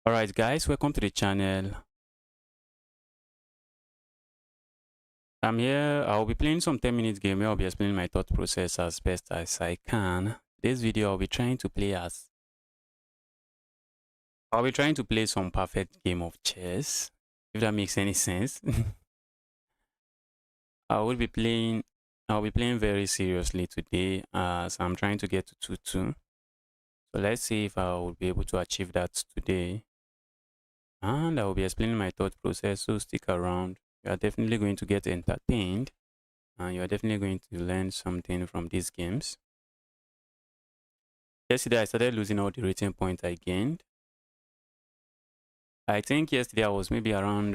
Alright guys, welcome to the channel. I'm here. I'll be playing some 10-minute game where I'll be explaining my thought process as best as I can. This video I'll be trying to play some perfect game of chess, if that makes any sense. I will be playing I'll be playing very seriously today as I'm trying to get to 2-2. So let's see if I will be able to achieve that today. And I will be explaining my thought process, so stick around. You are definitely going to get entertained. And you are definitely going to learn something from these games. Yesterday, I started losing all the rating points I gained. I think yesterday I was maybe around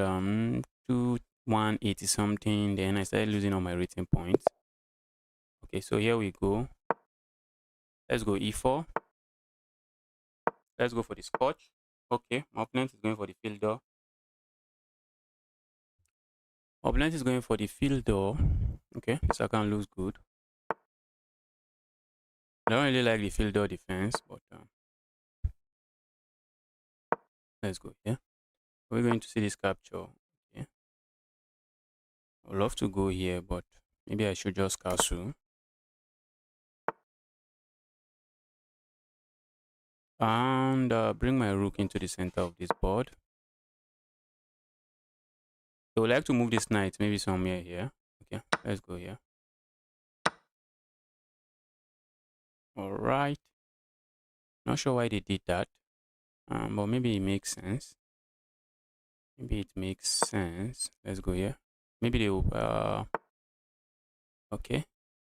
180 something. Then I started losing all my rating points. Okay, so here we go. Let's go e4. Let's go for the scotch. Okay, my opponent is going for the fielder. Opponent is going for the fielder. Okay, this account looks good. I don't really like the fielder defense, but let's go here. We're going to see this capture. Okay. I'd love to go here, but maybe I should just castle. And bring my rook into the center of this board. I would like to move this knight maybe somewhere here. Okay, let's go here. All right. Not sure why they did that, but maybe it makes sense. Maybe it makes sense. Let's go here. Maybe they will. Okay. I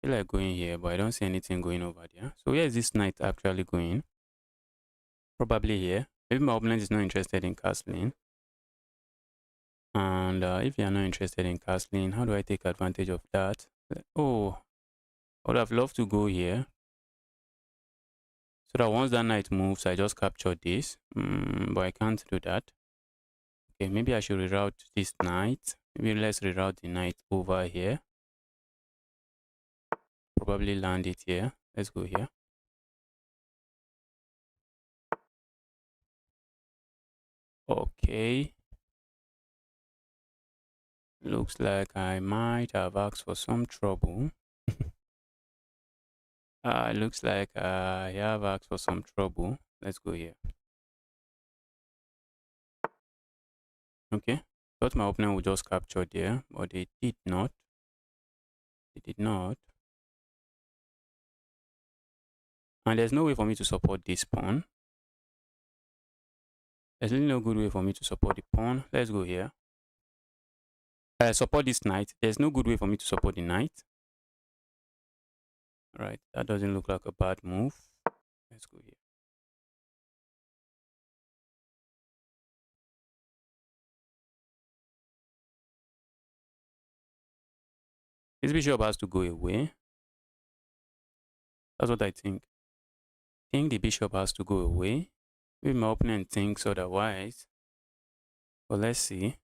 feel like going here, but I don't see anything going over there. So where is this knight actually going? Probably here. Maybe my opponent is not interested in castling. And if you are not interested in castling, how do I take advantage of that? Oh, I would have loved to go here. So that once that knight moves, I just capture this. But I can't do that. Okay, maybe I should reroute this knight. Maybe let's reroute the knight over here. Probably land it here. Let's go here. Okay. Looks like I might have asked for some trouble. Looks like I have asked for some trouble. Let's go here. Okay. Thought my opponent would just capture there, but they did not. They did not. And there's no way for me to support this pawn. There's really no good way for me to support the pawn. Let's go here. Support this knight. There's no good way for me to support the knight. All right, that doesn't look like a bad move. Let's go here. This bishop has to go away. That's what I think. I think the bishop has to go away. Maybe my opponent thinks otherwise. But let's see.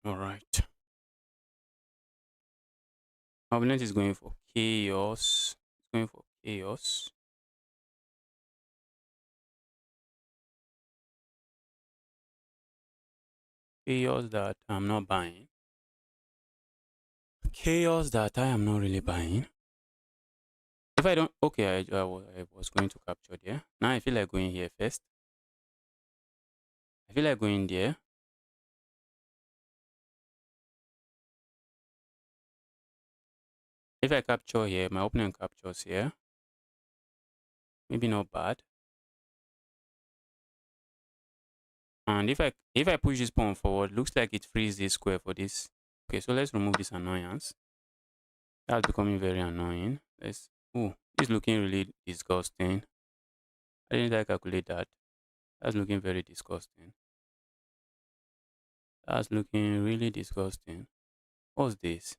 All right. My opponent is going for chaos. He's going for chaos. Chaos that I'm not buying. Chaos that I am not really buying. If I don't, okay, I was going to capture there. Now I feel like going here first. I feel like going there. If I capture here, my opponent captures here. Maybe not bad. And if I push this pawn forward, looks like it frees this square for this. Okay, so let's remove this annoyance. That's becoming very annoying. Oh, it's looking really disgusting. I didn't calculate that. That's looking very disgusting. That's looking really disgusting. What's this?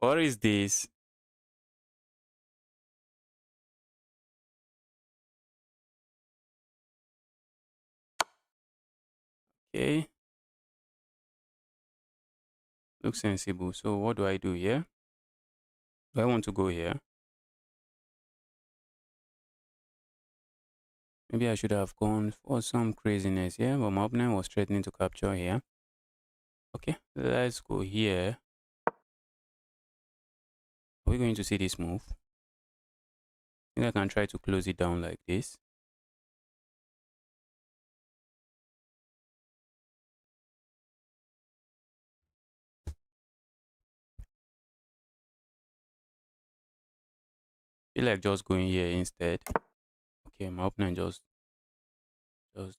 What is this? Okay. Looks sensible. So what do I do here? Do I want to go here? Maybe I should have gone for some craziness here, but my opponent was threatening to capture here. Okay, let's go here. Are we going to see this move? I think I can try to close it down like this. Feel like just going here instead. Okay, my opponent just just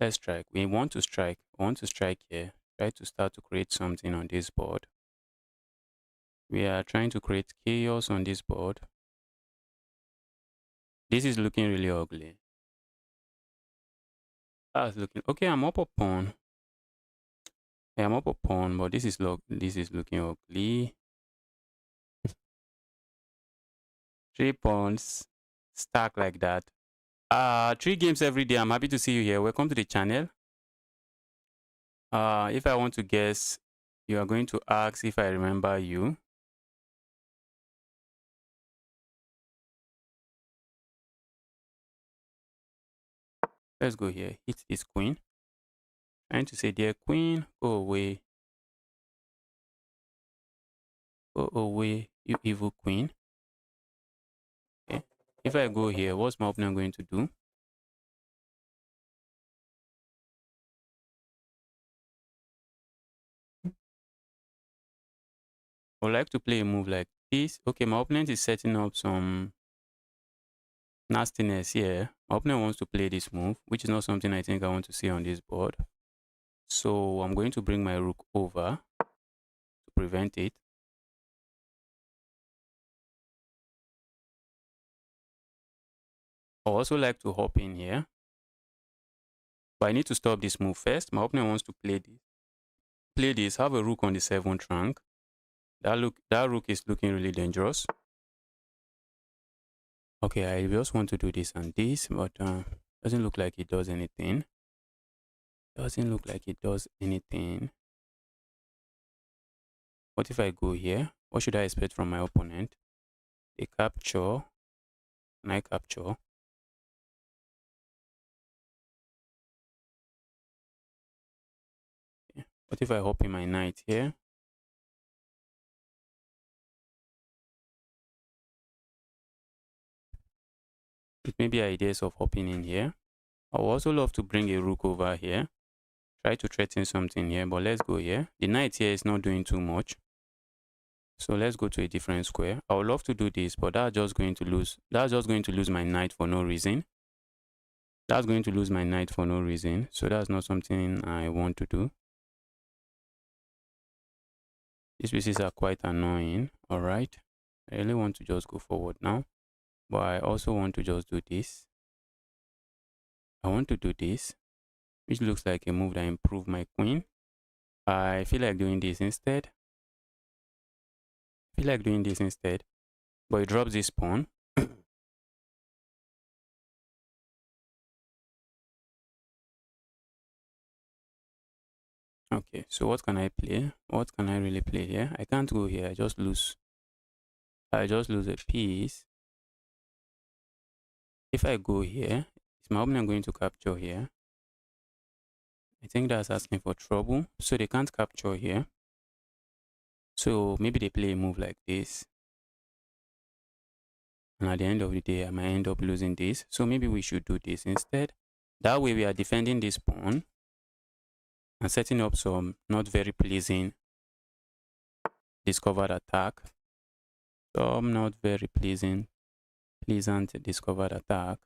let's strike. We want to strike. We want to strike here. Try to start to create something on this board. We are trying to create chaos on this board. This is looking really ugly. That's looking okay. I'm up a pawn. Yeah, I'm up a pawn, but this is looking ugly. 3 pawns stack like that. 3 games every day. I'm happy to see you here. Welcome to the channel. If I want to guess, you are going to ask if I remember you. Let's go here. Hit this queen. Trying to say, dear queen, go away. Go away, you evil queen. Okay. If I go here, what's my opponent going to do? I would like to play a move like this. Okay, my opponent is setting up some nastiness here. My opponent wants to play this move, which is not something I think I want to see on this board. So I'm going to bring my rook over to prevent it. I also like to hop in here, but I need to stop this move first. My opponent wants to play this. Have a rook on the 7th rank. That rook is looking really dangerous. Okay, I just want to do this and this, but doesn't look like it does anything. Doesn't look like it does anything. What if I go here? What should I expect from my opponent? A capture. Can I capture? Okay. What if I hop in my knight here? It may be ideas of hopping in here. I would also love to bring a rook over here. Try to threaten something here, but let's go here. The knight here is not doing too much. So let's go to a different square. I would love to do this, but that's just going to lose my knight for no reason. That's going to lose my knight for no reason. So that's not something I want to do. These pieces are quite annoying. All right. I really want to just go forward now. But I also want to just do this. I want to do this, which looks like a move that improves my queen. I feel like doing this instead. But it drops this pawn. Okay, so what can I play? What can I really play here? I can't go here. I just lose a piece. If I go here, is my opponent going to capture here? I think that's asking for trouble. So they can't capture here. So maybe they play a move like this. And at the end of the day, I might end up losing this. So maybe we should do this instead. That way we are defending this pawn and setting up some not very pleasing discovered attack. Some not very pleasant discovered attack.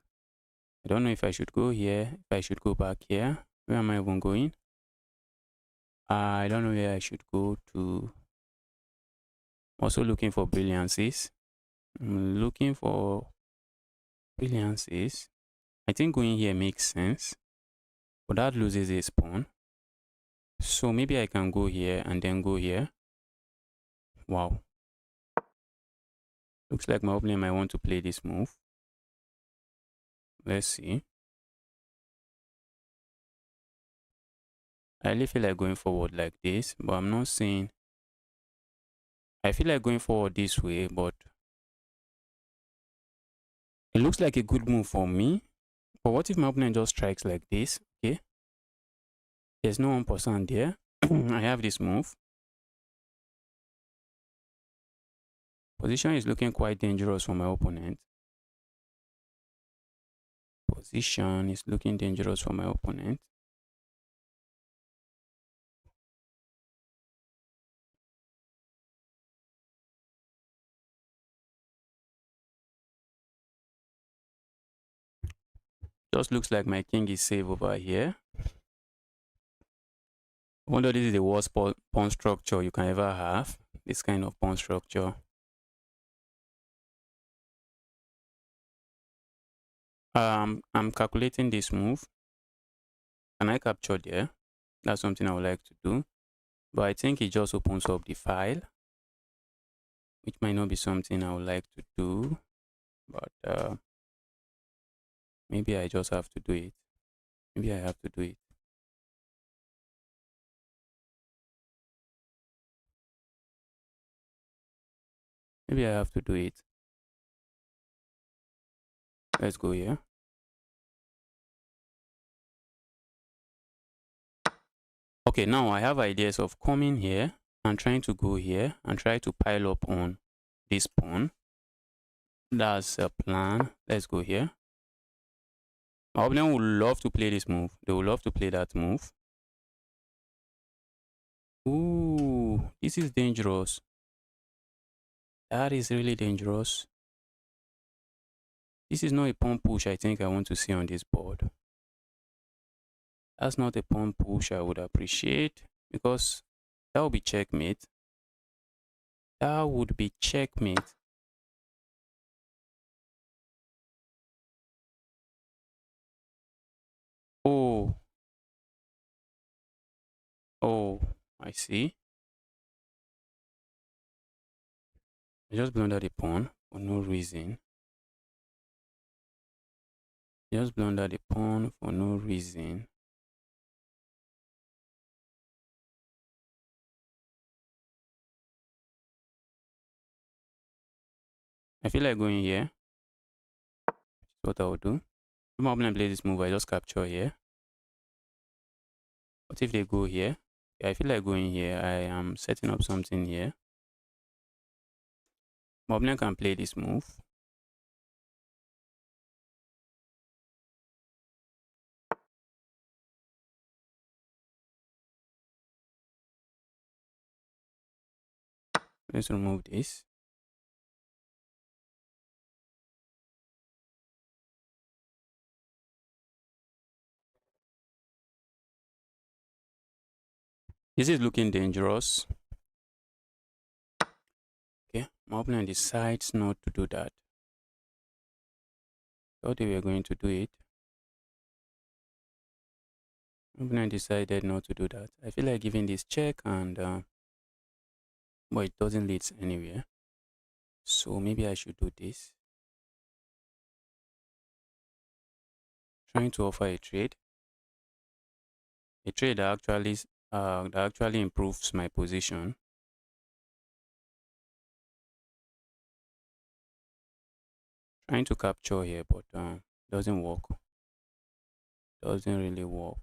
I don't know if I should go here, if I should go back here. Where am I even going? I don't know where I should go to. Also looking for brilliances. I'm looking for brilliances. I think going here makes sense, but that loses a pawn. So maybe I can go here and then go here. Wow. Looks like my opponent might want to play this move. Let's see. I really feel like going forward like this, but I'm not seeing. I feel like going forward this way, but it looks like a good move for me. But what if my opponent just strikes like this? Okay, there's no 1% there. I have this move. Position is looking quite dangerous for my opponent. Position is looking dangerous for my opponent. Just looks like my king is safe over here. I wonder this is the worst pawn structure you can ever have. This kind of pawn structure. I'm calculating this move. Can I capture there? That's something I would like to do. But I think it just opens up the file, which might not be something I would like to do. But maybe I just have to do it. Maybe I have to do it. Maybe I have to do it. Let's go here. Okay, now I have ideas of coming here and trying to go here and try to pile up on this pawn. That's a plan. Let's go here. My opponent would love to play this move. They would love to play that move. Ooh, this is dangerous. That is really dangerous. This is not a pawn push I think I want to see on this board. That's not a pawn push I would appreciate, because that would be checkmate. That would be checkmate. Oh. Oh, I see. I just blundered a pawn for no reason. Just blundered a pawn for no reason. I feel like going here. That's what I will do. If my opponent plays this move, I just capture here. What if they go here? Yeah, I feel like going here. I am setting up something here. My opponent can play this move. Let's remove this. This is looking dangerous. Okay, my opponent decides not to do that. Thought they were going to do it. My opponent decided not to do that. I feel like giving this check, and but it doesn't lead anywhere. So maybe I should do this. Trying to offer a trade. A trade that actually improves my position. Trying to capture here, but doesn't work. Doesn't really work.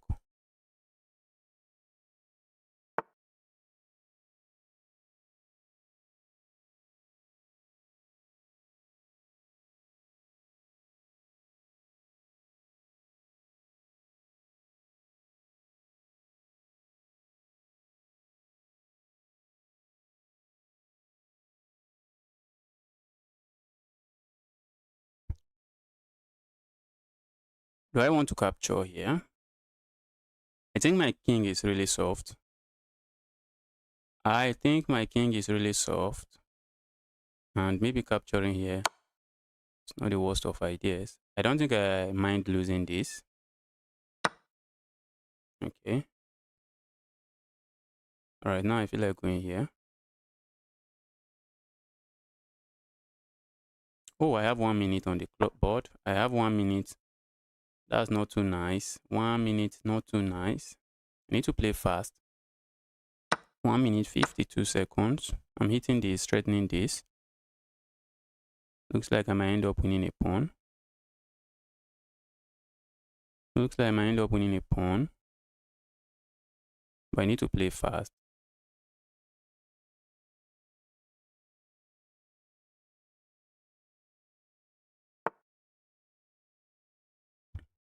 Do I want to capture here? I think my king is really soft. I think my king is really soft. And maybe capturing here, it's not the worst of ideas. I don't think I mind losing this. Okay. Alright, now I feel like going here. Oh, I have 1 minute on the board. I have 1 minute. That's not too nice. 1 minute, not too nice. I need to play fast. 1 minute 52 seconds. I'm hitting this, threatening this. Looks like I might end up winning a pawn. Looks like I might end up winning a pawn. But I need to play fast.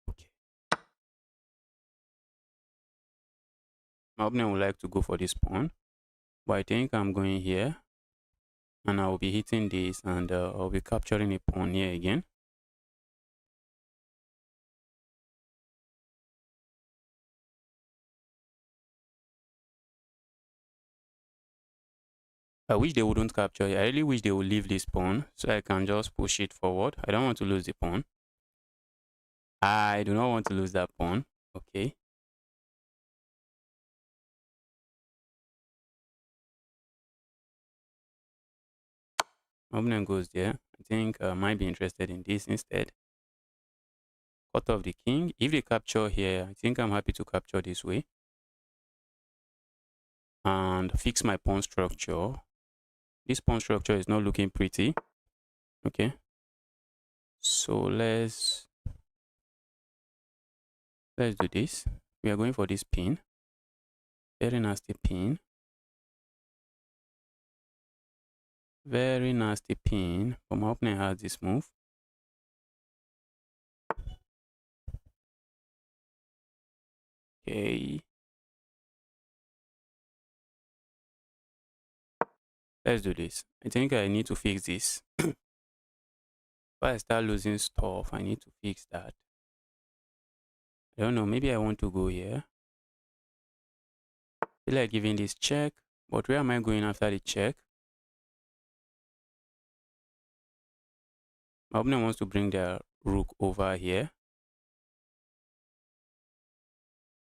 Okay. My opponent would like to go for this pawn. But I think I'm going here. And I will be hitting this, and I'll be capturing a pawn here again. I wish they wouldn't capture it. I really wish they would leave this pawn so I can just push it forward. I don't want to lose the pawn. I do not want to lose that pawn. Okay. My opponent goes there. I think I might be interested in this instead. Cut off the king. If they capture here, I think I'm happy to capture this way. And fix my pawn structure. This pawn structure is not looking pretty. Okay. So let's do this. We are going for this pin. Very nasty pin. Very nasty pin. But my opponent has this move. Okay. Let's do this. I think I need to fix this. If I start losing stuff, I need to fix that. I don't know. Maybe I want to go here. I feel like giving this check. But where am I going after the check? My opponent wants to bring their rook over here.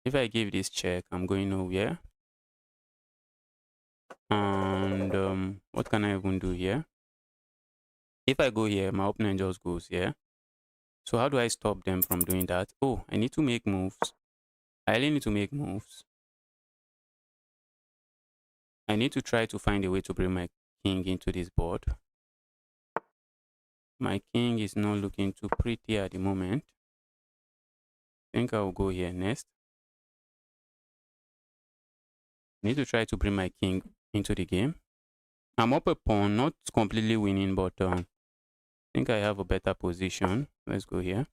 If I give this check, I'm going nowhere. And what can I even do here? If I go here, my opponent just goes here. So how do I stop them from doing that? Oh, I need to make moves. I really need to make moves. I need to try to find a way to bring my king into this board. My king is not looking too pretty at the moment. I think I will go here next. I need to try to bring my king into the game. I'm up a pawn, not completely winning, but I think I have a better position. Let's go here.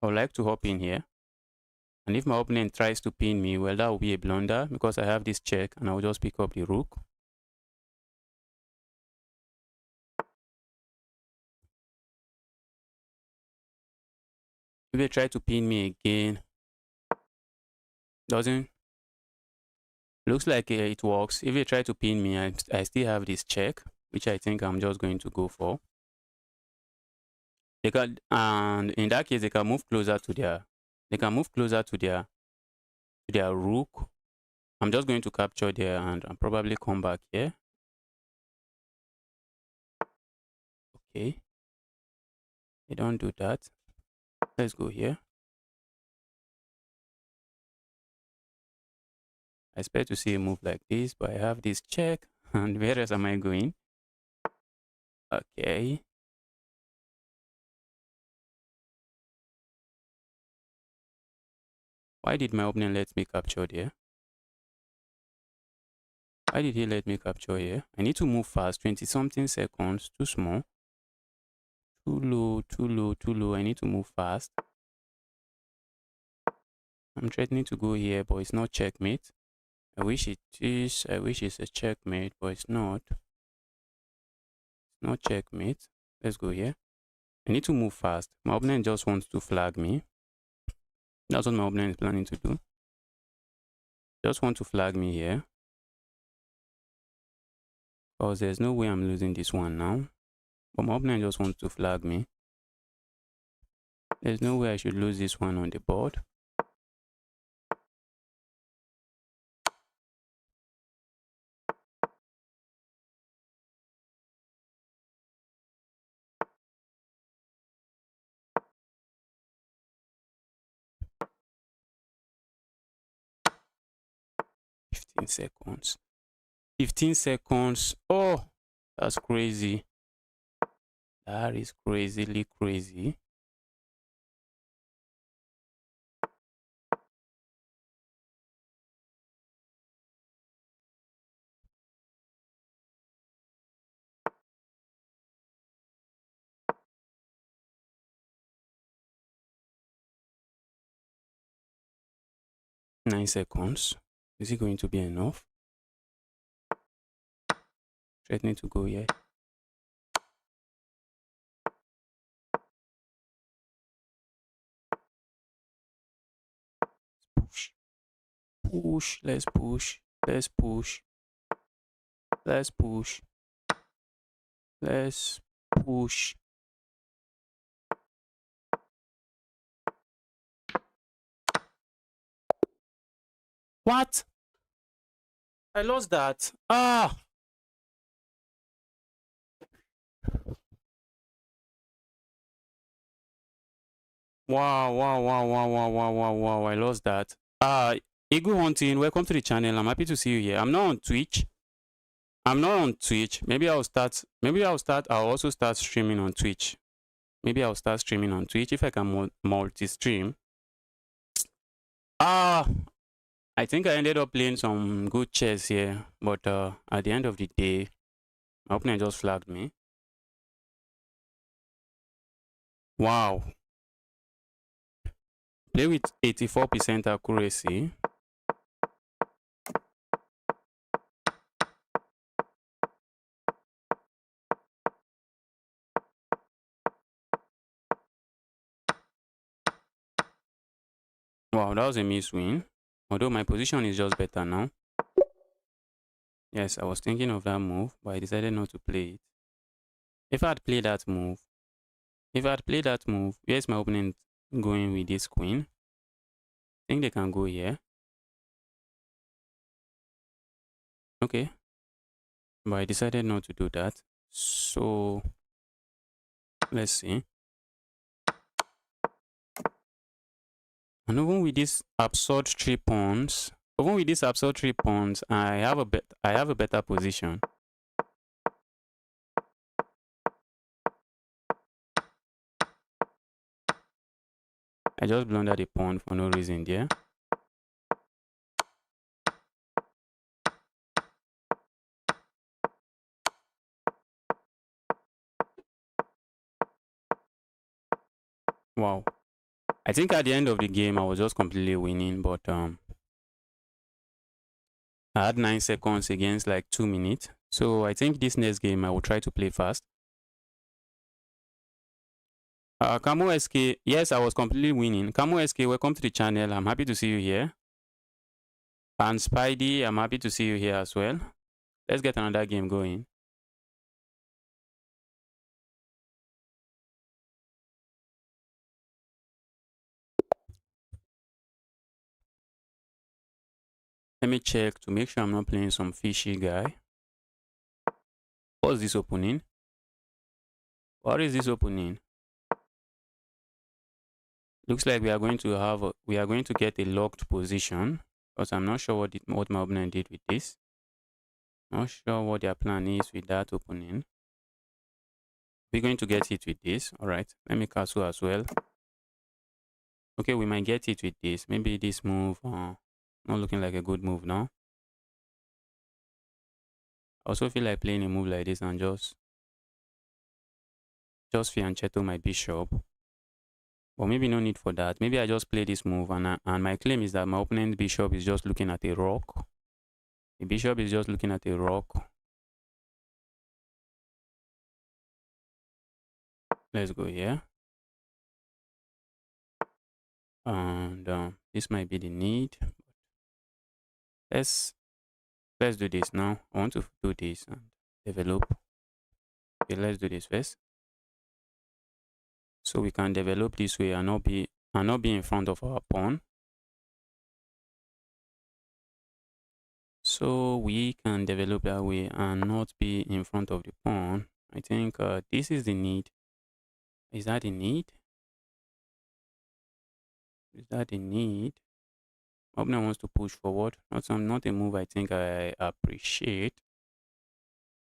I would like to hop in here. And if my opponent tries to pin me, well, that will be a blunder because I have this check and I will just pick up the rook. If they try to pin me again, doesn't, looks like it works. If they try to pin me, I still have this check, which I think I'm just going to go for. They can, and in that case, they can move closer to their rook. I'm just going to capture there and probably come back here. Okay. They don't do that. Let's go here. I expect to see a move like this, but I have this check. And where else am I going? Okay. Why did my opponent let me capture there? Why did he let me capture here? I need to move fast. 20 something seconds. Too small. Too low, too low, too low. I need to move fast. I'm threatening to go here, but it's not checkmate. I wish it is. I wish it's a checkmate, but it's not. It's not checkmate. Let's go here. I need to move fast. My opponent just wants to flag me. That's what my opponent is planning to do. Just want to flag me here. Because there's no way I'm losing this one now. But my opponent just wants to flag me. There's no way I should lose this one on the board. 15 seconds. 15 seconds. Oh, that's crazy. That is crazily crazy. Nine seconds. Is it going to be enough? Threatening to go here. Push. Push. Let's push. Let's push. Let's push. Let's push. What? I lost that. Ah! Wow, wow, wow, wow, wow, wow, wow, wow. I lost that. Eagle Hunting, welcome to the channel. I'm happy to see you here. I'm not on Twitch. I'm not on Twitch. I'll also start streaming on Twitch. Maybe I'll start streaming on Twitch if I can multi-stream. I think I ended up playing some good chess here, but at the end of the day, my opponent just flagged me. Wow. Play with 84% accuracy. Wow, that was a miss win. Although my position is just better now. Yes, I was thinking of that move, but I decided not to play it. If I had played that move, where's my opponent going with this queen? I think they can go here. Okay. But I decided not to do that. So, let's see. And even with these absurd 3 pawns, I have a better position. I just blundered a pawn for no reason there. Wow. I think at the end of the game I was just completely winning, but I had 9 seconds against like 2 minutes. So I think this next game I will try to play fast. Kamo SK, yes, I was completely winning. Kamo SK, welcome to the channel. I'm happy to see you here. And Spidey, I'm happy to see you here as well. Let's get another game going. Let me check to make sure I'm not playing some fishy guy. What's this opening? What is this opening? Looks like we are going to get a locked position, because I'm not sure what my opponent did with this. Not sure what their plan is with that opening. We're going to get it with this. All right, let me castle as well. Okay, we might get it with this. Maybe this move, not looking like a good move now. I also feel like playing a move like this and just fianchetto my bishop. But maybe no need for that. Maybe I just play this move, and my claim is that my opponent's bishop is just looking at a rock. The bishop is just looking at a rock. Let's go here. And this might be the need. Let's do this now. I want to do this and develop. Okay, let's do this first, so we can develop this way and not be in front of our pawn. So we can develop that way and not be in front of the pawn. I think this is the need. Is that the need? Is that the need? Opponent wants to push forward. Not a move I think I appreciate,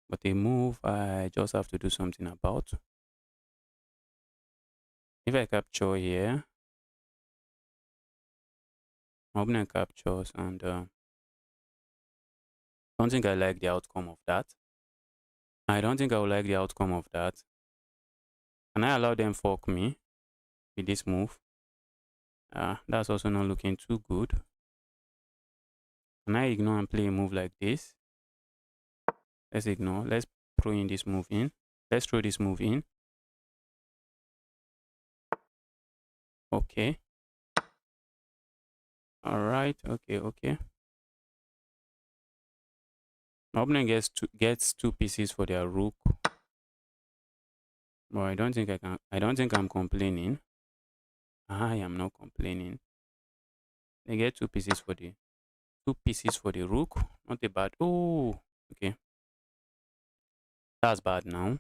but a move I just have to do something about. If I capture here, my opponent captures, and don't think I like the outcome of that. I don't think I would like the outcome of that. Can I allow them fork me with this move? That's also not looking too good. Can I ignore and play a move like this? Let's ignore. Let's throw in this move in. Let's throw this move in. Okay. Alright. Okay. My opponent gets two pieces for their rook. But I don't think I can. I don't think I'm complaining. I am not complaining. They get two pieces for the rook. Not a bad. Oh, okay. That's bad now.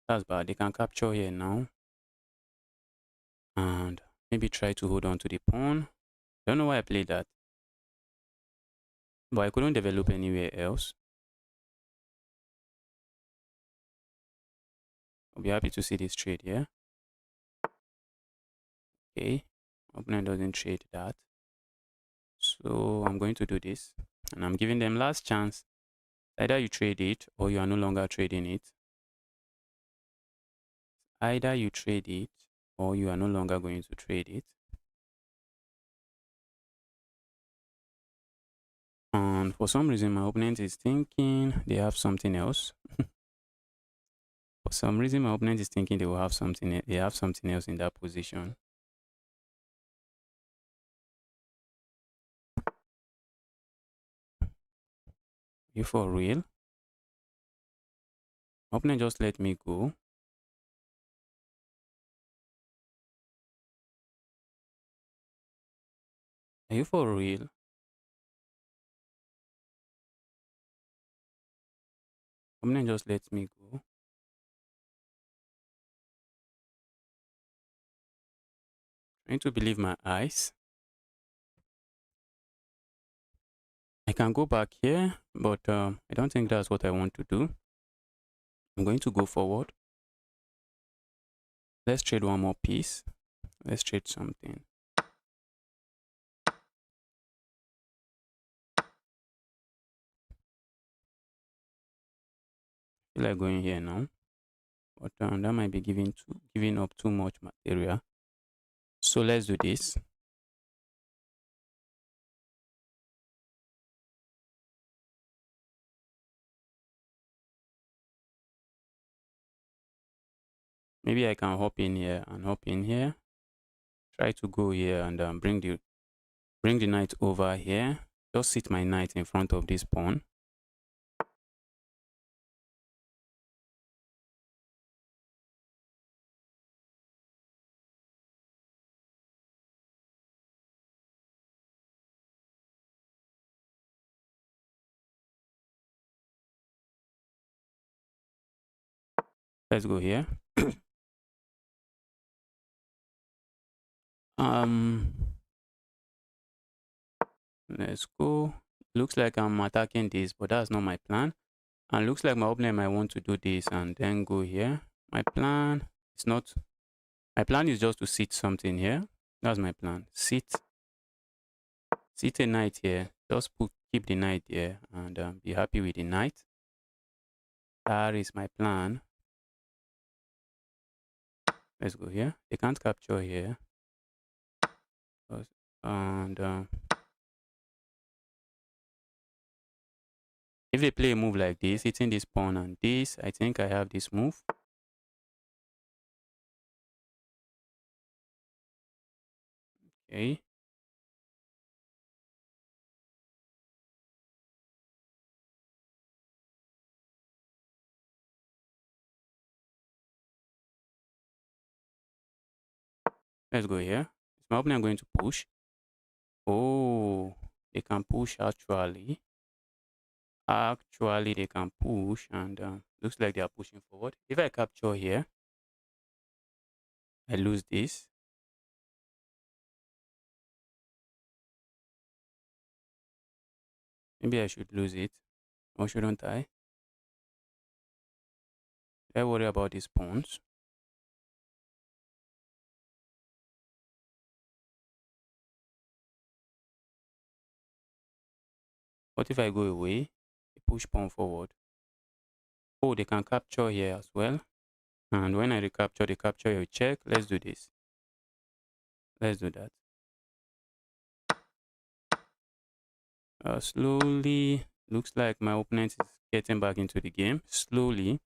That's bad. They can capture here now. And maybe try to hold on to the pawn. Don't know why I played that. But I couldn't develop anywhere else. I'll be happy to see this trade here. Okay. Opponent doesn't trade that. So I'm going to do this. And I'm giving them last chance. Either you trade it or you are no longer trading it. Either you trade it or you are no longer going to trade it. And for some reason, my opponent is thinking they have something else. For some reason, my opponent is thinking they will have something. They have something else in that position. You for real? My opponent just let me go. Are you for real? Opponent just let me go. Trying to believe my eyes. I can go back here, but I don't think that's what I want to do. I'm going to go forward. Let's trade one more piece. Let's trade something. I feel like going here now, but that might be giving up too much material. So let's do this. Maybe I can hop in here and hop in here. Try to go here and bring the knight over here. Just sit my knight in front of this pawn. Let's go here. Let's go. Looks like I'm attacking this, but that's not my plan. And looks like my opponent might want to do this and then go here. My plan is not. My plan is just to sit something here. That's my plan. Sit a knight here. Just keep the knight here and be happy with the knight. That is my plan. Let's go here. They can't capture here. And if they play a move like this, hitting this pawn and this, I think I have this move. Okay. Let's go here. Is my opponent going to push? Oh, they can push actually. Actually, they can push and looks like they are pushing forward. If I capture here, I lose this. Maybe I should lose it. Or shouldn't I? Should I worry about these pawns? What if I go away? I push pawn forward. Oh, they can capture here as well. And when I recapture, they capture your check. Let's do this. Let's do that. Slowly, looks like my opponent is getting back into the game. Slowly.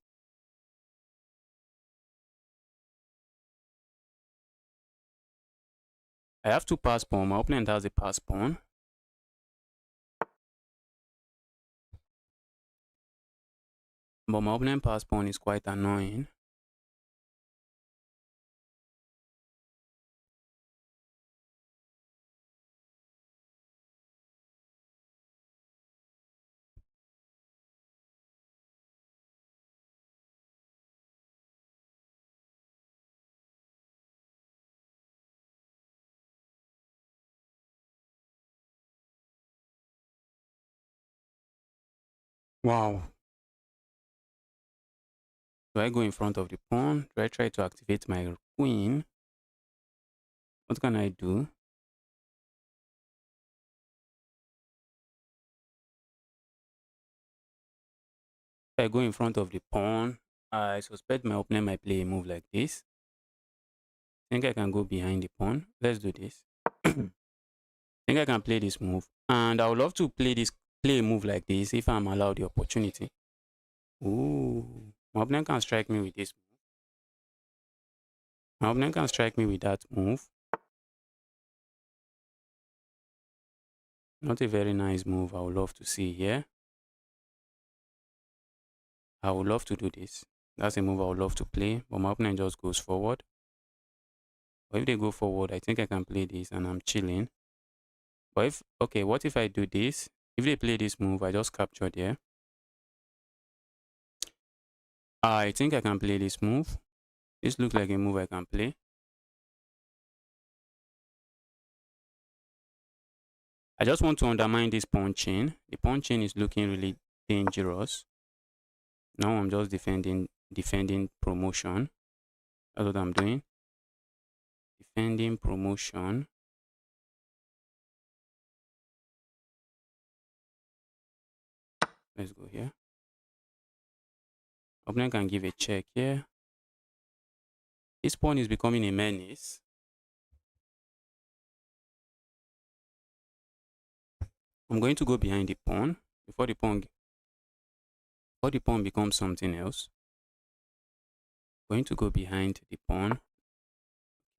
I have two pass pawn. My opponent has a pass pawn. But my opponent pass pawn is quite annoying. Wow. Do I go in front of the pawn? Do I try to activate my queen? What can I do? If I go in front of the pawn, I suspect my opponent might play a move like this. I think I can go behind the pawn. Let's do this. I think I can play this move. And I would love to play a move like this if I'm allowed the opportunity. Ooh. My opponent can strike me with this move. My opponent can strike me with that move. Not a very nice move I would love to see here. I would love to do this. That's a move I would love to play, but my opponent just goes forward. But if they go forward, I think I can play this and I'm chilling. But if, okay, what if I do this? If they play this move, I just captured here. I think I can play this move. This looks like a move I can play. I just want to undermine this pawn chain. The pawn chain is looking really dangerous. Now I'm just defending promotion. That's what I'm doing. Defending promotion. Let's go here. Opponent can give a check here. This pawn is becoming a menace. I'm going to go behind the pawn before the pawn becomes something else. I'm going to go behind the pawn.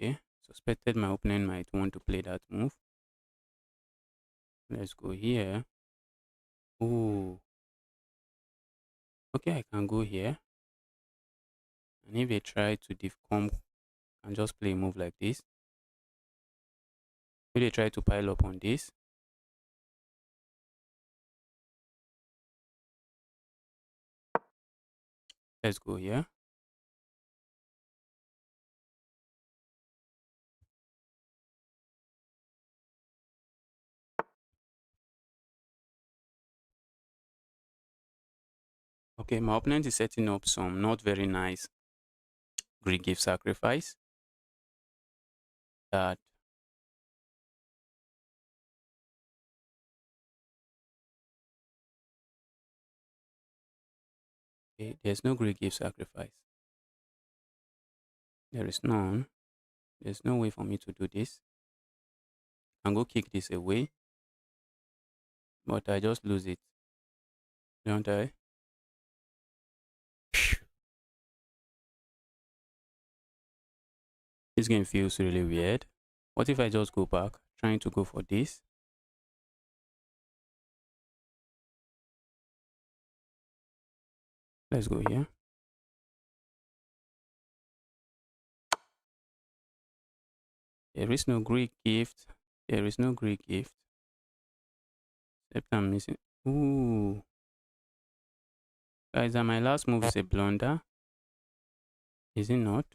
Okay, suspected my opponent might want to play that move. Let's go here. Oh, okay, I can go here. And if they try to come and just play a move like this, if they try to pile up on this, let's go here. Okay, my opponent is setting up some not very nice Greek gift sacrifice that okay, there's no Greek gift sacrifice. There is none. There's no way for me to do this. I can go kick this away, but I just lose it, don't I? This game feels really weird. What if I just go back, trying to go for this? Let's go here. There is no Greek gift. There is no Greek gift. Except I'm missing. Ooh. Guys, my last move is a blunder. Is it not?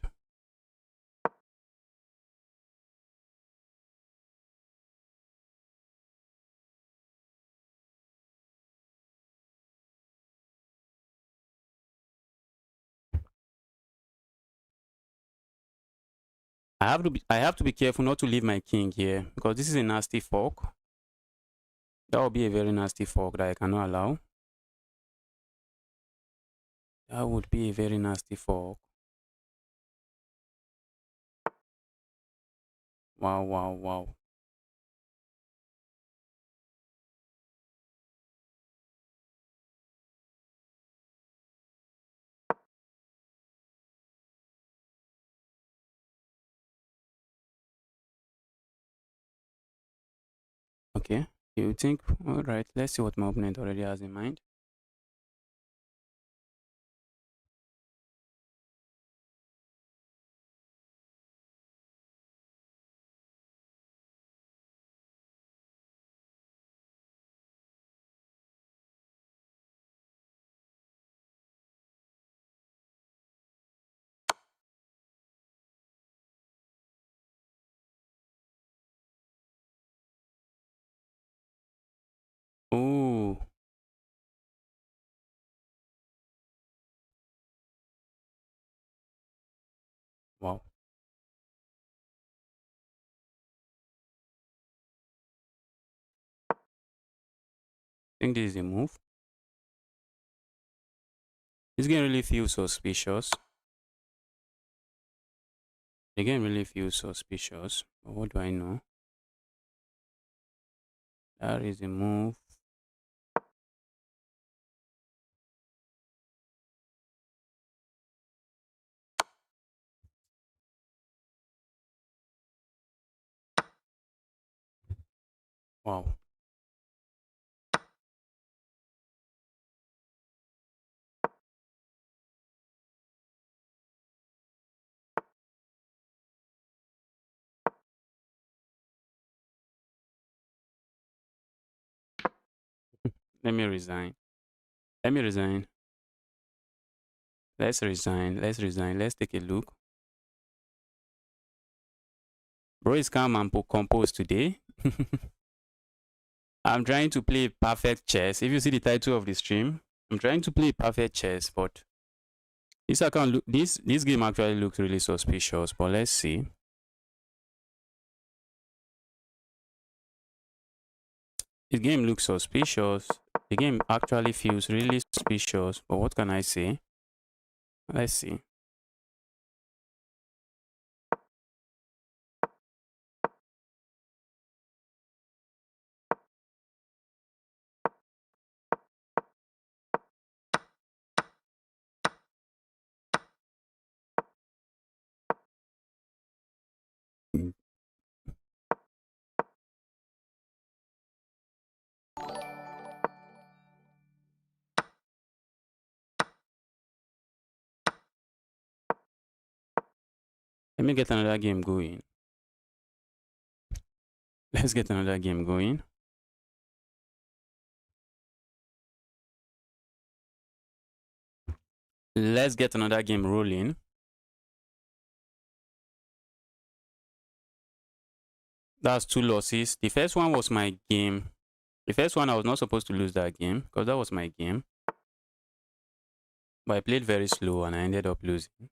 I have to be careful not to leave my king here because this is a nasty fork. That would be a very nasty fork that I cannot allow. That would be a very nasty fork. Wow, wow, wow. Okay. You think, all right, let's see what my opponent already has in mind. Oh, wow. I think this is a move. This game really feels suspicious. The game really feels suspicious. But what do I know? That is a move. Wow. Let me resign. Let me resign. Let's resign. Let's resign. Let's take a look. Bro is calm and composed today. I'm trying to play perfect chess. If you see the title of the stream, I'm trying to play perfect chess, but this game actually looks really suspicious. But let's see. This game looks suspicious. The game actually feels really suspicious. But what can I say? Let's see. Let me get another game going. Let's get another game going. Let's get another game rolling. That's 2 losses. The first one was my game. The first one I was not supposed to lose that game because that was my game. But I played very slow and I ended up losing.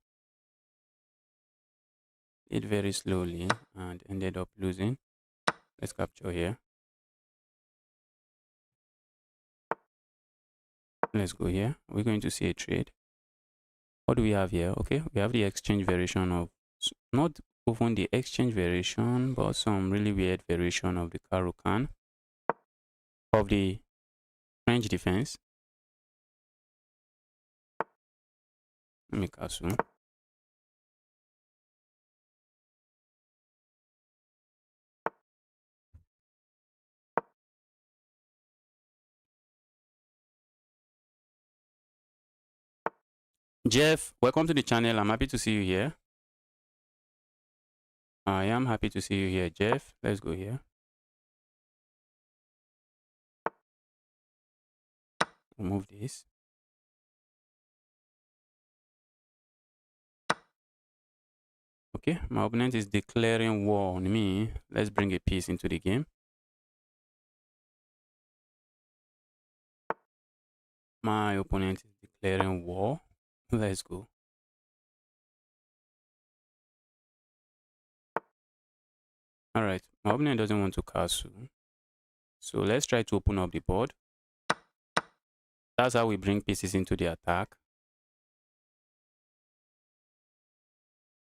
Played very slowly and ended up losing. Let's capture here. Let's go here. We're going to see a trade. What do we have here? Okay, we have the exchange variation of, not even the exchange variation, but some really weird variation of the Karukan of the French defense. Let me castle. Jeff, welcome to the channel. I'm happy to see you here. I am happy to see you here, Jeff. Let's go here. Remove this. Okay, my opponent is declaring war on me. Let's bring a piece into the game. My opponent is declaring war. Let's go. All right, my opponent doesn't want to castle. So let's try to open up the board. That's how we bring pieces into the attack.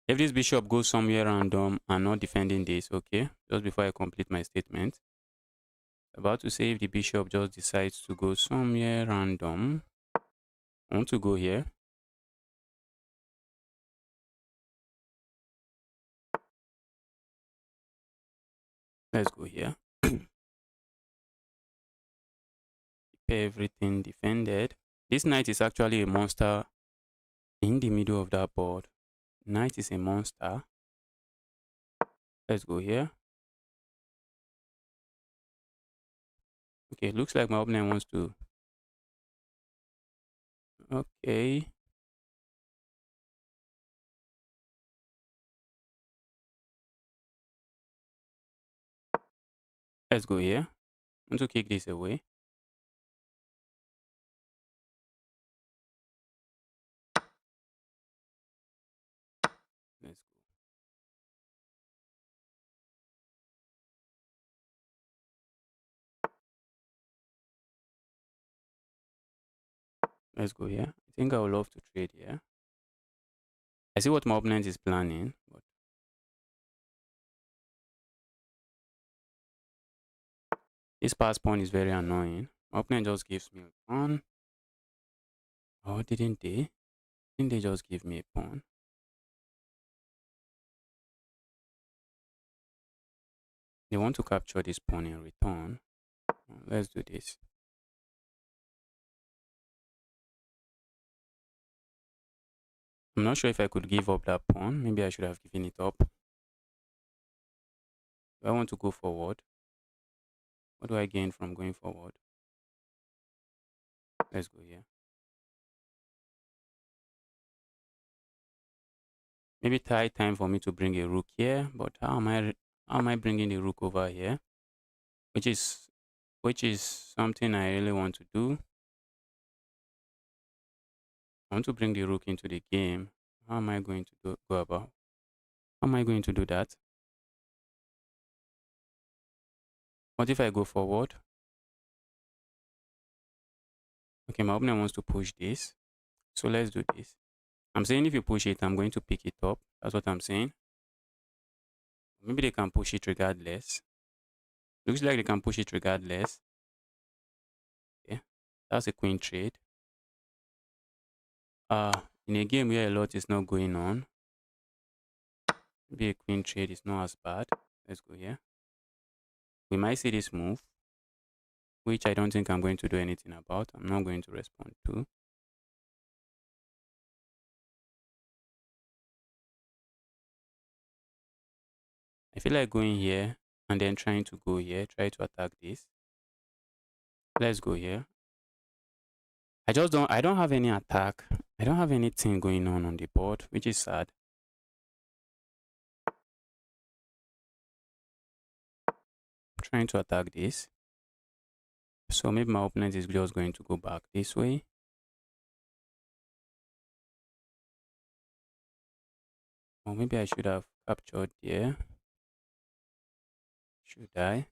If this bishop goes somewhere random, I'm not defending this, okay? Just before I complete my statement. About to say if the bishop just decides to go somewhere random, I want to go here. Let's go here. Everything defended. This knight is actually a monster in the middle of that board. Knight is a monster. Let's go here. Okay, looks like my opponent wants to. Okay. Let's go here. I want to kick this away. Let's go. Let's go here. I think I would love to trade here. I see what my opponent is planning, but this pass pawn is very annoying. My opponent just gives me a pawn. Oh, didn't they? Didn't they just give me a pawn? They want to capture this pawn in return. Let's do this. I'm not sure if I could give up that pawn. Maybe I should have given it up. Do I want to go forward? What do I gain from going forward? Let's go here. Maybe time for me to bring a rook here, but how am I bringing the rook over here? Which is something I really want to do. I want to bring the rook into the game. How am I going to go about? How am I going to do that? What if I go forward? Okay, my opponent wants to push this. So let's do this. I'm saying if you push it, I'm going to pick it up. That's what I'm saying. Maybe they can push it regardless. Looks like they can push it regardless. Okay, that's a queen trade. In a game where a lot is not going on, maybe a queen trade is not as bad. Let's go here. We might see this move, which I don't think I'm going to do anything about. I'm not going to respond to. I feel like going here and then trying to go here, try to attack this. Let's go here. I don't have any attack. I don't have anything going on the board, which is sad. I'm trying to attack this. So maybe my opponent is just going to go back this way. Or maybe I should have captured here. Should I?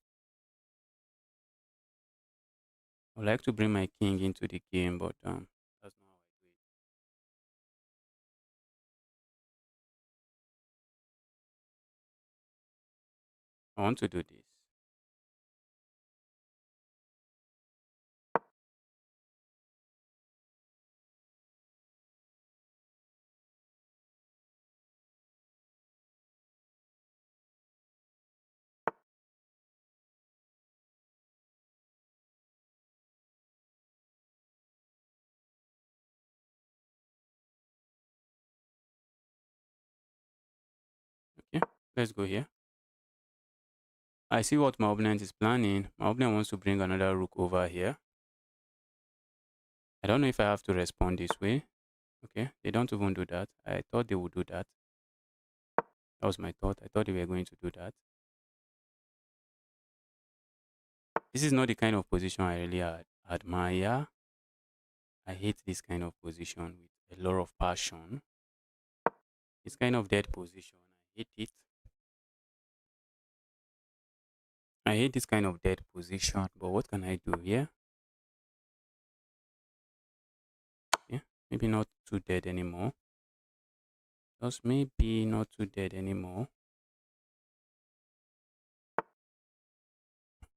I would like to bring my king into the game, but that's not how I do it. I want to do this. Okay, let's go here. I see what my opponent is planning. My opponent wants to bring another rook over here. I don't know if I have to respond this way. Okay, they don't even do that. I thought they would do that. That was my thought. I thought they were going to do that. This is not the kind of position I really admire. I hate this kind of position with a lot of passion. It's kind of dead position. I hate it. I hate this kind of dead position, but what can I do here? Yeah, maybe not too dead anymore. Just maybe not too dead anymore.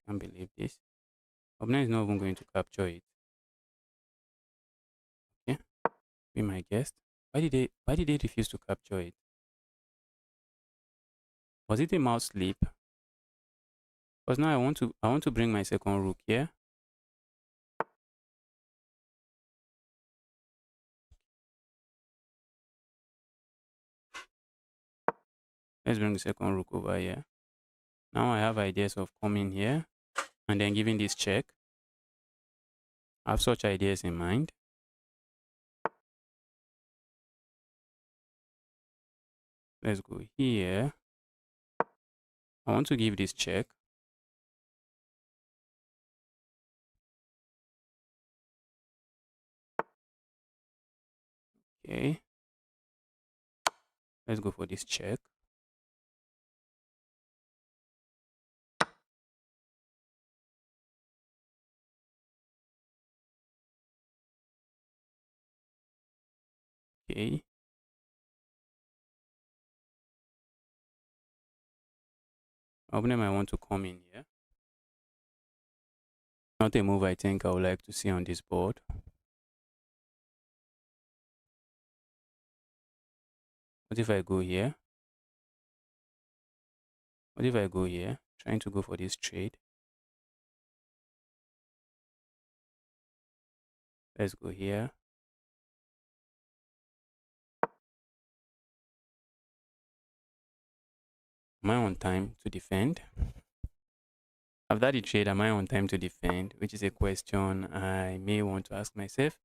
Can't believe this. Opponent is not even going to capture it. Yeah, be my guest. Why did they refuse to capture it? Was it a mouse sleep? Because now I want to bring my second rook here. Let's bring the second rook over here. Now I have ideas of coming here and then giving this check. I have such ideas in mind. Let's go here. I want to give this check. Okay. Let's go for this check. Okay. Opponent might want to come in here. Not a move I think I would like to see on this board. What if I go here? What if I go here? Trying to go for this trade. Let's go here. Am I on time to defend? After the trade, am I on time to defend? Which is a question I may want to ask myself.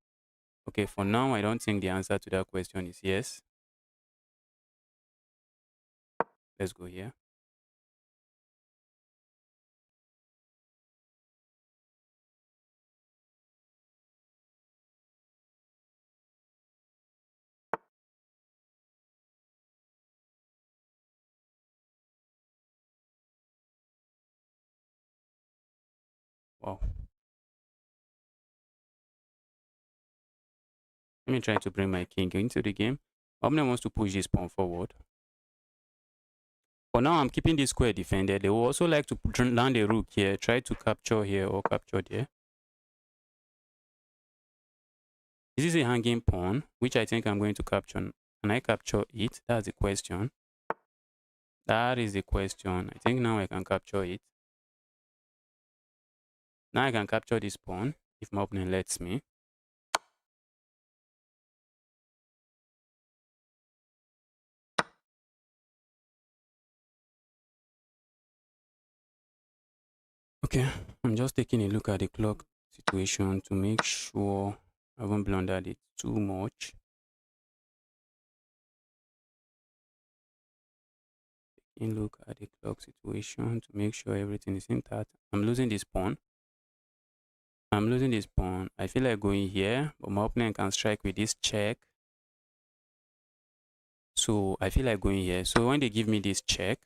Okay, for now, I don't think the answer to that question is yes. Let's go here. Wow. Let me try to bring my king into the game. Opponent wants to push this pawn forward. For now, I'm keeping this square defended. They will also like to land a rook here, try to capture here or capture there. This is a hanging pawn, which I think I'm going to capture. Can I capture it? That's the question. That is the question. I think now I can capture it. Now I can capture this pawn if my opponent lets me. Okay, I'm just taking a look at the clock situation to make sure I haven't blundered it too much. Taking a look at the clock situation to make sure everything is intact. I'm losing this pawn. I feel like going here, but my opponent can strike with this check. So I feel like going here. So when they give me this check,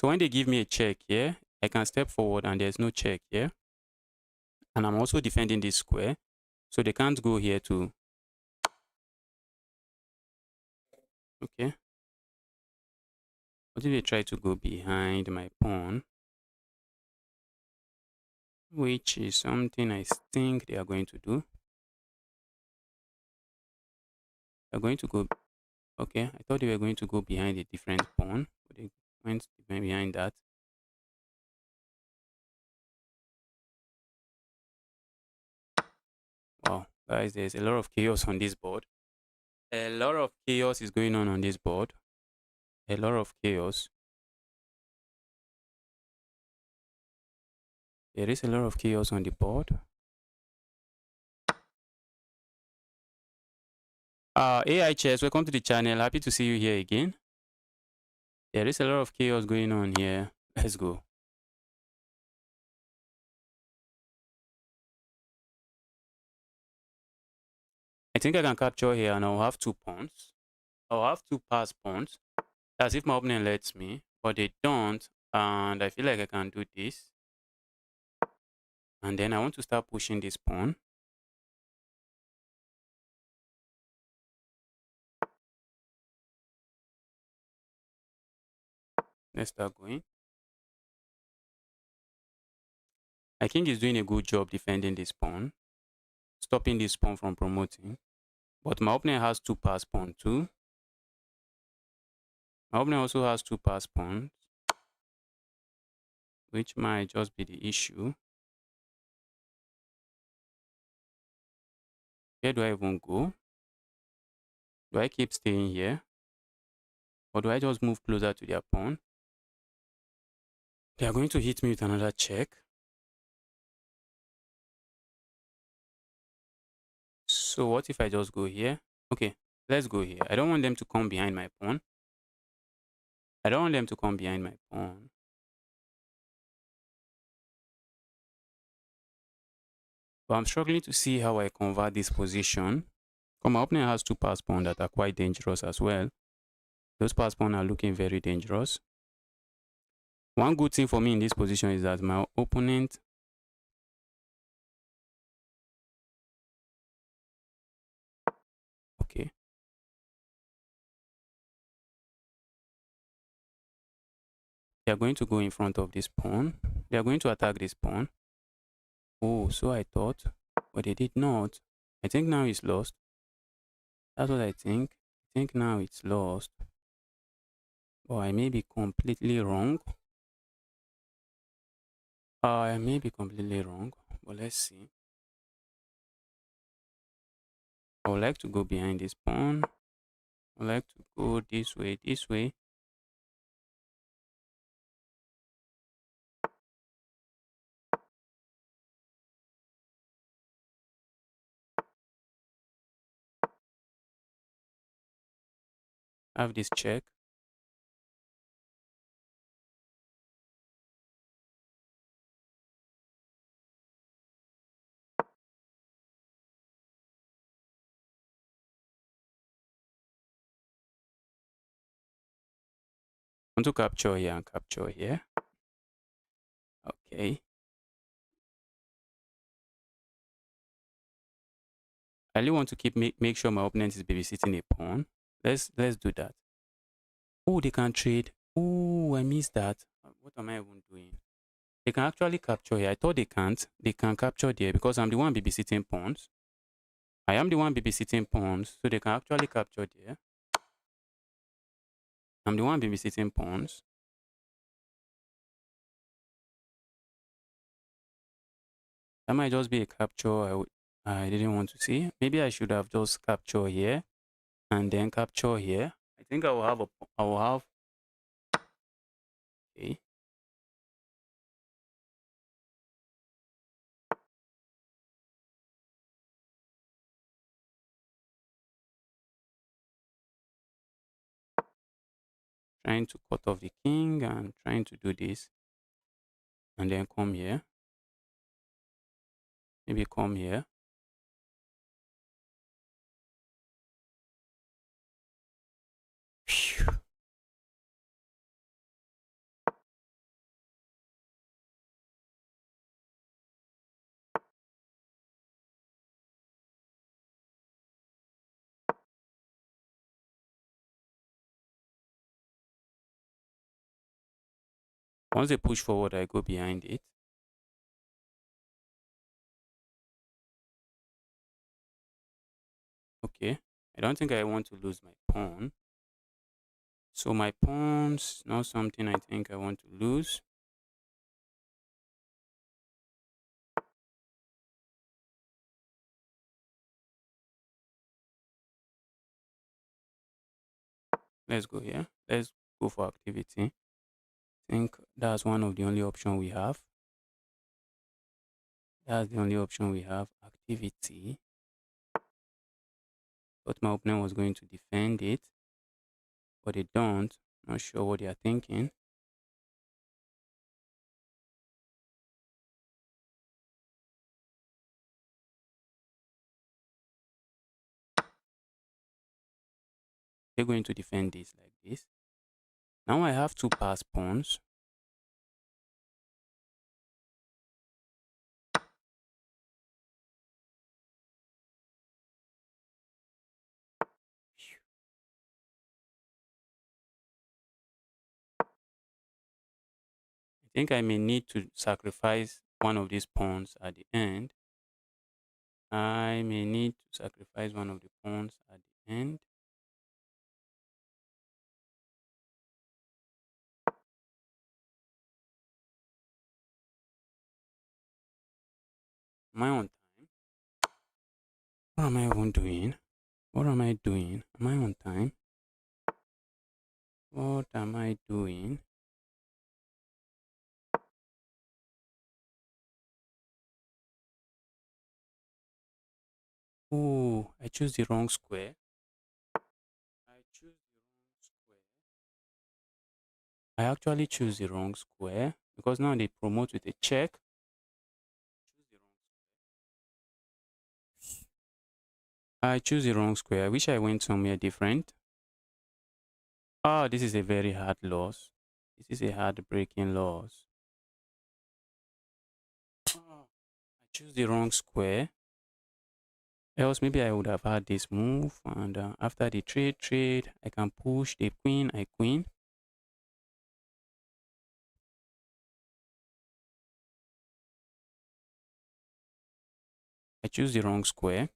a check here, I can step forward and there's no check here. And I'm also defending this square. So they can't go here too. Okay. What if they try to go behind my pawn? Which is something I think they are going to do. They're going to go... Okay, I thought they were going to go behind a different pawn. But they went behind that. Wow, guys, there's a lot of chaos on this board. A lot of chaos is going on this board. A lot of chaos. There is a lot of chaos on the board. AI Chess, welcome to the channel. Happy to see you here again. There is a lot of chaos going on here. Let's go. I think I can capture here and I'll have two pawns. I'll have two pass pawns. That's if my opponent lets me. but they don't. And I feel like I can do this. And then I want to start pushing this pawn. Let's start going. I think he's doing a good job defending this pawn, stopping this pawn from promoting. But my opponent has two pass pawn too. My opponent also has two pass pawns, which might just be the issue. Where do I even go? Do I keep staying here? Or do I just move closer to their pawn? They are going to hit me with another check. So what if I just go here? Okay, let's go here. I don't want them to come behind my pawn. I don't want them to come behind my pawn. But I'm struggling to see how I convert this position. Because my opponent has two pass pawns that are quite dangerous as well. Those pass pawns are looking very dangerous. One good thing for me in this position is that my opponent okay. They are going to go in front of this pawn. They are going to attack this pawn. Oh, so I thought, but they did not. I think now it's lost. That's what I think. I think now it's lost. But I may be completely wrong. I may be completely wrong, but let's see. I would like to go behind this pawn. I would like to go this way, this way. Have this check. I want to capture here and capture here. Okay. I really want to make sure my opponent is babysitting a pawn. Let's do that. Oh, they can trade. Oh, I missed that. What am I even doing? They can actually capture here. I thought they can't. They can capture there because I'm the one babysitting pawns. I am the one babysitting pawns, so they can actually capture there. I'm the one babysitting pawns. That might just be a capture I didn't want to see. Maybe I should have just capture here and then capture here. I think I will have okay. Trying to cut off the king and trying to do this and then come here. Maybe come here. Phew. Once they push forward, I go behind it. Okay. I don't think I want to lose my pawn. So my pawn's not something I think I want to lose. Let's go here. Let's go for activity. I think that's one of the only option we have. That's the only option we have. Activity. Thought my opponent was going to defend it, but they don't. Not sure what they are thinking. They're going to defend this like this. Now I have two pass pawns. I think I may need to sacrifice one of these pawns at the end. I may need to sacrifice one of the pawns at the end. Am I on time? What am I even doing? What am I doing? Am I on time? What am I doing? Oh, I choose the wrong square. I choose the wrong square. I actually choose the wrong square because now they promote with a check. Choose the wrong I choose the wrong square. I wish I went somewhere different. Oh, this is a very hard loss. This is a heartbreaking loss. Oh, I choose the wrong square. Else, maybe I would have had this move, and after the trade, I can push the queen. I queen. I choose the wrong square.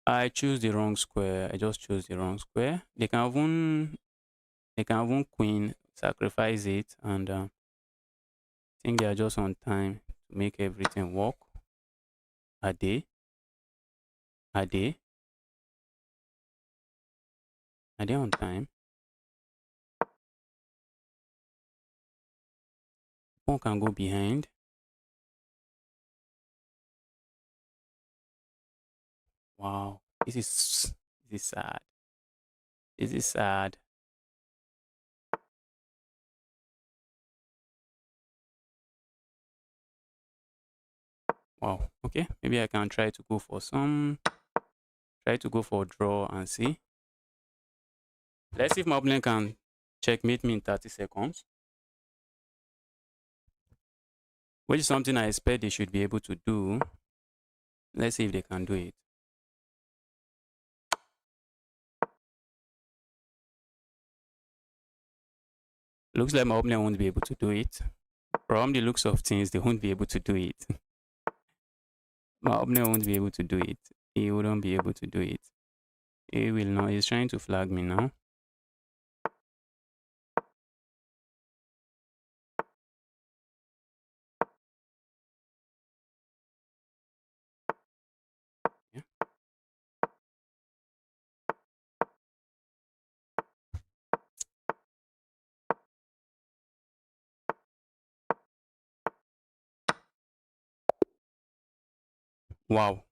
I choose the wrong square. I just choose the wrong square. They can even queen, sacrifice it, and I think they are just on time to make everything work. Are they? Are they? Are they on time? Pawn can go behind. Wow, this is sad. This is sad. Wow. Okay, maybe I can try to go for a draw and see. Let's see if my opponent can checkmate me in 30 seconds. Which is something I expect they should be able to do. Let's see if they can do it. Looks like my opponent won't be able to do it. From the looks of things, they won't be able to do it. My opponent won't be able to do it. He wouldn't be able to do it. He will not. He's trying to flag me now. Yeah. Wow.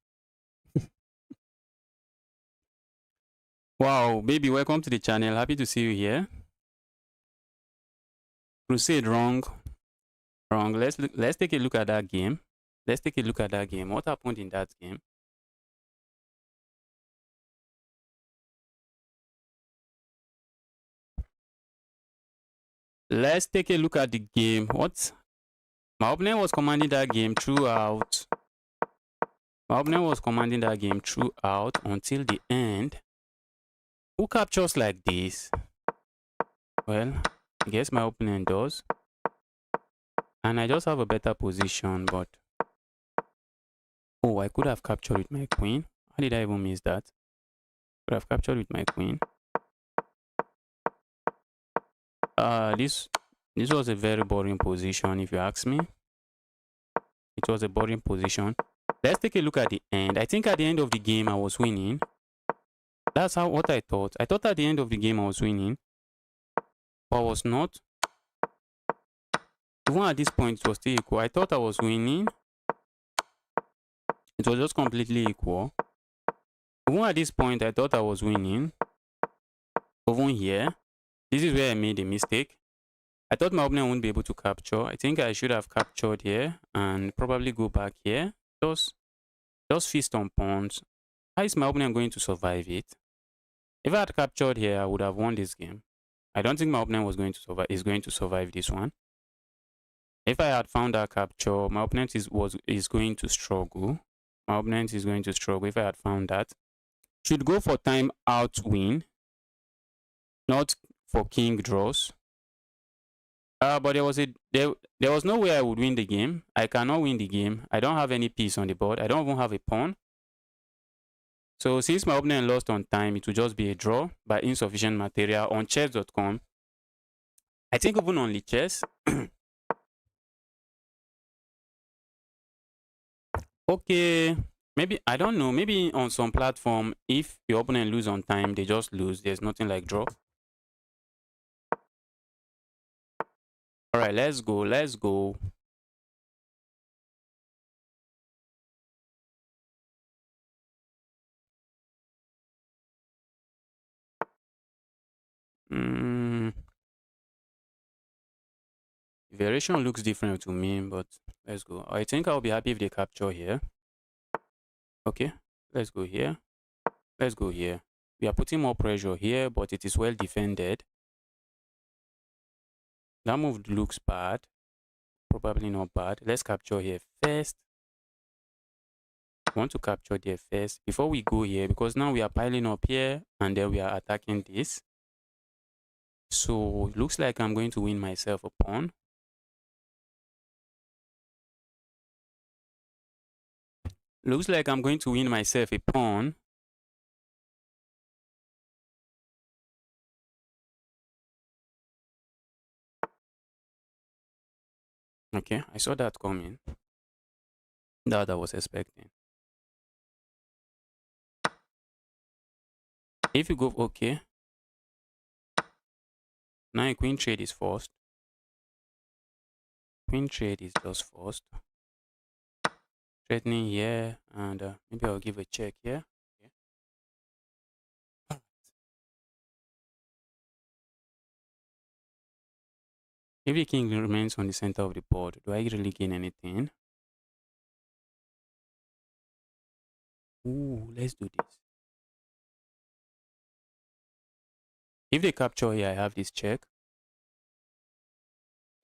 Wow, baby, welcome to the channel. Happy to see you here. Crusade wrong. Wrong. Let's take a look at that game. Let's take a look at that game. What happened in that game? Let's take a look at the game. What? My opponent was commanding that game throughout. My opponent was commanding that game throughout until the end. Who captures like this? Well, I guess my opponent does. And I just have a better position, but... Oh, I could have captured with my queen. How did I even miss that? Could have captured with my queen. This was a very boring position, if you ask me. It was a boring position. Let's take a look at the end. I think at the end of the game, I was winning. That's what I thought. I thought at the end of the game, I was winning. But I was not. Even at this point, it was still equal. I thought I was winning. It was just completely equal. Even at this point, I thought I was winning. Even here, this is where I made a mistake. I thought my opponent wouldn't be able to capture. I think I should have captured here and probably go back here. Just feast on pawns. How is my opponent going to survive it? If I had captured here, I would have won this game. I don't think my opponent was going to survive. Is going to survive this one. If I had found that capture, my opponent is going to struggle. My opponent is going to struggle if I had found that. Should go for time out win, not for king draws. But there was no way I would win the game. I cannot win the game. I don't have any piece on the board. I don't even have a pawn. So since my opponent lost on time, it will just be a draw by insufficient material on chess.com. I think even on chess. Okay, maybe, I don't know, maybe on some platform, if your opponent lose on time, they just lose. There's nothing like draw. All right, let's go. Let's go. Variation looks different to me, but let's go. I think I'll be happy if they capture here. Okay, let's go here. Let's go here. We are putting more pressure here, but it is well defended. That move looks bad. Probably not bad. Let's capture here first. We want to capture there first before we go here, because now we are piling up here and then we are attacking this. So it looks like I'm going to win myself a pawn. Looks like I'm going to win myself a pawn. Okay, I saw that coming. That I was expecting. If you go, okay. Now a queen trade is forced. Queen trade is just forced. Threatening here, and maybe I'll give a check here. Okay. If the king remains on the center of the board, do I really gain anything? Ooh, let's do this. If they capture here, I have this check.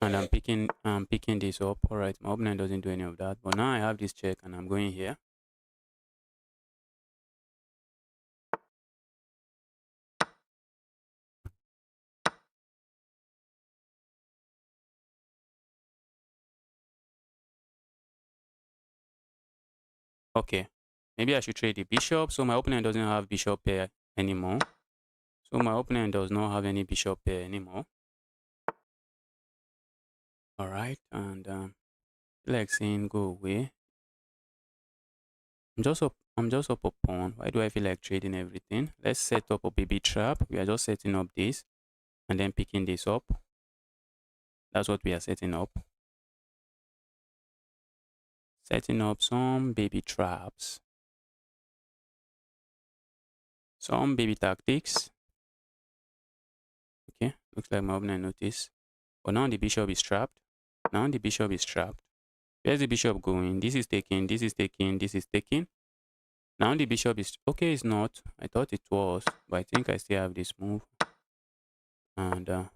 And I'm picking this up. Alright, my opponent doesn't do any of that. But now I have this check and I'm going here. Okay. Maybe I should trade the bishop. So my opponent doesn't have bishop pair anymore. So my opponent does not have any bishop pair anymore. Alright, and like saying go away. I'm just up a pawn. Why do I feel like trading everything? Let's set up a baby trap. We are just setting up this and then picking this up. That's what we are setting up. Setting up some baby traps. Some baby tactics. Okay, looks like my opponent noticed. But now the bishop is trapped. Now the bishop is trapped. Where's the bishop going? This is taking, this is taking, this is taking. Now the bishop is, okay, it's not. I thought it was, but I think I still have this move. And,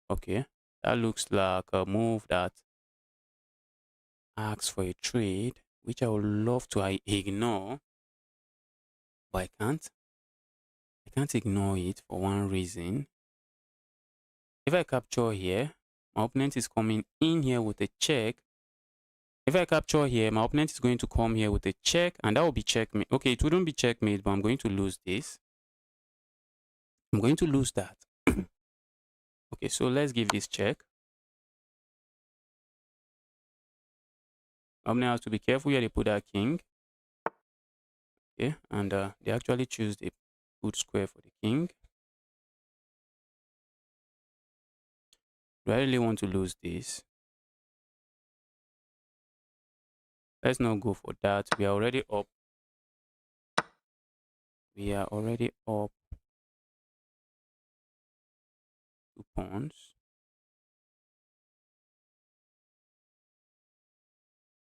okay, that looks like a move that asks for a trade, which I would love to ignore, but I can't. I can't ignore it for one reason. If I capture here, my opponent is coming in here with a check. If I capture here, my opponent is going to come here with a check, and that will be checkmate. Okay, it wouldn't be checkmate, but I'm going to lose this. I'm going to lose that. Okay, so let's give this check. Opponent has to be careful where they put that king. Okay, and they actually choose the good square for the king. Do I really want to lose this? Let's not go for that. We are already up. We are already up 2 pawns.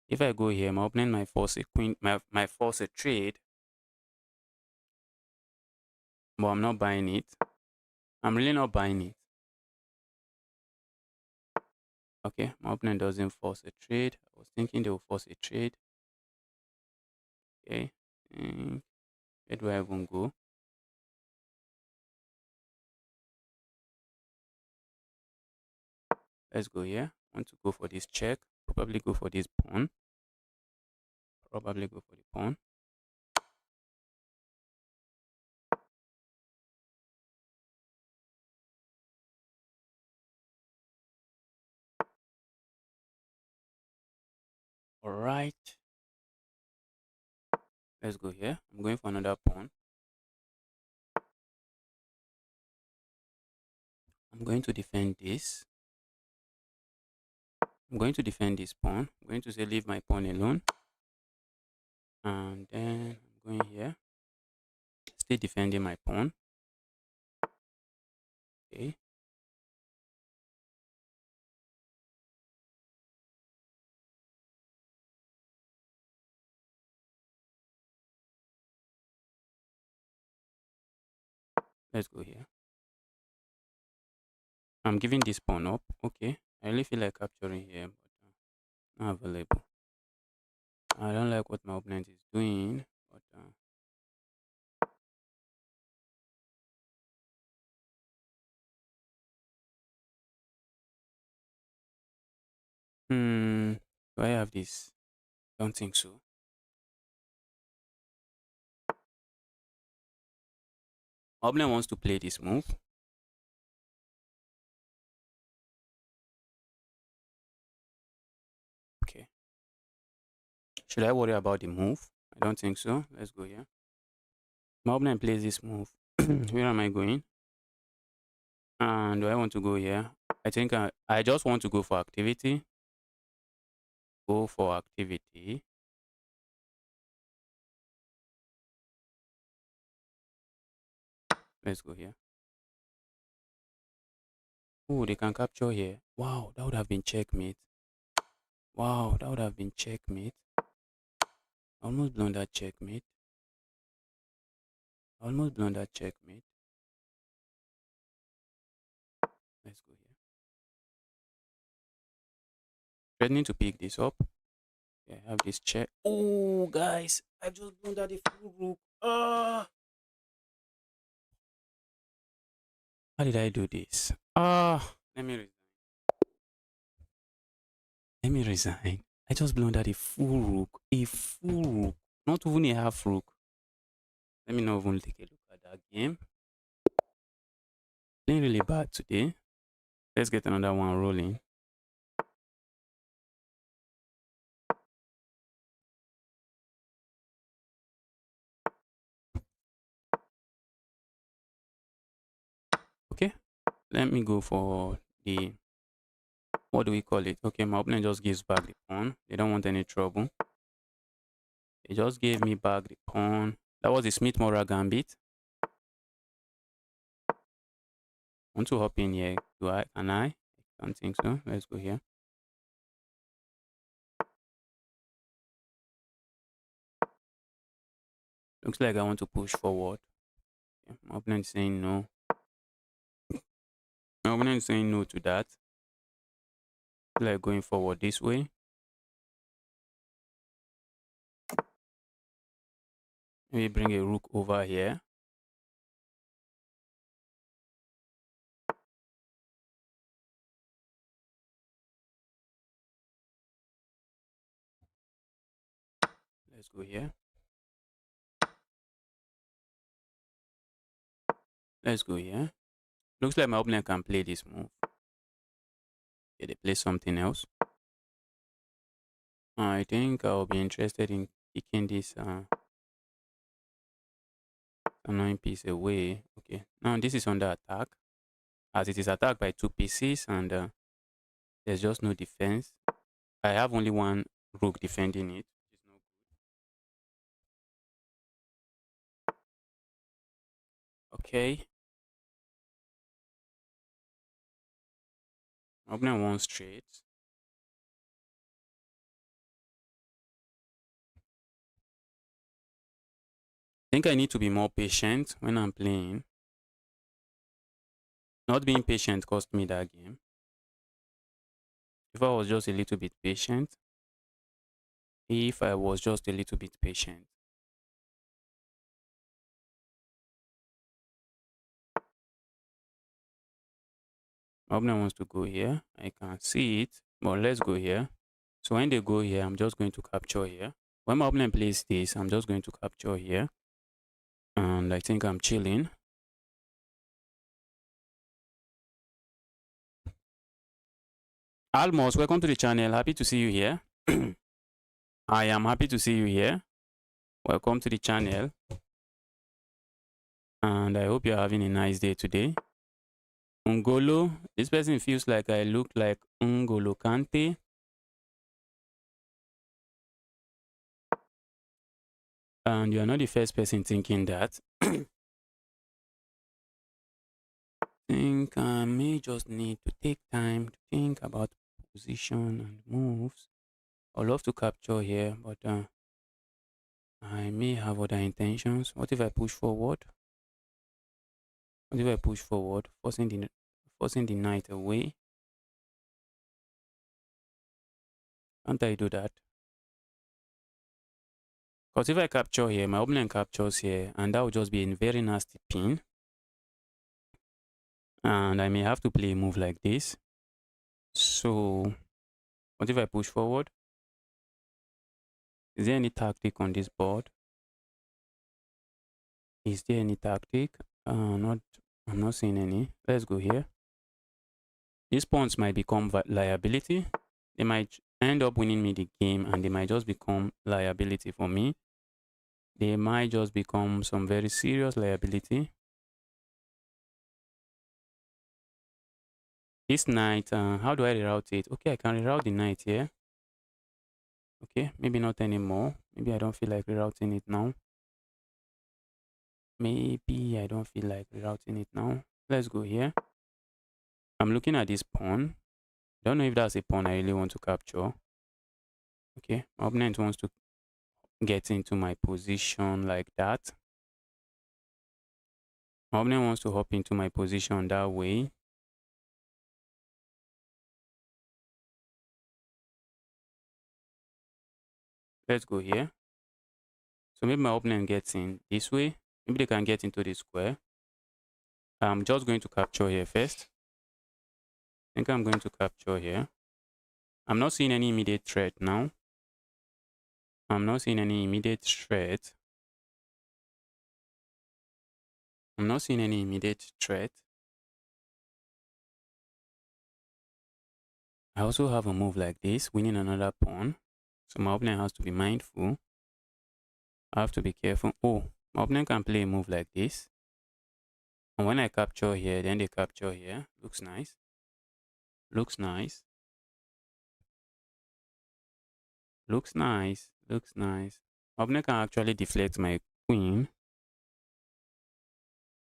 If I go here, my opponent might force a queen, might force a trade. But I'm not buying it. I'm really not buying it. Okay, my opponent doesn't force a trade. I was thinking they will force a trade. Okay, and where do I even go? Let's go here. I want to go for this check. Probably go for this pawn. Probably go for the pawn. All right. Let's go here. I'm going for another pawn. I'm going to defend this. I'm going to defend this pawn. I'm going to say leave my pawn alone. And then I'm going here. Stay defending my pawn. Okay. Let's go here. I'm giving this pawn up. Okay. I really feel like capturing here, but not available. I don't like what my opponent is doing, but do I have this? Don't think so. My opponent wants to play this move. Okay. Should I worry about the move? I don't think so. Let's go here. My opponent plays this move. Where am I going? And do I want to go here? I think I just want to go for activity. Go for activity. Let's go here. Oh, they can capture here. Wow, that would have been checkmate. Wow, that would have been checkmate. Almost blown that checkmate. Almost blown that checkmate. Let's go here. Threatening to pick this up. Yeah, I have this check. Oh, guys, I've just blown that the full rook. How did I do this? Let me resign. Let me resign. I just blown that a full rook. A full rook. Not even a half rook. Let me not even take a look at that game. Playing really bad today. Let's get another one rolling. Okay. Let me go for the, what do we call it? Okay, my opponent just gives back the pawn. They don't want any trouble. They just gave me back the pawn. That was the Smith-Morra gambit. Want to hop in here? Do I? Can I? Don't think so. Let's go here. Looks like I want to push forward. Okay. My opponent is saying no. My opponent is saying no to that. Like going forward this way. Maybe bring a rook over here. Let's go here. Let's go here. Looks like my opponent can play this move. Okay, they play something else. I think I'll be interested in kicking this annoying piece away. Okay, now this is under attack, as it is attacked by two pieces, and there's just no defense. I have only one rook defending it, which is no good. Okay, my opponent wants straight. I think I need to be more patient when I'm playing. Not being patient cost me that game. If I was just a little bit patient, if I was just a little bit patient. My opponent wants to go here. I can see it, but let's go here. So when they go here, I'm just going to capture here. When my opponent plays this, I'm just going to capture here. And I think I'm chilling. Almost, welcome to the channel. Happy to see you here. I am happy to see you here. Welcome to the channel. And I hope you're having a nice day today. Ungolo, this person feels like I look like Ungolo Kante. And you're not the first person thinking that. Think I may just need to take time to think about position and moves. I love to capture here, but I may have other intentions. What if I push forward? What if I push forward, forcing the knight away? Can't I do that? Because if I capture here, my opponent captures here, and that would just be a very nasty pin. And I may have to play a move like this. So, what if I push forward? Is there any tactic on this board? Is there any tactic? I'm not seeing any. Let's go here. These pawns might become liability. They might end up winning me the game, and they might just become liability for me. They might just become some very serious liability. This knight, how do I reroute it? Okay, I can reroute the knight here. Okay, maybe not anymore. Maybe I don't feel like rerouting it now. Maybe I don't feel like rerouting it now. Let's go here. I'm looking at this pawn. Don't know if that's a pawn I really want to capture. Okay, my opponent wants to get into my position like that. My opponent wants to hop into my position that way. Let's go here. So maybe my opponent gets in this way. Maybe they can get into the square. I'm just going to capture here first. I think I'm going to capture here. I'm not seeing any immediate threat now. I'm not seeing any immediate threat. I'm not seeing any immediate threat. I also have a move like this, winning another pawn. So my opponent has to be mindful. I have to be careful. Oh, my opponent can play a move like this. And when I capture here, then they capture here. Looks nice. Looks nice. Looks nice. Looks nice. My opponent can actually deflect my queen.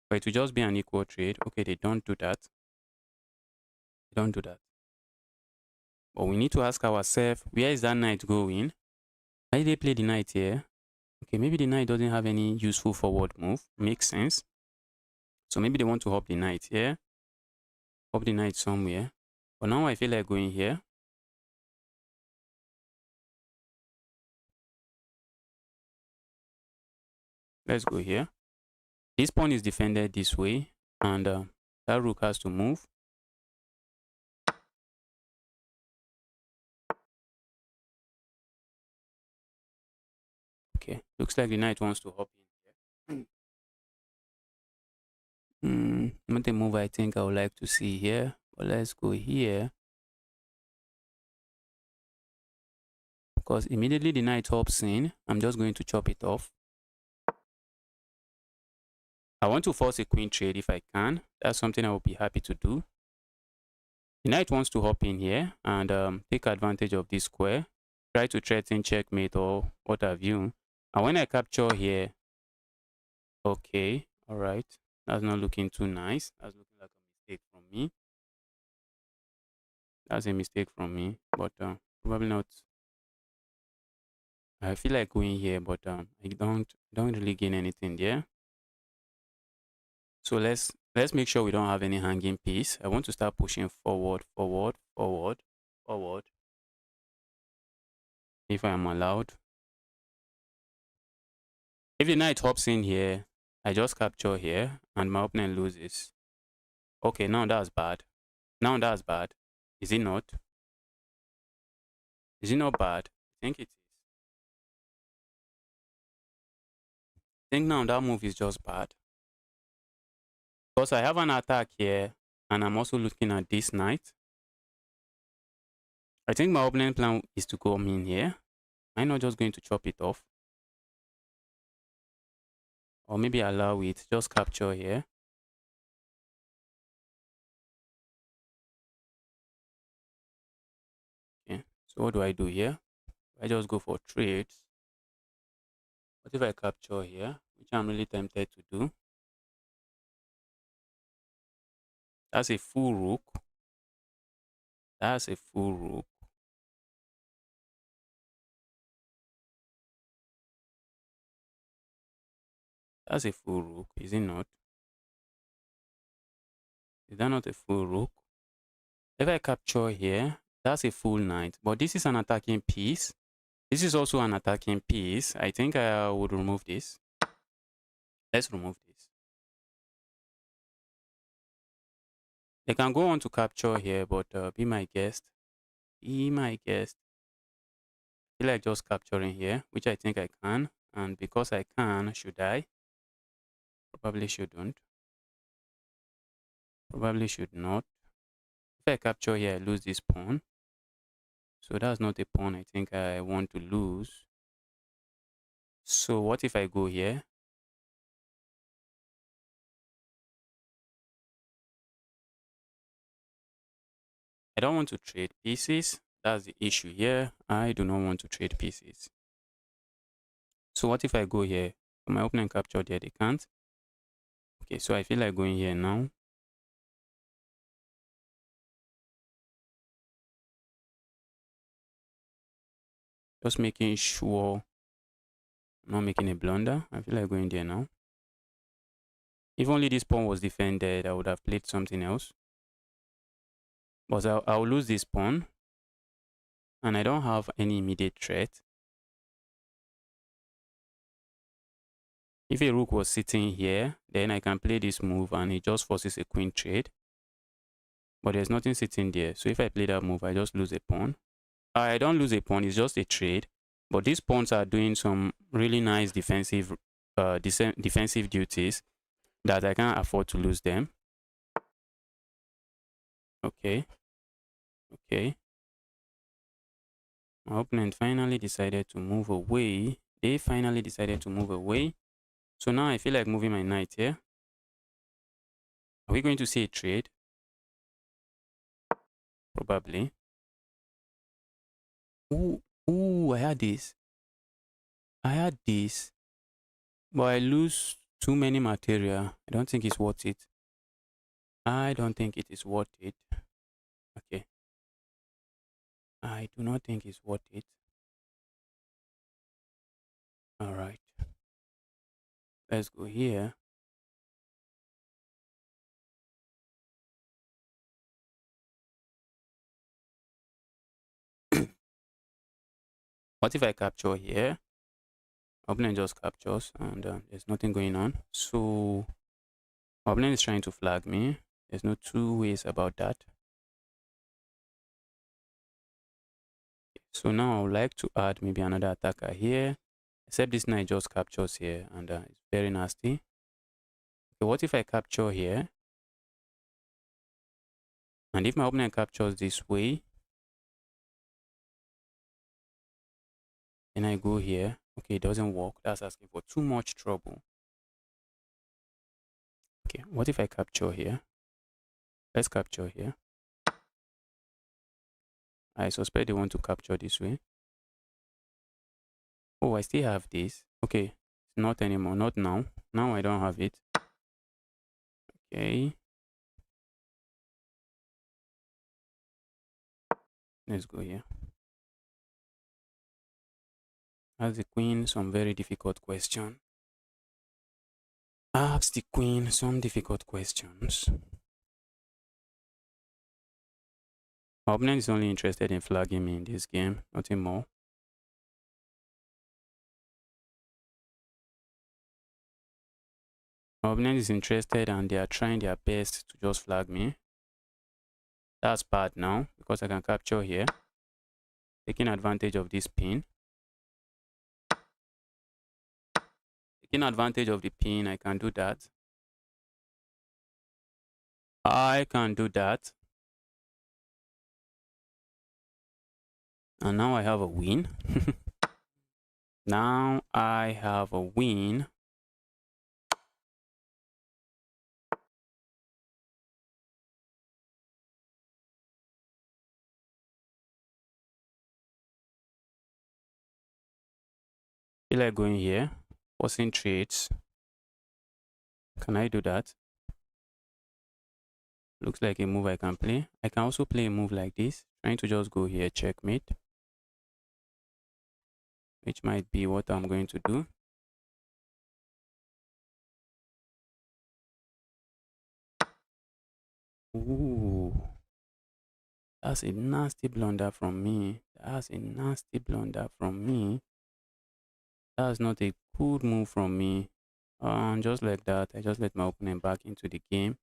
But it will just be an equal trade. Okay, they don't do that. They don't do that. But we need to ask ourselves, where is that knight going? Why did they play the knight here? Okay, maybe the knight doesn't have any useful forward move. Makes sense. So maybe they want to hop the knight here. Hop the knight somewhere. But now I feel like going here. Let's go here. This pawn is defended this way. And that rook has to move. Okay, looks like the knight wants to hop in here. Not a move I think I would like to see here. But let's go here. Because immediately the knight hops in, I'm just going to chop it off. I want to force a queen trade if I can. That's something I will be happy to do. The knight wants to hop in here and take advantage of this square. Try to threaten checkmate or what have you. And when I capture here, okay, all right. That's not looking too nice. That's looking like a mistake from me. That's a mistake from me, but probably not. I feel like going here, but I don't really gain anything there. So let's make sure we don't have any hanging piece. I want to start pushing forward, forward, forward, forward. If I am allowed. If the knight hops in here, I just capture here and my opponent loses. Okay, now that's bad. Now that's bad. Is it not? Is it not bad? I think it is. I think now that move is just bad. Because I have an attack here and I'm also looking at this knight. I think my opponent plan is to come in here. I'm not just going to chop it off. Or maybe allow it, just capture here. Okay, so what do I do here? I just go for trades. What if I capture here, which I'm really tempted to do? That's a full rook. That's a full rook. That's a full rook, is it not? Is that not a full rook? If I capture here, that's a full knight. But this is an attacking piece. This is also an attacking piece. I think I would remove this. Let's remove this. They can go on to capture here, but be my guest. Be my guest. I feel like just capturing here, which I think I can. And because I can, should I? Probably shouldn't. Probably should not. If I capture here, I lose this pawn. So that's not a pawn I think I want to lose. So what if I go here? I don't want to trade pieces. That's the issue here. I do not want to trade pieces. So what if I go here? My opponent captured here, they can't. Okay, so I feel like going here now. Just making sure I'm not making a blunder. I feel like going there now. If only this pawn was defended, I would have played something else. But I'll lose this pawn. And I don't have any immediate threat. If a rook was sitting here, then I can play this move and it just forces a queen trade. But there's nothing sitting there. So if I play that move, I just lose a pawn. I don't lose a pawn, it's just a trade. But these pawns are doing some really nice defensive duties that I can't afford to lose them. Okay. Okay. My opponent finally decided to move away. They finally decided to move away. So now I feel like moving my knight here. Are we going to see a trade? Probably. Ooh, I had this. I had this. But I lose too many material. I don't think it's worth it. I don't think it is worth it. Okay. I do not think it's worth it. Alright. Let's go here. What if I capture here? Opponent just captures and there's nothing going on. So opponent is trying to flag me. There's no two ways about that. So now I would like to add maybe another attacker here. Except this knight just captures here and it's very nasty. Okay, what if I capture here? And if my opponent captures this way, then I go here. Okay, it doesn't work. That's asking for too much trouble. Okay, what if I capture here? Let's capture here. I suspect they want to capture this way. Oh, I still have this. Okay, not anymore. Not now. Now I don't have it. Okay. Let's go here. Ask the queen some very difficult question. Ask the queen some difficult questions. My opponent is only interested in flagging me in this game, nothing more. My opponent is interested and they are trying their best to just flag me. That's bad now because I can capture here, taking advantage of this pin. Taking advantage of the pin, I can do that. I can do that. And now I have a win. Now I have a win. Feel like going here, forcing trades. Can I do that? Looks like a move I can play. I can also play a move like this, trying to just go here, checkmate, which might be what I'm going to do. Ooh, that's a nasty blunder from me. That's a nasty blunder from me. That's not a good move from me. Just like that, I just let my opponent back into the game.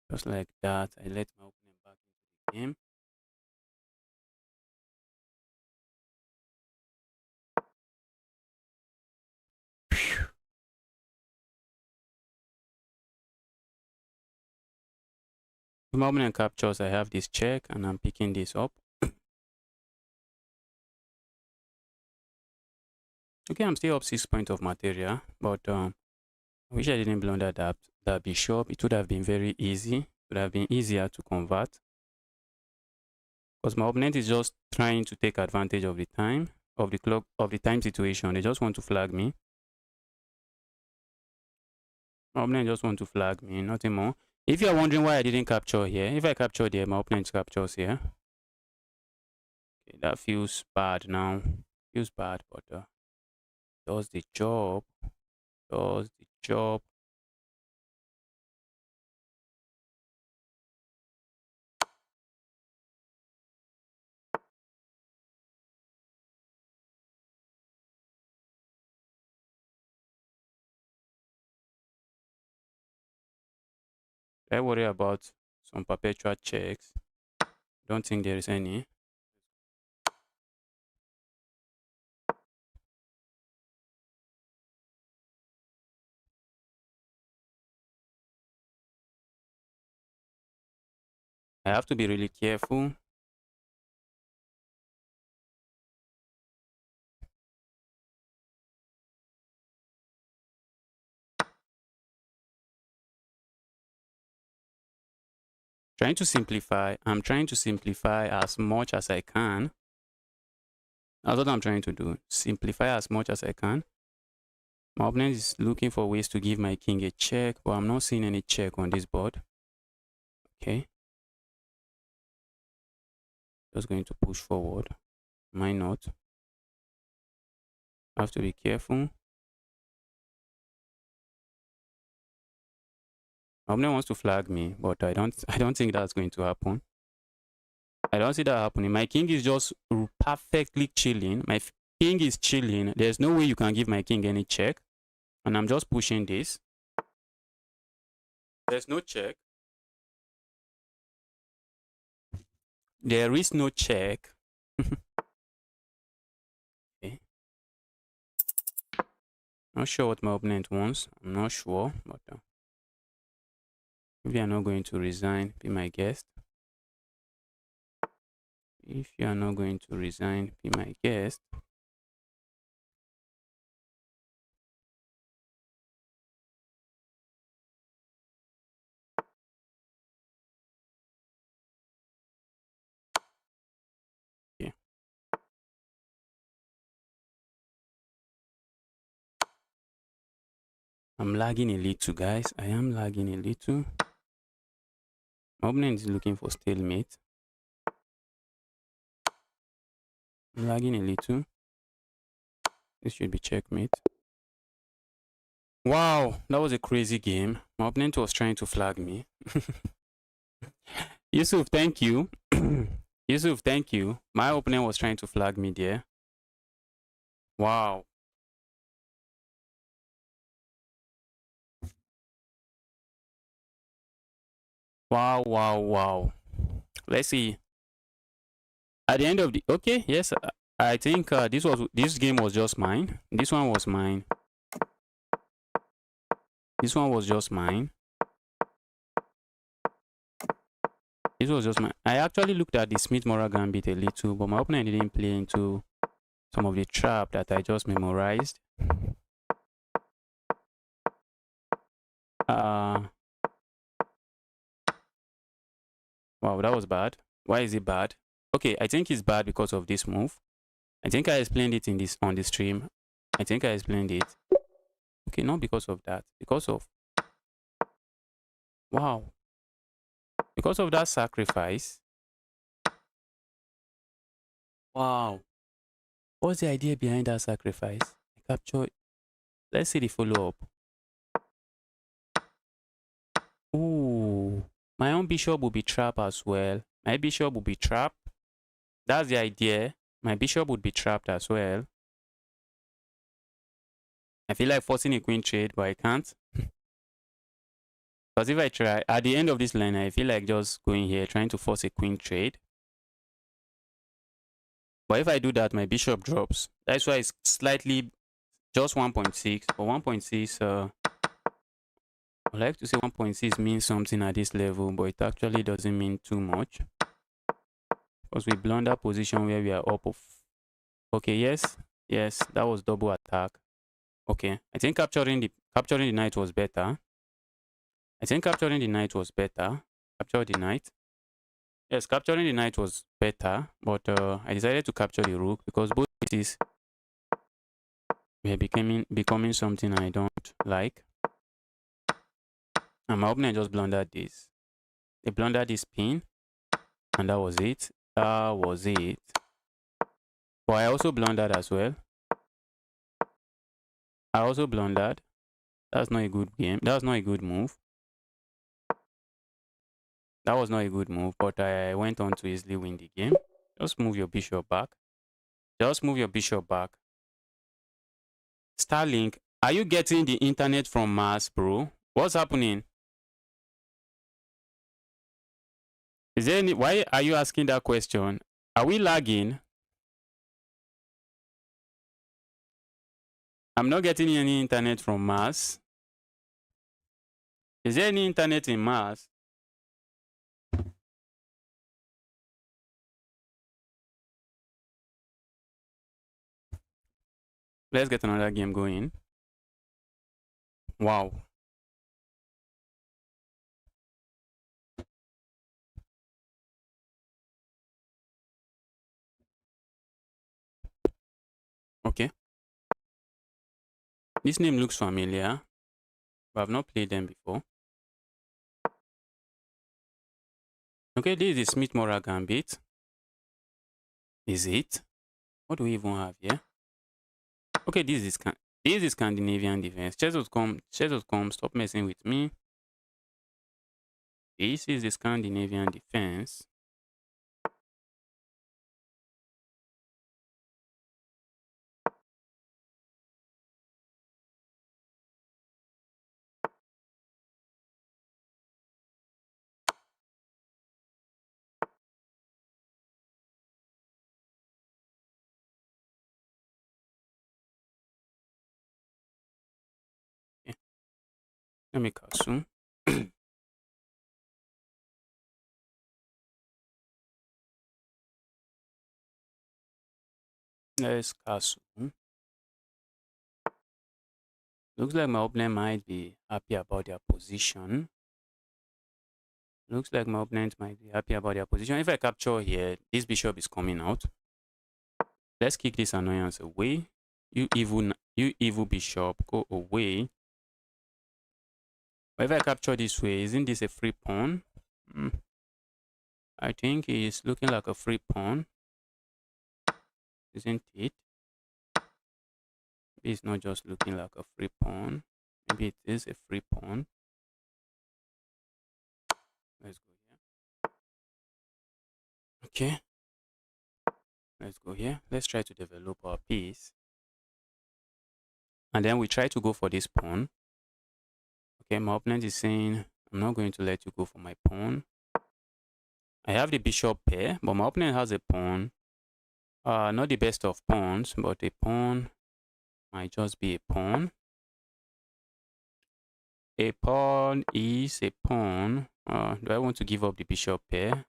Just like that, I let my opponent back into the game. If my opponent captures, I have this check and I'm picking this up. Okay, I'm still up 6 points of material, but I wish I didn't blunder that bishop. It would have been very easy. It would have been easier to convert. Because my opponent is just trying to take advantage of the time, of the clock, of the time situation. They just want to flag me. My opponent just want to flag me, nothing more. If you're wondering why I didn't capture here, if I captured here, my opponent captures here. Okay, that feels bad now. Feels bad, but does the job. Does the job. I worry about some perpetual checks. Don't think there is any. I have to be really careful. Trying to simplify. I'm trying to simplify as much as I can. That's what I'm trying to do. Simplify as much as I can. My opponent is looking for ways to give my king a check, but I'm not seeing any check on this board. Okay. Just going to push forward. Why not? I have to be careful. My opponent wants to flag me, but I don't think that's going to happen. I don't see that happening. My king is just perfectly chilling. My king is chilling. There's no way you can give my king any check. And I'm just pushing this. There's no check. There is no check. Okay. Not sure what my opponent wants. I'm not sure, but if you are not going to resign, be my guest. If you are not going to resign, be my guest. Yeah. I'm lagging a little, guys. I am lagging a little. My opponent is looking for stalemate. I'm lagging a little. This should be checkmate. Wow, that was a crazy game. My opponent was trying to flag me. Yusuf, thank you. Yusuf, thank you. My opponent was trying to flag me there. Wow. Wow, wow, wow. Let's see. At the end of the okay, yes, I think this game was just mine. This one was mine. This one was just mine. This was just mine. I actually looked at the Smith-Morra Gambit a little, but my opponent didn't play into some of the trap that I just memorized. Wow, that was bad. Why is it bad? Okay, I think it's bad because of this move. I think I explained it in this on the stream. I think I explained it. Okay, not because of that. Because of wow. Because of that sacrifice. Wow. What's the idea behind that sacrifice? I capture. Let's see the follow-up. Ooh. My own bishop will be trapped as well. My bishop will be trapped. That's the idea. My bishop would be trapped as well. I feel like forcing a queen trade, but I can't. Because if I try, at the end of this line, I feel like just going here, trying to force a queen trade. But if I do that, my bishop drops. That's why it's slightly just 1.6. But 1.6, I like to say 1.6 means something at this level, but it actually doesn't mean too much. Because we blunder position where we are up of. Okay, yes, that was double attack. Okay, I think capturing the knight was better. I think capturing the knight was better. Capture the knight. Yes, capturing the knight was better, but I decided to capture the rook because both pieces were becoming something I don't like. And my opponent just blundered this. They blundered this pin, and that was it. That was it. But I also blundered as well. I also blundered. That's not a good game. That's not a good move. That was not a good move, but I went on to easily win the game. Just move your bishop back. Just move your bishop back. Starlink, are you getting the internet from Mars, bro? What's happening? Is there any, why are you asking that question? Are we lagging? I'm not getting any internet from Mars. Is there any internet in Mars? Let's get another game going. Wow. Okay. This name looks familiar, but I've not played them before. Okay, this is Smith-Morra Gambit. Is it? What do we even have here? Okay, this is Scandinavian defense. Chess.com, stop messing with me. This is the Scandinavian defense. Okay. Let me castle. Let's castle. Looks like my opponent might be happy about their position. Looks like my opponent might be happy about their position. If I capture here, this bishop is coming out. Let's kick this annoyance away. You evil bishop, go away. But if I capture this way, isn't this a free pawn? I think it's looking like a free pawn. isn't it? Maybe it's not just looking like a free pawn. Maybe it is a free pawn. Let's go here. Okay, let's go here. Let's try to develop our piece. And then we try to go for this pawn. Okay, my opponent is saying, I'm not going to let you go for my pawn. I have the bishop pair, but my opponent has a pawn. Not the best of pawns, but a pawn might just be a pawn. A pawn is a pawn. Do I want to give up the bishop pair?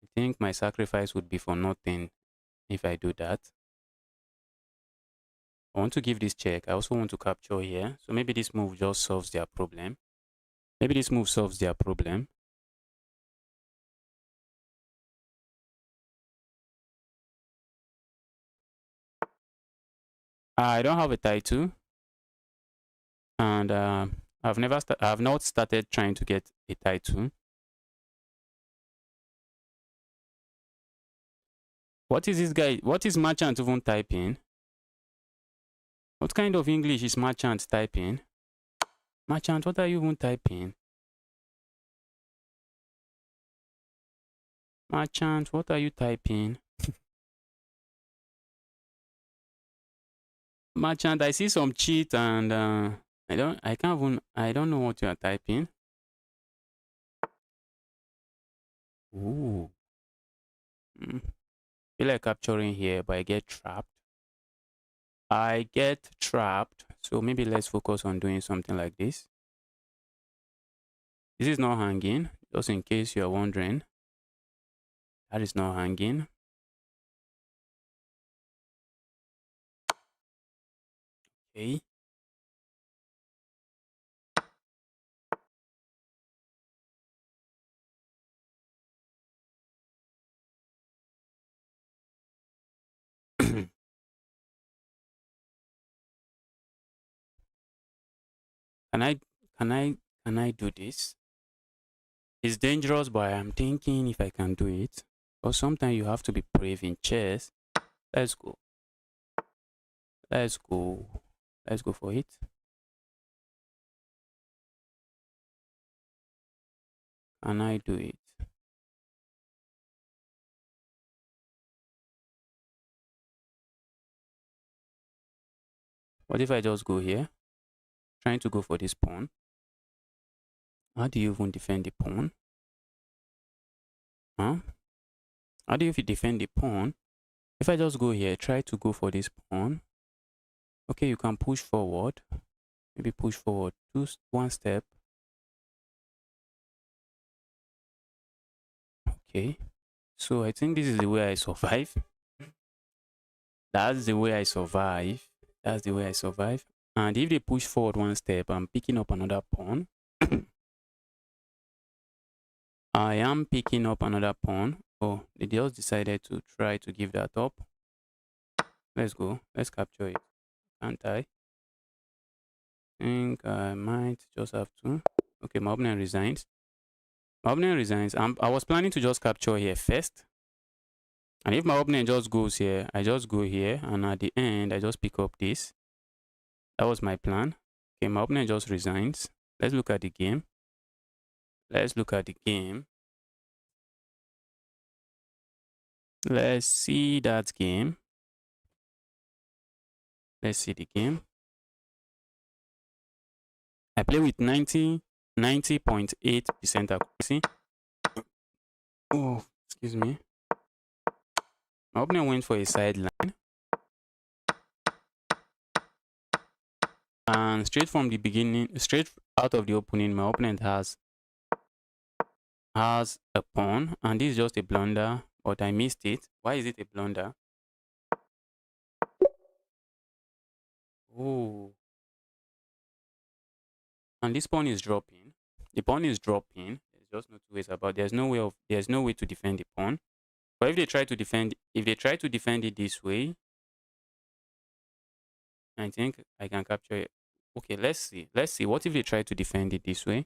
I think my sacrifice would be for nothing if I do that. I want to give this check. I also want to capture here. So maybe this move just solves their problem. Maybe this move solves their problem. I don't have a title. And I've not started trying to get a title. What is this guy? What is merchant even typing? What kind of English is merchant typing? Merchant, what are you even typing? Merchant, what are you typing? Merchant, I see some cheat and I don't know what you are typing. Ooh. Feel like capturing here, but I get trapped. So maybe let's focus on doing something like this. This is not hanging, just in case you are wondering. That is not hanging. Okay. Can I can I do this? It's dangerous, but I'm thinking if I can do it. But sometimes you have to be brave in chess. Let's go. Let's go. Let's go for it. Can I do it? What if I just go here? Trying to go for this pawn. How do you even defend the pawn? Huh? How do you defend the pawn? If I just go here, try to go for this pawn. Okay, you can push forward. Maybe push forward one step. Okay. So I think this is the way I survive. That's the way I survive. That's the way I survive. And if they push forward one step, I'm picking up another pawn. I am picking up another pawn. Oh, they just decided to try to give that up. Let's go. Let's capture it. Can't I? Think I might just have to. Okay, my opponent resigns. My opponent resigns. I was planning to just capture here first. And if my opponent just goes here, I just go here. And at the end, I just pick up this. That was my plan. Okay, my opponent just resigns. Let's look at the game. Let's look at the game. Let's see that game. Let's see the game. I play with 90.8% accuracy. Oh, excuse me. My opponent went for a sideline. And straight from the beginning, straight out of the opening, my opponent has a pawn. And this is just a blunder, but I missed it. Why is it a blunder? Oh. And this pawn is dropping. The pawn is dropping. There's just no two ways about it. There's no way to defend the pawn. But if they try to defend it this way, I think I can capture it. Okay, let's see. Let's see. What if they try to defend it this way?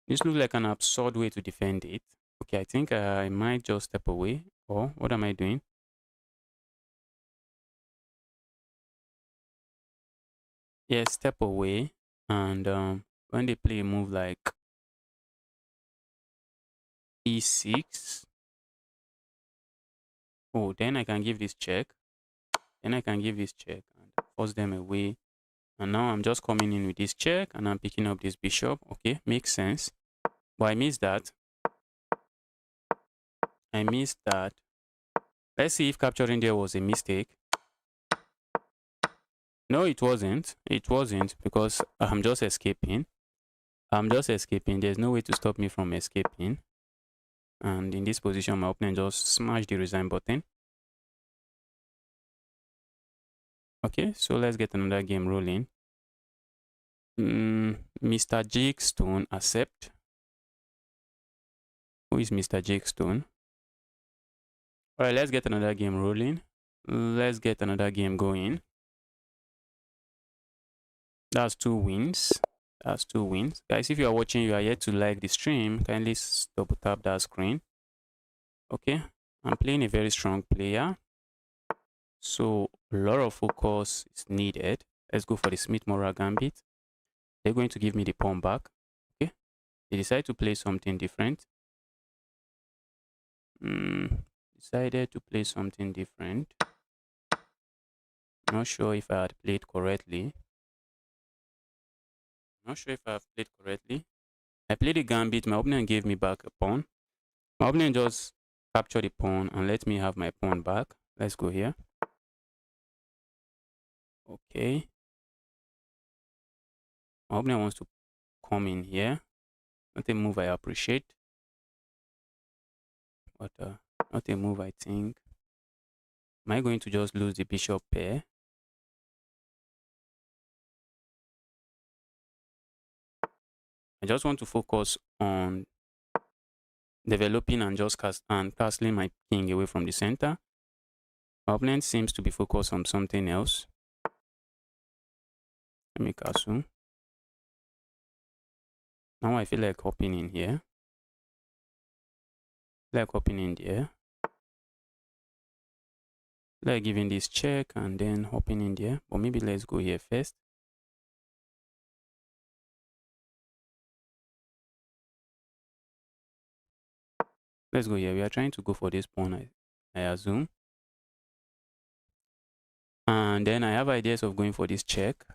This looks like an absurd way to defend it. Okay, I think I might just step away. Or what am I doing? yeah, step away, and when they play a move like e6, oh, then I can give this check. Then I can give this check and force them away. And now I'm just coming in with this check and I'm picking up this bishop. Okay, makes sense. But I missed that. I missed that. Let's see if capturing there was a mistake. No, it wasn't. It wasn't, because I'm just escaping. I'm just escaping. There's no way to stop me from escaping. And in this position, my opponent just smashed the resign button. Okay, so let's get another game rolling. Mr. Jake Stone, accept. Who is Mr. Jake Stone? All right, let's get another game rolling. Let's get another game going. That's 2 wins. That's 2 wins. Guys, if you are watching, you are yet to like the stream, kindly double tap that screen. Okay, I'm playing a very strong player, so a lot of focus is needed. Let's go for the Smith-Morra Gambit. They're going to give me the pawn back. Okay, they decide to play something different. Decided to play something different. Not sure if I had played correctly. Not sure if I have played correctly. I played the gambit. My opponent gave me back a pawn. My opponent just captured the pawn and let me have my pawn back. Let's go here. Okay. My opponent wants to come in here. Not a move I appreciate, but not a move I think. Am I going to just lose the bishop pair? I just want to focus on developing and just castling my king away from the center. My opponent seems to be focused on something else. Let me castle. Now I feel like hopping in here. Like hopping in there. Like giving this check and then hopping in there. But maybe let's go here first. Let's go here. We are trying to go for this pawn, I assume. And then I have ideas of going for this check.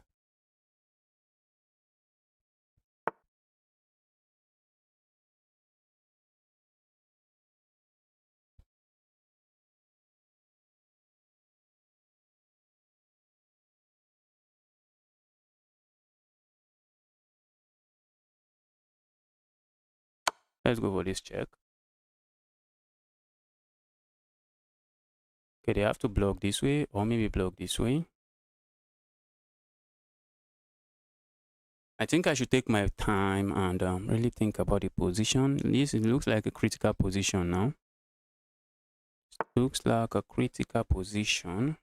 Let's go for this check. Okay, they have to block this way or maybe block this way. I think I should take my time and really think about the position. This looks like a critical position now. Looks like a critical position,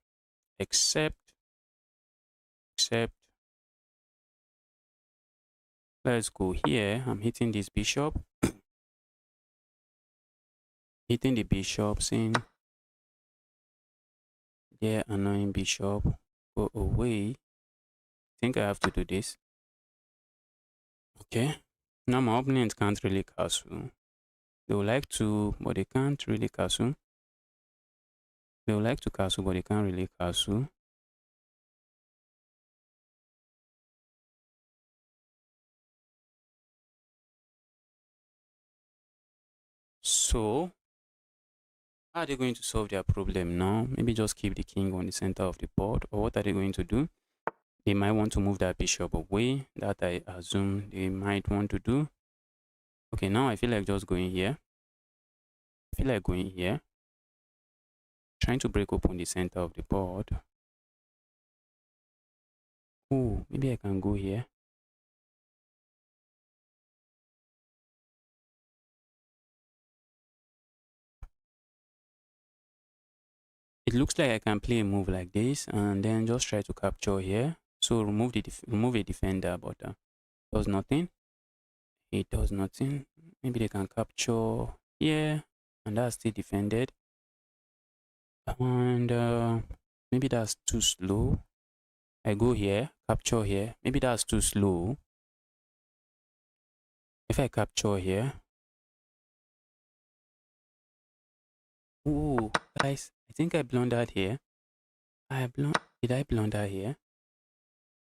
except let's go here. I'm hitting this bishop. Hitting the bishop, saying, yeah, annoying bishop, go away. I think I have to do this. Okay. Now my opponent can't really castle. They would like to, but they can't really castle. They would like to castle, but they can't really castle. So, how are they going to solve their problem now? Maybe just keep the king on the center of the board, or what are they going to do? They might want to move that bishop away. That I assume they might want to do. Okay, now I feel like just going here. I feel like going here. Trying to break open the center of the board. Oh, maybe I can go here. It looks like I can play a move like this and then just try to capture here. So remove a defender, but does nothing. It does nothing. Maybe they can capture here, and that's still defended. And maybe that's too slow. I go here, capture here. Maybe that's too slow. If I capture here. Ooh, guys, I think I blundered here. Did I blunder here?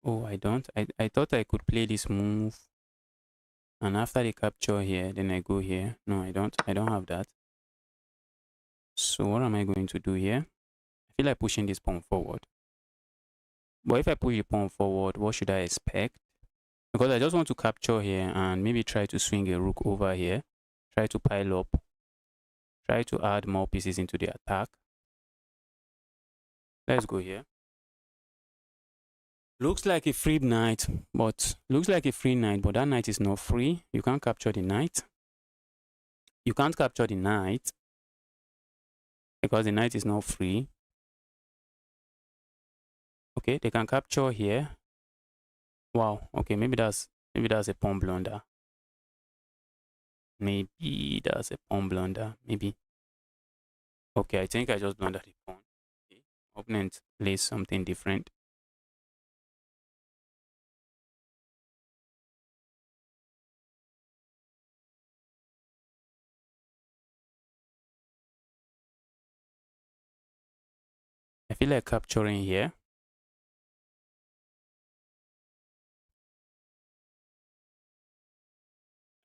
Oh, I don't. I thought I could play this move. And after the capture here, then I go here. No, I don't. I don't have that. So what am I going to do here? I feel like pushing this pawn forward. But if I push the pawn forward, what should I expect? Because I just want to capture here and maybe try to swing a rook over here. Try to pile up. Try to add more pieces into the attack. Let's go here. Looks like a free knight, but that knight is not free. You can't capture the knight. You can't capture the knight because the knight is not free. Okay, they can capture here. Wow. Okay, maybe that's a pawn blunder. Maybe that's a pawn blunder. Maybe. Okay, I think I just blundered the pawn. Okay. Opponent plays something different. I feel like capturing here.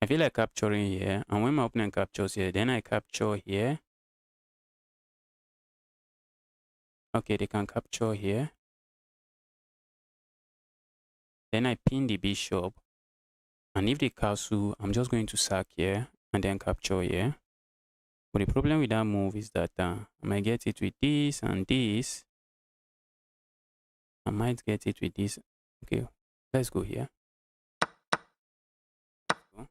I feel like capturing here. And when my opponent captures here, then I capture here. Okay, they can capture here. Then I pin the bishop. And if they castle, I'm just going to sack here and then capture here. But the problem with that move is that I might get it with this and this. I might get it with this. Okay, let's go here. Go.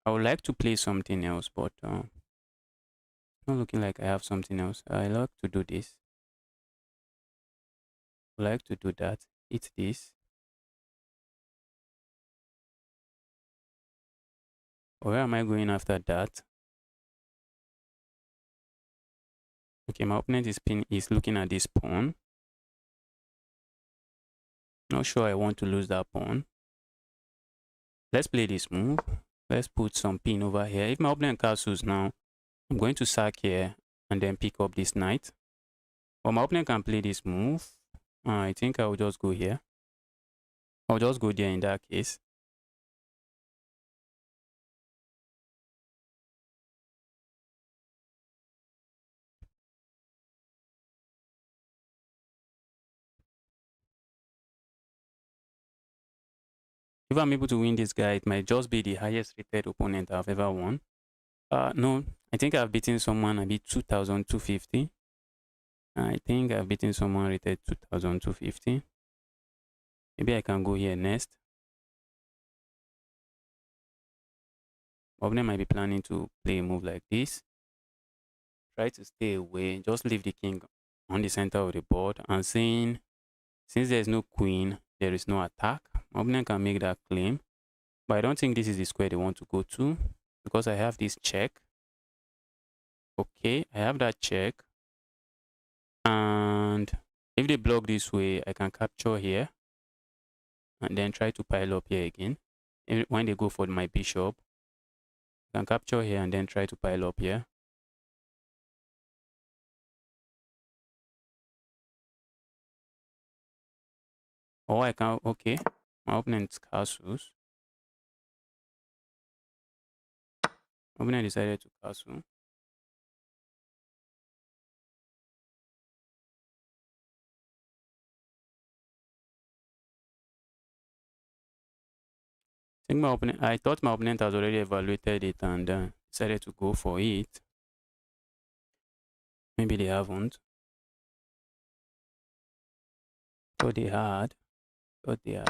I would like to play something else, but not looking like I have something else. I like to do this. I like to do that. It's this. Where am I going after that? Okay, my opponent is looking at this pawn. Not sure I want to lose that pawn. Let's play this move. Let's put some pin over here. If my opponent castles now, I'm going to sack here and then pick up this knight. But my opponent can play this move. I think I will just go here. I'll just go there in that case. If I'm able to win this guy, it might just be the highest rated opponent I've ever won. No, I think I've beaten someone. I beat 2,250. I think I've beaten someone rated 2,250. Maybe I can go here next. Opponent might be planning to play a move like this. Try to stay away. Just leave the king on the center of the board and saying, since there is no queen, there is no attack. Opponent can make that claim. But I don't think this is the square they want to go to because I have this check. Okay, I have that check. And if they block this way, I can capture here and then try to pile up here again. When they go for my bishop, I can capture here and then try to pile up here. Or I can, okay, my opponent's castles. Opponent decided to castle. I thought my opponent has already evaluated it and decided to go for it. Maybe they haven't. Thought they had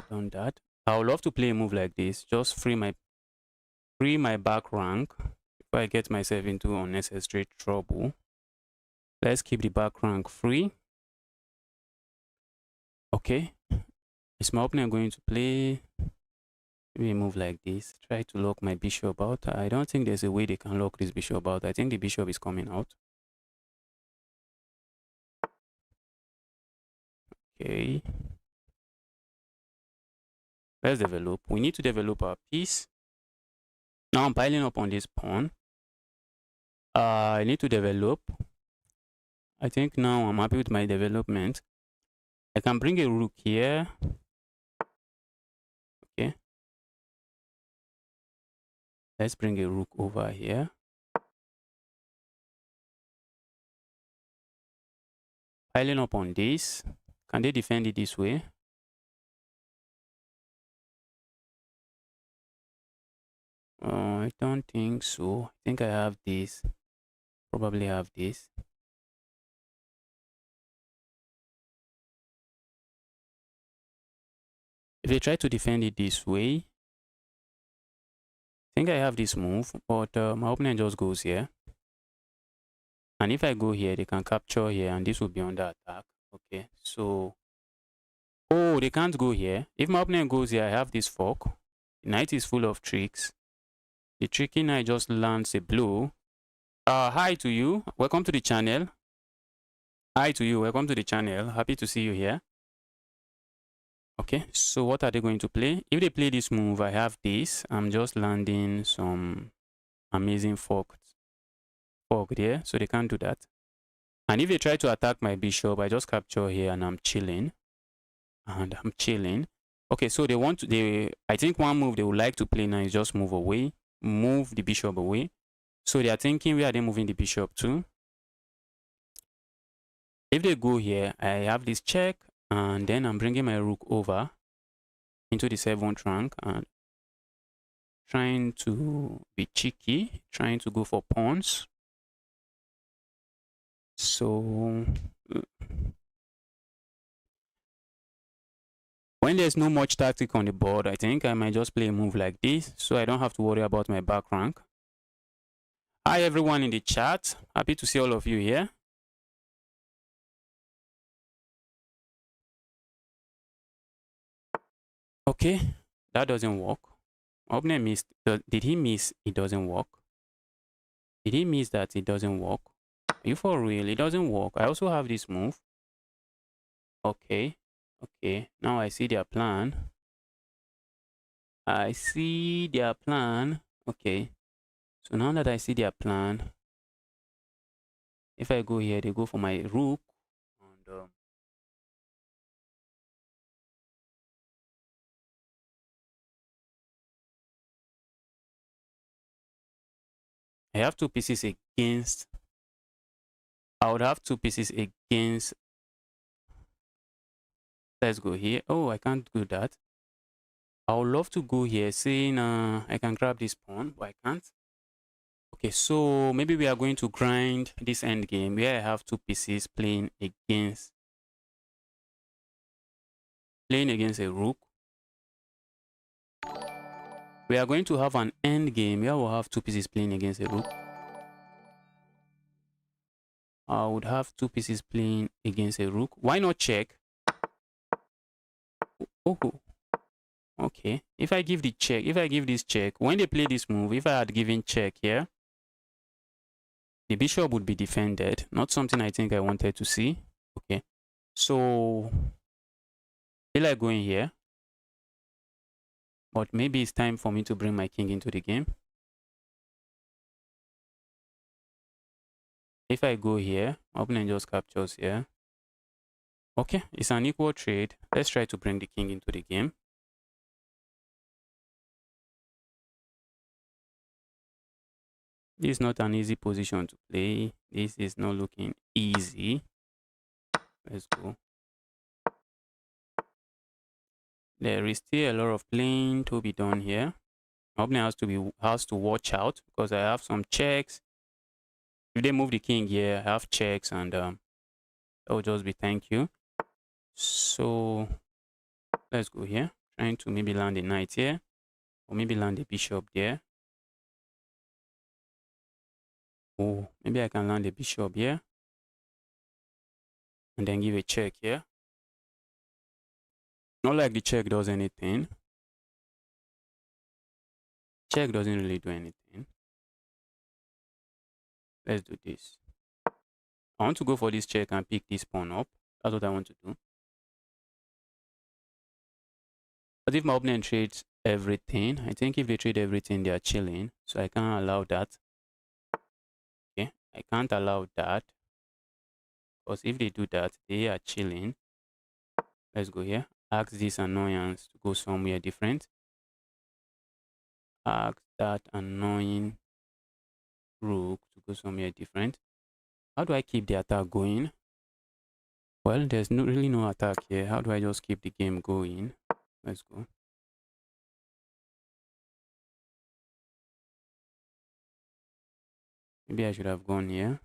done that. I would love to play a move like this. Just free my back rank before I get myself into unnecessary trouble. Let's keep the back rank free. Okay. Is my opponent going to play? Maybe move like this. Try to lock my bishop out. I don't think there's a way they can lock this bishop out. I think the bishop is coming out. Okay. Let's develop. We need to develop our piece. Now I'm piling up on this pawn. I need to develop. I think now I'm happy with my development. I can bring a rook here. Okay. Let's bring a rook over here. Piling up on this. Can they defend it this way? I don't think so. I think I have this. Probably have this. If they try to defend it this way, I think I have this move, but my opponent just goes here. And if I go here, they can capture here, and this will be under attack. Okay, so... Oh, they can't go here. If my opponent goes here, I have this fork. The knight is full of tricks. The tricky knight just lands a blow. Hi to you. Welcome to the channel. Hi to you. Welcome to the channel. Happy to see you here. Okay, so what are they going to play? If they play this move, I have this. I'm just landing some amazing fork there, so they can't do that. And if they try to attack my bishop, I just capture here and I'm chilling. Okay, so they want to, I think one move they would like to play now is just move away, move the bishop away. So they are thinking, where are they moving the bishop to? If they go here, I have this check, and then I'm bringing my rook over into the 7th rank and trying to be cheeky, trying to go for pawns. So when there's no much tactic on the board, I think I might just play a move like this, so I don't have to worry about my back rank. Hi everyone in the chat, happy to see all of you here. Okay, that doesn't work. Opponent missed. Did he miss? It doesn't work. Did he miss that? It doesn't work. Are you for real? It doesn't work. I also have this move. Okay. Okay. Now I see their plan. I see their plan. Okay. So now that I see their plan, if I go here, they go for my rook. And I have 2 pieces against. I would have 2 pieces against. Let's go here. Oh, I can't do that. I would love to go here, saying I can grab this pawn, but I can't. Okay, so maybe we are going to grind this end game where I have 2 pieces playing against a rook. We are going to have an end game where we'll have 2 pieces playing against a rook. I would have 2 pieces playing against a rook. Why not check? Oh, okay. If I give this check, when they play this move, if I had given check here, the bishop would be defended. Not something I think I wanted to see. Okay. So, I feel like going here. But maybe it's time for me to bring my king into the game. If I go here, my opponent just captures here. Okay, it's an equal trade. Let's try to bring the king into the game. This is not an easy position to play. This is not looking easy. Let's go. There is still a lot of playing to be done here. My opponent has to watch out because I have some checks. If they move the king here, I have checks, and that will just be thank you. So let's go here. Trying to maybe land a knight here, or maybe land a bishop there. Oh, maybe I can land a bishop here and then give a check here. Not like the check does anything. check doesn't really do anything. Let's do this. I want to go for this check and pick this pawn up. That's what I want to do. But if my opponent trades everything, I think if they trade everything, they are chilling. So I can't allow that. Okay, I can't allow that. Because if they do that, they are chilling. Let's go here. Ask this annoyance to go somewhere different. Ask that annoying rook to go somewhere different. How do I keep the attack going? Well, there's really no attack here. How do I just keep the game going? Let's go. Maybe I should have gone here.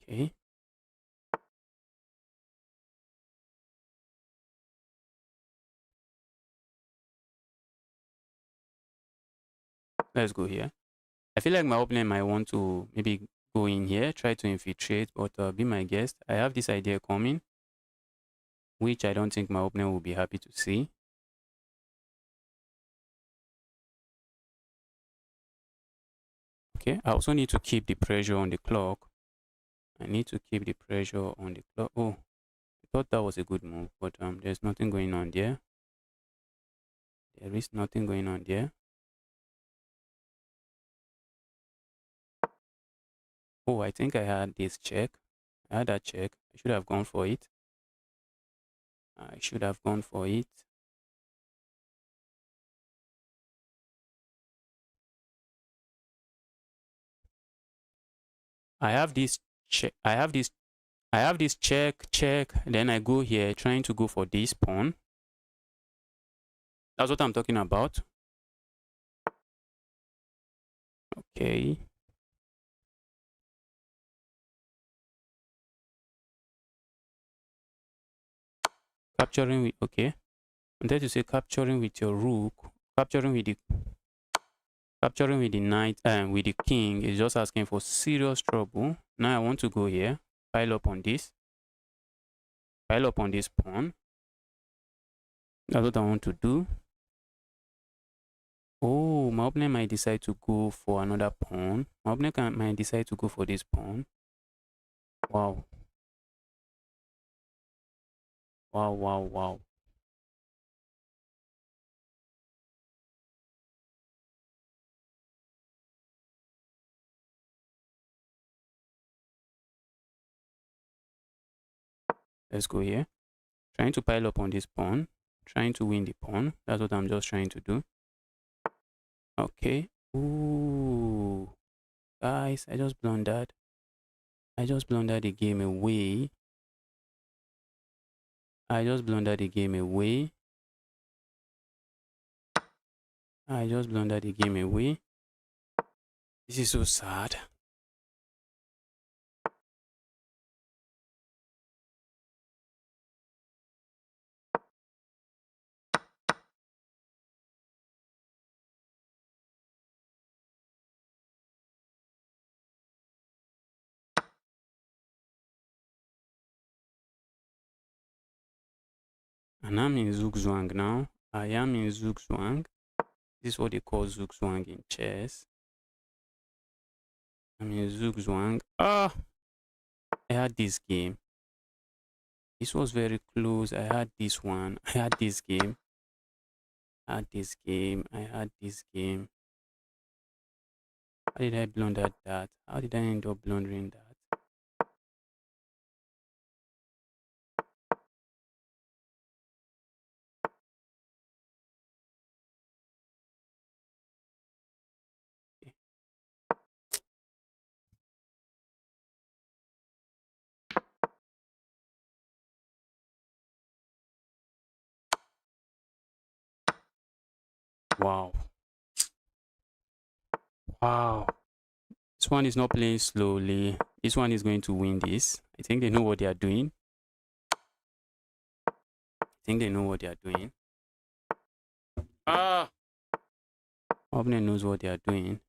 Okay. Let's go here. I feel like my opponent might want to maybe go in here, try to infiltrate, but be my guest. I have this idea coming, which I don't think my opponent will be happy to see. Okay, I also need to keep the pressure on the clock. I need to keep the pressure on the clock. Oh, I thought that was a good move, but there's nothing going on there. There is nothing going on there. Oh, I think I had this check. I had that check. I should have gone for it. I should have gone for it. I have this check. I have this check. Then I go here trying to go for this pawn. That's what I'm talking about. Okay. Capturing with, okay. I wanted to say capturing with your rook. Capturing with the knight and with the king is just asking for serious trouble. Now I want to go here. Pile up on this. Pile up on this pawn. That's what I want to do. Oh, my opponent might decide to go for another pawn. My opponent might decide to go for this pawn. Wow. Wow, wow, wow. Let's go here. Trying to pile up on this pawn. Trying to win the pawn. That's what I'm just trying to do. Okay. Ooh. Guys, I just blundered. I just blundered the game away. I just blundered the game away. I just blundered the game away. This is so sad. And I'm in Zugzwang now. I am in Zugzwang. This is what they call Zugzwang in chess. I'm in Zugzwang. Ah! I had this game. This was very close. I had this one. I had this game. I had this game. I had this game. How did I blunder that? How did I end up blundering that? Okay. Wow. Wow. This one is not playing slowly. This one is going to win this. I think they know what they are doing. I think they know what they are doing. Ah! Opponent knows what they are doing.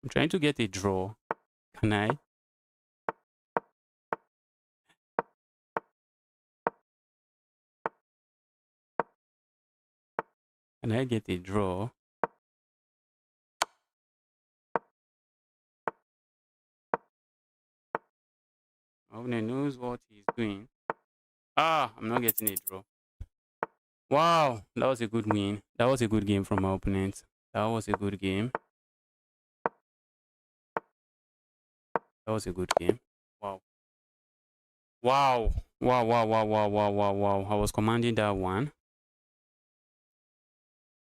I'm trying to get a draw. Can I? Can I get a draw? Opponent knows what he's doing. Ah, I'm not getting a draw. Wow, that was a good win. That was a good game from my opponent. That was a good game. That was a good game. Wow. Wow. Wow, wow, wow, wow, wow, wow, wow. I was commanding that one.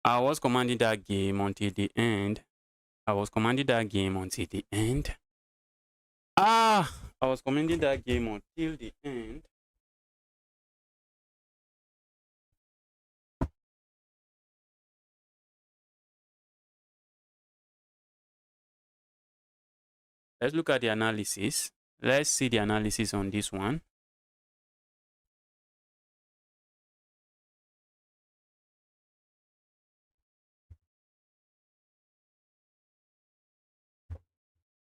I was commanding that game until the end. I was commanding that game until the end. Ah, I was commanding that game until the end. Let's look at the analysis. Let's see the analysis on this one.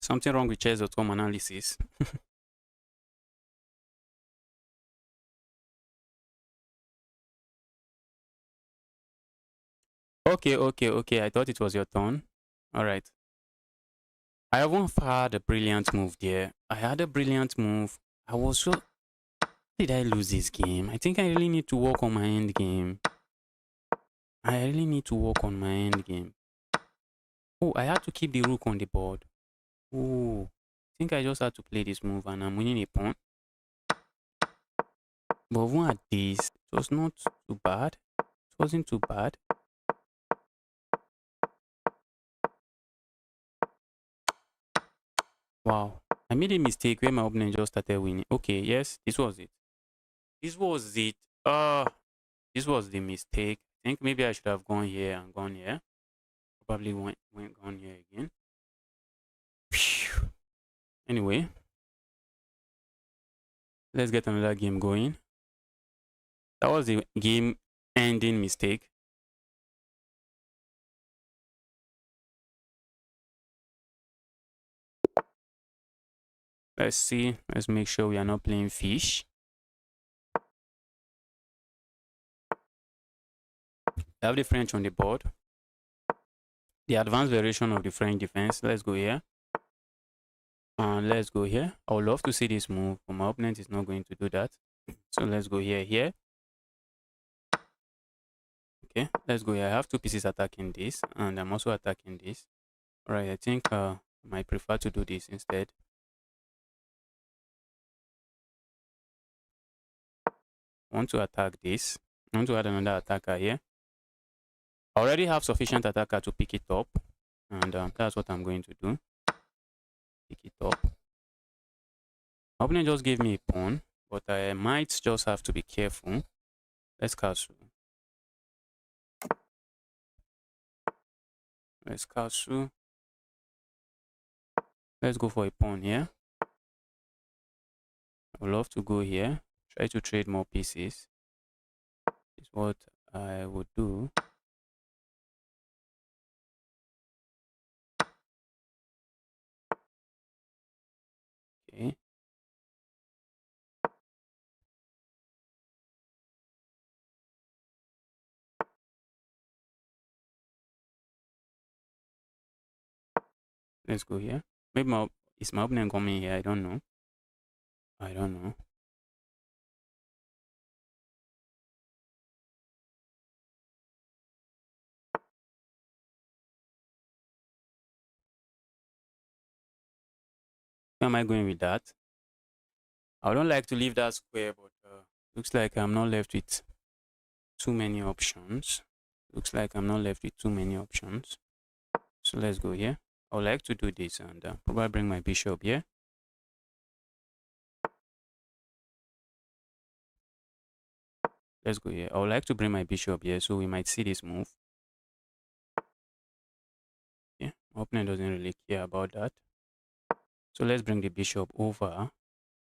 Something wrong with chess.com analysis. Okay. I thought it was your turn. All right. I haven't had a brilliant move there. I had a brilliant move. I was so. Did I lose this game? I think I really need to work on my end game. I really need to work on my end game. Oh, I had to keep the rook on the board. Oh, I think I just had to play this move and I'm winning a pawn. But even at this, it was not too bad. It wasn't too bad. Wow. I made a mistake where my opponent just started winning. Okay, yes, this was it. This was it. This was the mistake. I think maybe I should have gone here and gone here. Probably went gone here again. Phew. Anyway, let's get another game going. That was the game ending mistake. Let's see. Let's make sure we are not playing fish. I have the French on the board. The advanced variation of the French defense. Let's go here. And let's go here. I would love to see this move, but my opponent is not going to do that. So let's go here. Okay, let's go here. I have two pieces attacking this, and I'm also attacking this. All right, I think I might prefer to do this instead. I want to attack this. I want to add another attacker here. I already have sufficient attacker to pick it up, and that's what I'm going to do. Pick it up. My opponent just gave me a pawn, but I might just have to be careful. Let's castle. Let's castle. Let's go for a pawn here. I would love to go here. Try to trade more pieces. Is what I would do. Okay. Let's go here. Maybe is my opponent coming here? I don't know. I don't know. Where am I going with that? I don't like to leave that square, but looks like I'm not left with too many options. Looks like I'm not left with too many options. So let's go here. I would like to do this and probably bring my bishop here. Let's go here. I would like to bring my bishop here, so we might see this move. Yeah, my opponent doesn't really care about that. So let's bring the bishop over.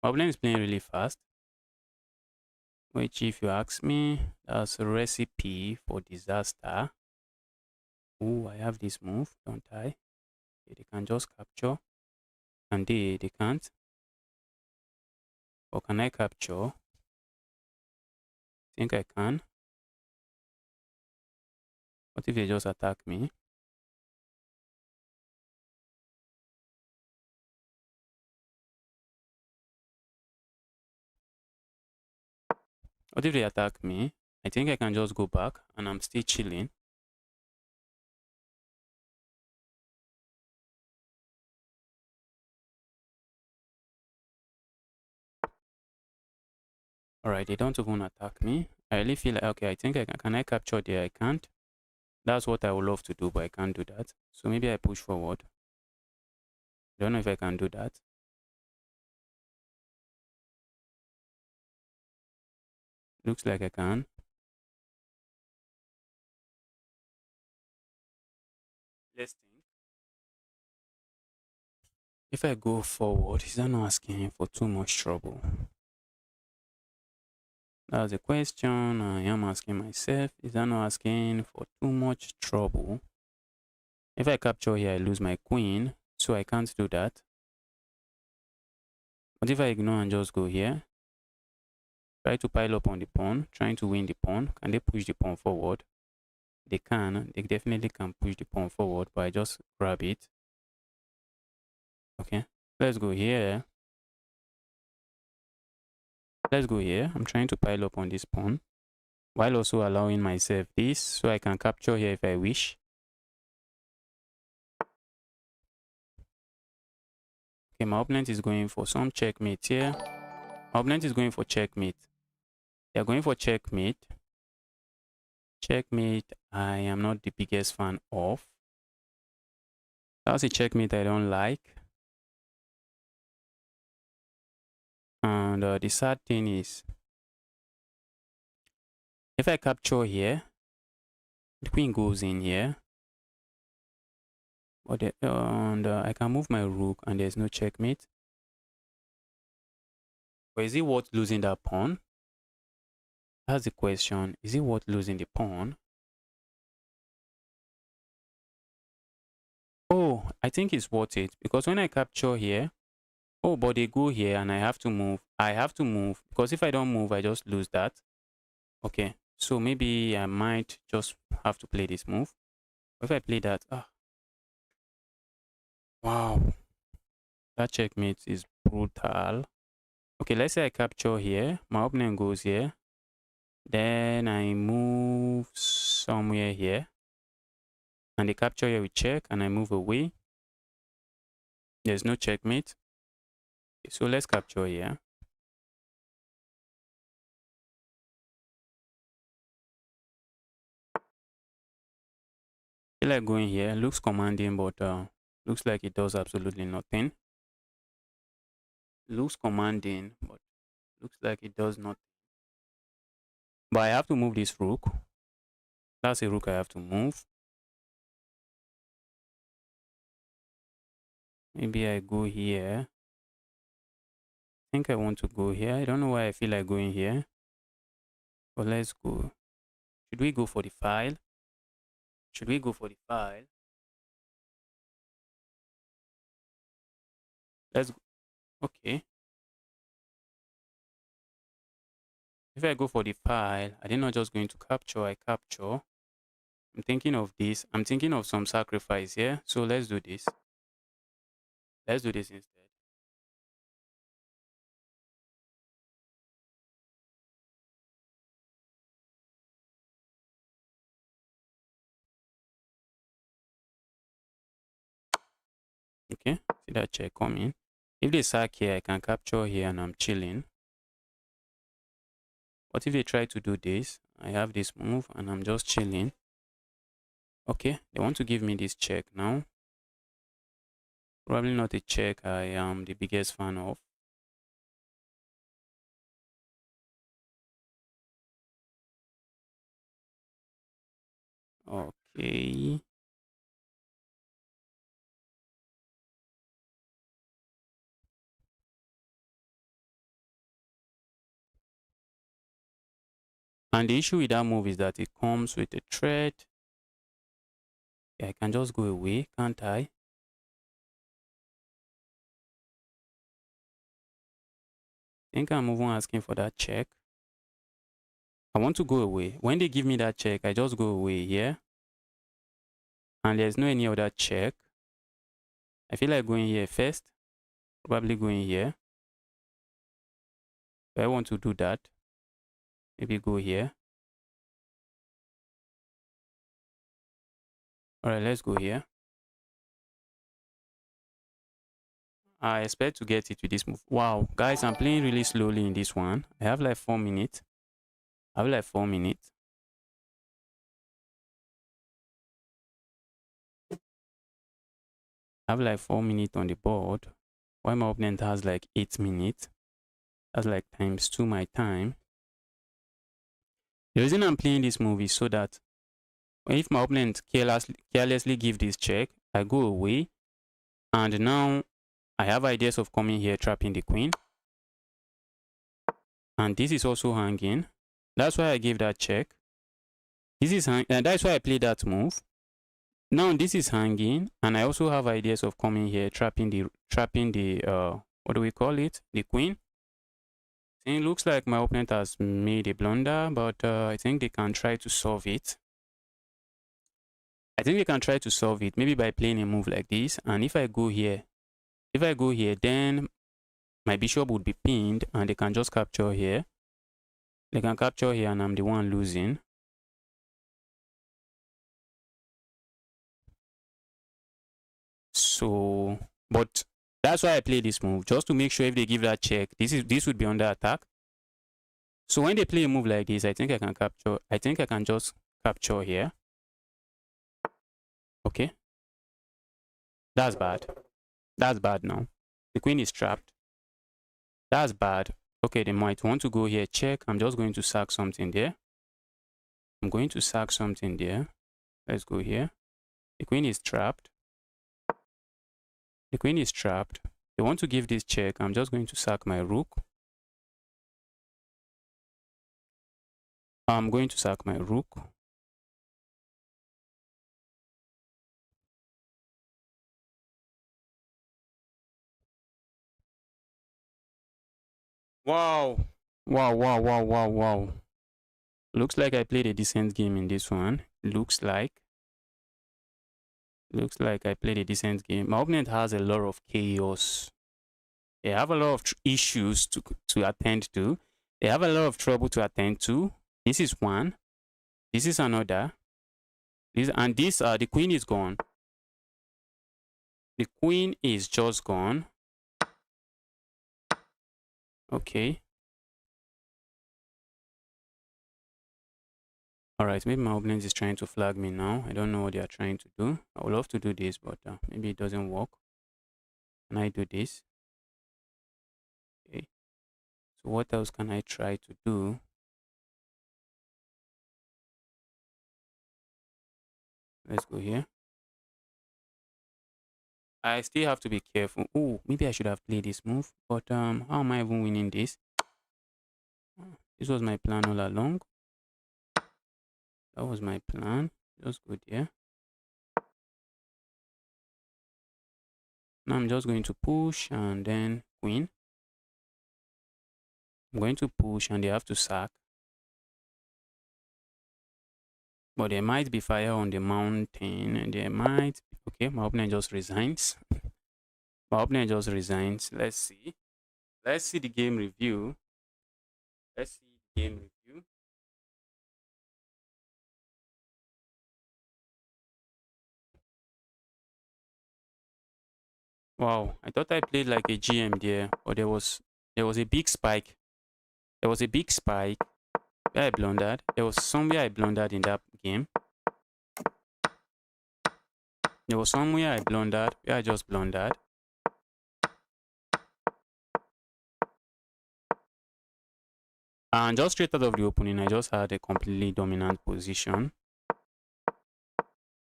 My opponent is playing really fast, which, if you ask me, that's a recipe for disaster. Oh, I have this move, don't I? They can just capture, and they can't. Or can I capture? Think I can. What if they just attack me? What if they attack me? I think I can just go back and I'm still chilling. Alright, they don't even attack me. I really feel like, okay, I think I can I capture there? I can't. That's what I would love to do, but I can't do that. So maybe I push forward. I don't know if I can do that. Looks like I can. Let's think. If I go forward, is that not asking for too much trouble? That's the question I am asking myself. Is that not asking for too much trouble? If I capture here, I lose my queen, so I can't do that. But if I ignore and just go here, try to pile up on the pawn, trying to win the pawn. Can they push the pawn forward? They can. They definitely can push the pawn forward, but I just grab it. Okay, let's go here. Let's go here. I'm trying to pile up on this pawn, while also allowing myself this, so I can capture here if I wish. Okay, my opponent is going for some checkmate here. My opponent is going for checkmate. They're going for checkmate. Checkmate, I am not the biggest fan of. That's a checkmate I don't like. And the sad thing is, if I capture here, the queen goes in here. But I can move my rook and there's no checkmate. But is it worth losing that pawn? That's the question. Is it worth losing the pawn? Oh, I think it's worth it because when I capture here, oh, but they go here and I have to move. I have to move because if I don't move, I just lose that. Okay, so maybe I might just have to play this move. If I play that, wow, that checkmate is brutal. Okay, let's say I capture here. My opponent goes here. Then I move somewhere here. And they capture here with check and I move away. There's no checkmate. Okay, so let's capture here. I feel like going here. Looks commanding, but looks like it does absolutely nothing. Looks commanding, but looks like it does not. But I have to move this rook. That's a rook I have to move. Maybe I go here. I think I want to go here. I don't know why I feel like going here. But let's go. Should we go for the file? Should we go for the file? Let's go. Okay. If I go for the file, I did not just going to capture, I capture. I'm thinking of this. I'm thinking of some sacrifice here. So let's do this. Let's do this instead. Okay, see that check coming. If they sack here, I can capture here and I'm chilling. What if they try to do this? I have this move and I'm just chilling. Okay, they want to give me this check now. Probably not a check I am the biggest fan of. Okay. And the issue with that move is that it comes with a threat. Yeah, I can just go away, can't I? think I'm even asking for that check. I want to go away. When they give me that check, I just go away here. And there's no any other check. I feel like going here first. Probably going here. Do I want to do that? Maybe go here. Alright, let's go here. I expect to get it with this move. Wow, guys, I'm playing really slowly in this one. I have like 4 minutes. I have like 4 minutes. I have like 4 minutes on the board. While my opponent has like 8 minutes. That's like times 2 my time. The reason I'm playing this move is so that if my opponent carelessly give this check, I go away. And now I have ideas of coming here, trapping the queen. And this is also hanging. That's why I gave that check. This is and that's why I played that move. Now this is hanging, and I also have ideas of coming here, trapping the what do we call it? The queen. It looks like my opponent has made a blunder, but I think they can try to solve it. I think they can try to solve it maybe by playing a move like this. And if I go here, then my bishop would be pinned, and they can just capture here. They can capture here, and I'm the one losing. So, but that's why I play this move, just to make sure if they give that check, this would be under attack. So when they play a move like this, I think I can capture. I think I can just capture here. Okay. That's bad. That's bad now. The queen is trapped. That's bad. Okay, they might want to go here, check. I'm just going to sack something there. I'm going to sack something there. Let's go here. The queen is trapped. The queen is trapped. They want to give this check. I'm just going to sack my rook. I'm going to sack my rook. Wow. Wow, wow, wow, wow, wow. Looks like I played a decent game in this one. Looks like I played a decent game. My opponent has a lot of chaos. They have a lot of issues to attend to. They have a lot of trouble to attend to. This is one. This is another. The queen is gone. The queen is just gone. Okay. Alright, maybe my opponent is trying to flag me now. I don't know what they are trying to do. I would love to do this, but maybe it doesn't work. Can I do this? Okay. So what else can I try to do? Let's go here. I still have to be careful. Oh, maybe I should have played this move. But how am I even winning this? This was my plan all along. That was my plan. Just go there. Now I'm just going to push and then queen. I'm going to push and they have to sack. But there might be fire on the mountain and there might... Okay, my opponent just resigns. My opponent just resigns. Let's see. Let's see the game review. Let's see the game review. Wow, I thought I played like a GM there, but there was a big spike. There was a big spike where I blundered. There was somewhere I blundered in that game. There was somewhere I blundered where I just blundered. And just straight out of the opening, I just had a completely dominant position.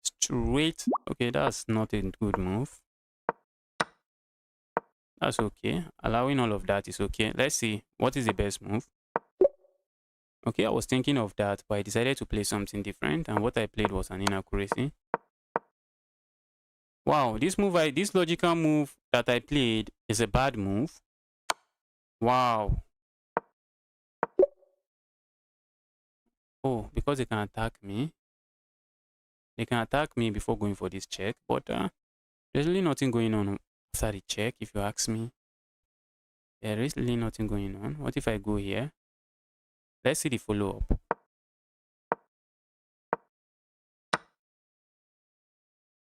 Straight. Okay, that's not a good move. That's okay. Allowing all of that is okay. Let's see. What is the best move? Okay, I was thinking of that, but I decided to play something different. And what I played was an inaccuracy. Wow, this logical move that I played is a bad move. Wow. Oh, because they can attack me. They can attack me before going for this check, but there's really nothing going on after the check, if you ask me. There is really nothing going on. What if I go here? Let's see the follow-up.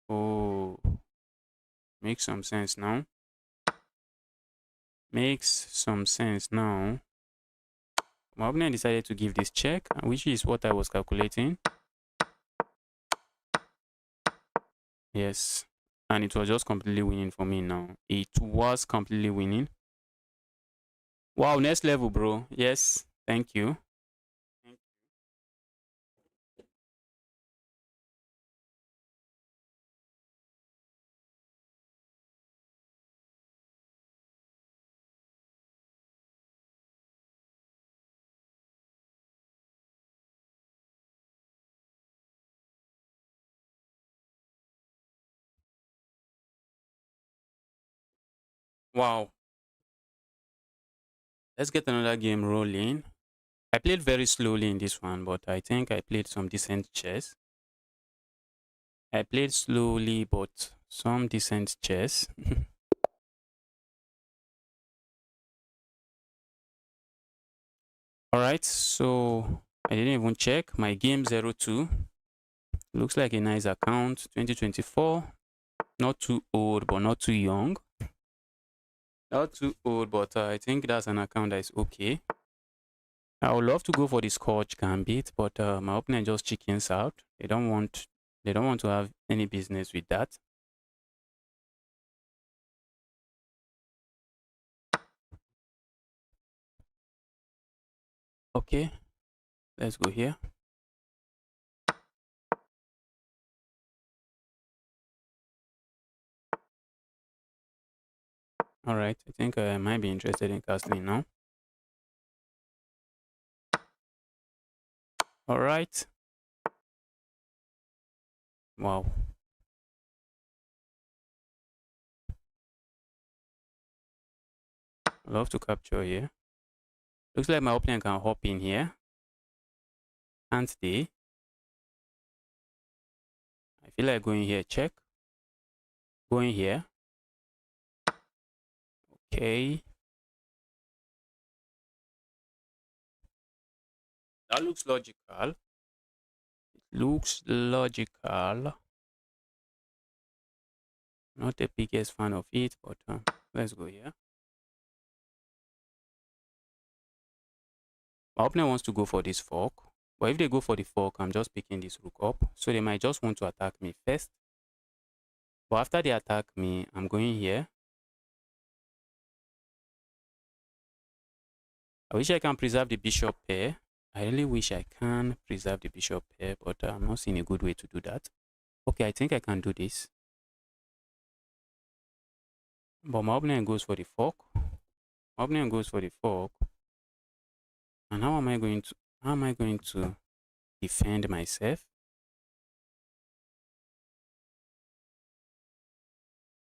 Oh, makes some sense now. Makes some sense now. My opponent decided to give this check, which is what I was calculating. Yes. And it was just completely winning for me now. It was completely winning. Wow, next level, bro. Yes. Thank you. Wow. Let's get another game rolling. I played very slowly in this one, but I think I played some decent chess. I played slowly, but some decent chess. All right, so I didn't even check my game 02. Looks like a nice account. 2024. Not too old, but not too young. Not too old, but I think that's an account that is okay. I would love to go for the Scotch Gambit, but my opponent just chickens out. They don't want to have any business with that. Okay, let's go here. All right, I think I might be interested in castling now. All right. Wow. Love to capture here. Looks like my opponent can hop in here. Can't they? I feel like going here, check. Going here. Okay. That looks logical. It looks logical. Not the biggest fan of it, but let's go here. My opponent wants to go for this fork. But if they go for the fork, I'm just picking this rook up. So they might just want to attack me first. But after they attack me, I'm going here. I wish I can preserve the bishop pair. I really wish I can preserve the bishop pair, but I'm not seeing a good way to do that. Okay, I think I can do this. But my opponent goes for the fork. My opponent goes for the fork. And how am I going to defend myself?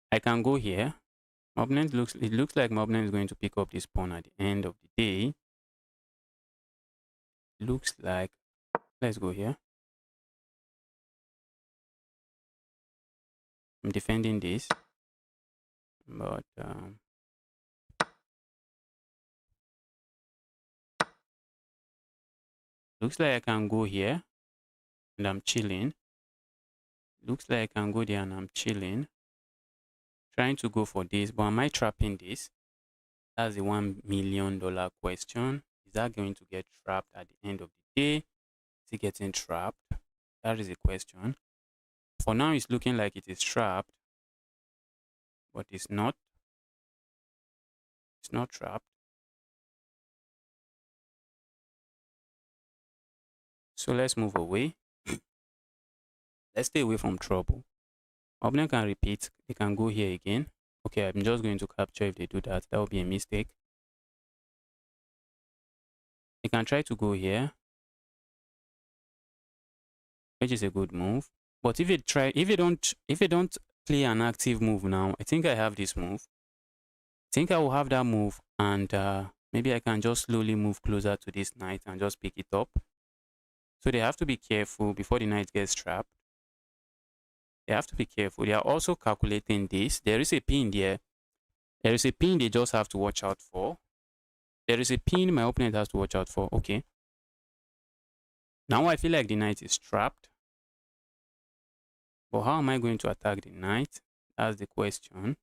I can go here. It looks like my opponent is going to pick up this pawn at the end of the day. Looks like, let's go here. I'm defending this, but looks like I can go here and I'm chilling. Looks like I can go there and I'm chilling. Trying to go for this, but am I trapping this? That's the $1 million question. Is that going to get trapped at the end of the day? Is it getting trapped? That is a question. For now, it's looking like it is trapped, but it's not. It's not trapped. So let's move away. Let's stay away from trouble. Opponent can repeat. They can go here again. Okay, I'm just going to capture if they do that. That would be a mistake. They can try to go here, which is a good move. But if they don't play an active move now, I think I have this move. I think I will have that move, and maybe I can just slowly move closer to this knight and just pick it up. So they have to be careful before the knight gets trapped. They have to be careful. They are also calculating this. There is a pin there. There is a pin they just have to watch out for. There is a pin my opponent has to watch out for. Okay. Now I feel like the knight is trapped. But how am I going to attack the knight? That's the question.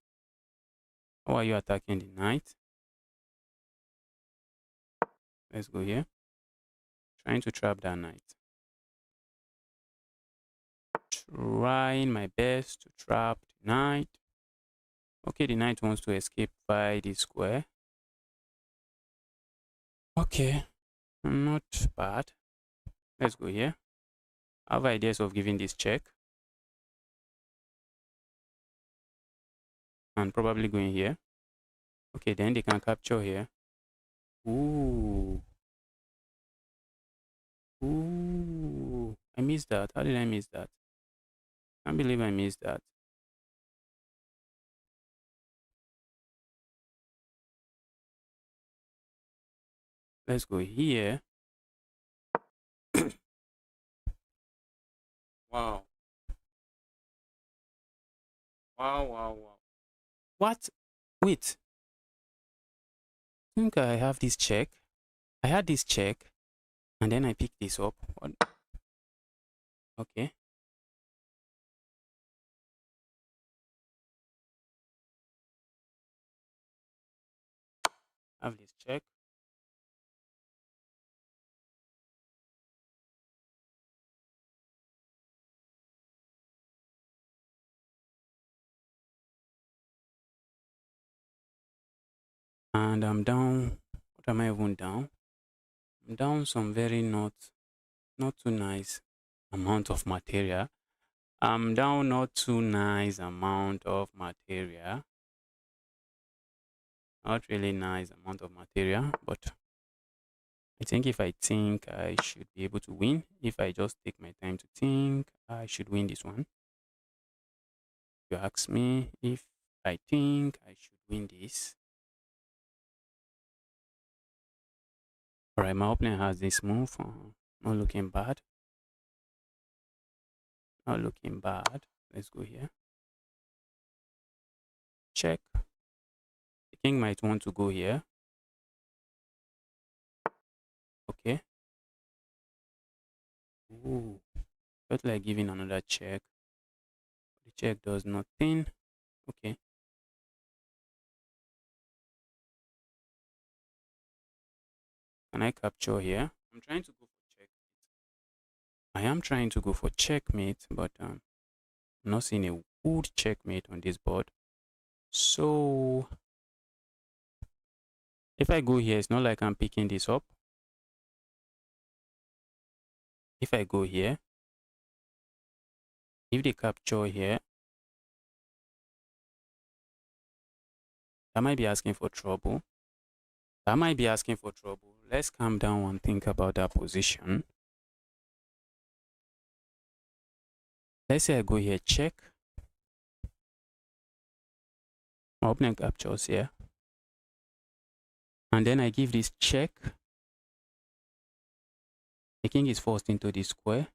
How are you attacking the knight? Let's go here. Trying to trap that knight. Trying my best to trap the knight. Okay, the knight wants to escape by the square. Okay, not bad. Let's go here. I have ideas of giving this check. And probably going here. Okay, then they can capture here. Ooh. Ooh. I missed that. How did I miss that? Can't believe I missed that. Let's go here. Wow. Wow, wow, wow. What? Wait. I think I have this check. I had this check. And then I picked this up. What? Okay. I have this check. And I'm down. What am I even down? I'm down some very not too nice amount of material. I'm down not too nice amount of material. Not really nice amount of material, but I think if I think I should be able to win. If I just take my time to think, I should win this one. If you ask me if I think I should win this. Alright, my opponent has this move. Not looking bad. Not looking bad. Let's go here. Check. The king might want to go here. Okay. Ooh. Felt like giving another check. The check does nothing. Okay. Can I capture here? I'm trying to go for checkmate. I am trying to go for checkmate, but I'm not seeing a good checkmate on this board. So if I go here, it's not like I'm picking this up. If I go here, if they capture here, that might be asking for trouble. That might be asking for trouble. Let's calm down and think about that position. Let's say I go here, check. My opponent captures here. And then I give this check. The king is forced into this square.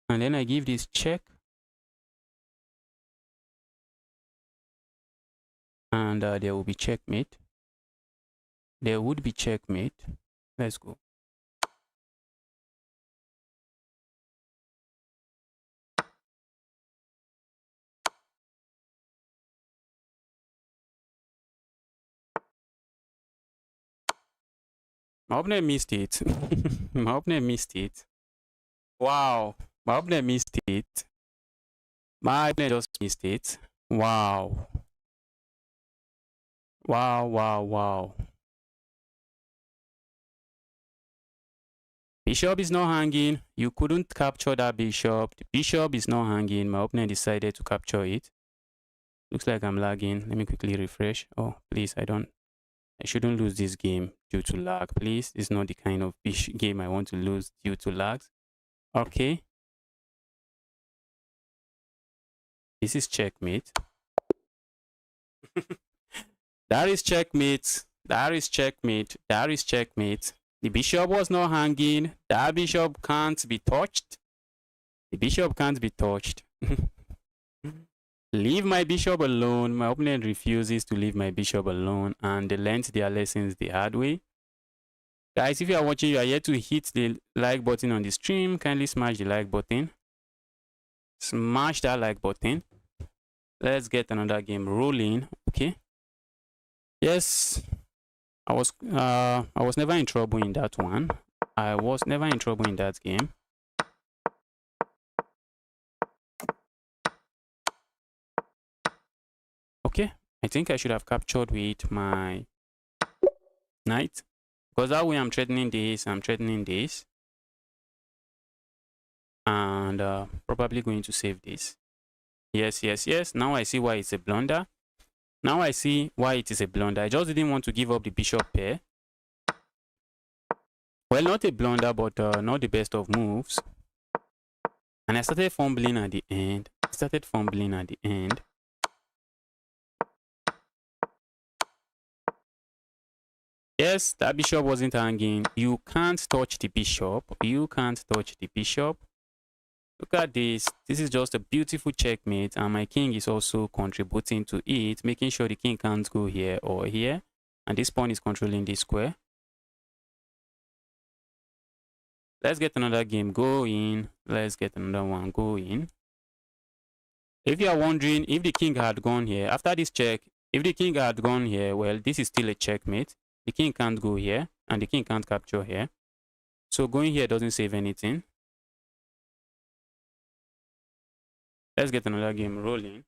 And then I give this check. And there will be checkmate. There would be checkmate. Let's go. My opponent missed it. My opponent missed it. Wow. My opponent missed it. My opponent just missed it. Wow. Wow, wow, wow. Bishop is not hanging. You couldn't capture that bishop. The bishop is not hanging. My opponent decided to capture it. Looks like I'm lagging. Let me quickly refresh. Oh, please, I shouldn't lose this game due to lag. Please, this is not the kind of game I want to lose due to lags. Okay. This is checkmate. That is checkmate. That is checkmate. That is checkmate. The bishop was not hanging. That bishop can't be touched. The bishop can't be touched. Leave my bishop alone. My opponent refuses to leave my bishop alone, and they learned their lessons the hard way. Guys, if you are watching, you are yet to hit the like button on the stream, kindly smash the like button. Smash that like button. Let's get another game rolling. Okay. Yes, I was never in trouble in that one. I was never in trouble in that game. Okay, I think I should have captured with my knight, because that way I'm threatening this, and probably going to save this. Yes, yes, yes. Now I see why it's a blunder. Now I see why it is a blunder. I just didn't want to give up the bishop pair. Well, not a blunder, but not the best of moves. And I started fumbling at the end. Yes, that bishop wasn't hanging. You can't touch the bishop. Look at this. This is just a beautiful checkmate, and my king is also contributing to it, making sure the king can't go here or here. And this pawn is controlling this square. Let's get another game going. Let's get another one going. If you are wondering if the king had gone here, after this check, if the king had gone here, well, this is still a checkmate. The king can't go here, and the king can't capture here. So going here doesn't save anything. Let's get another game rolling.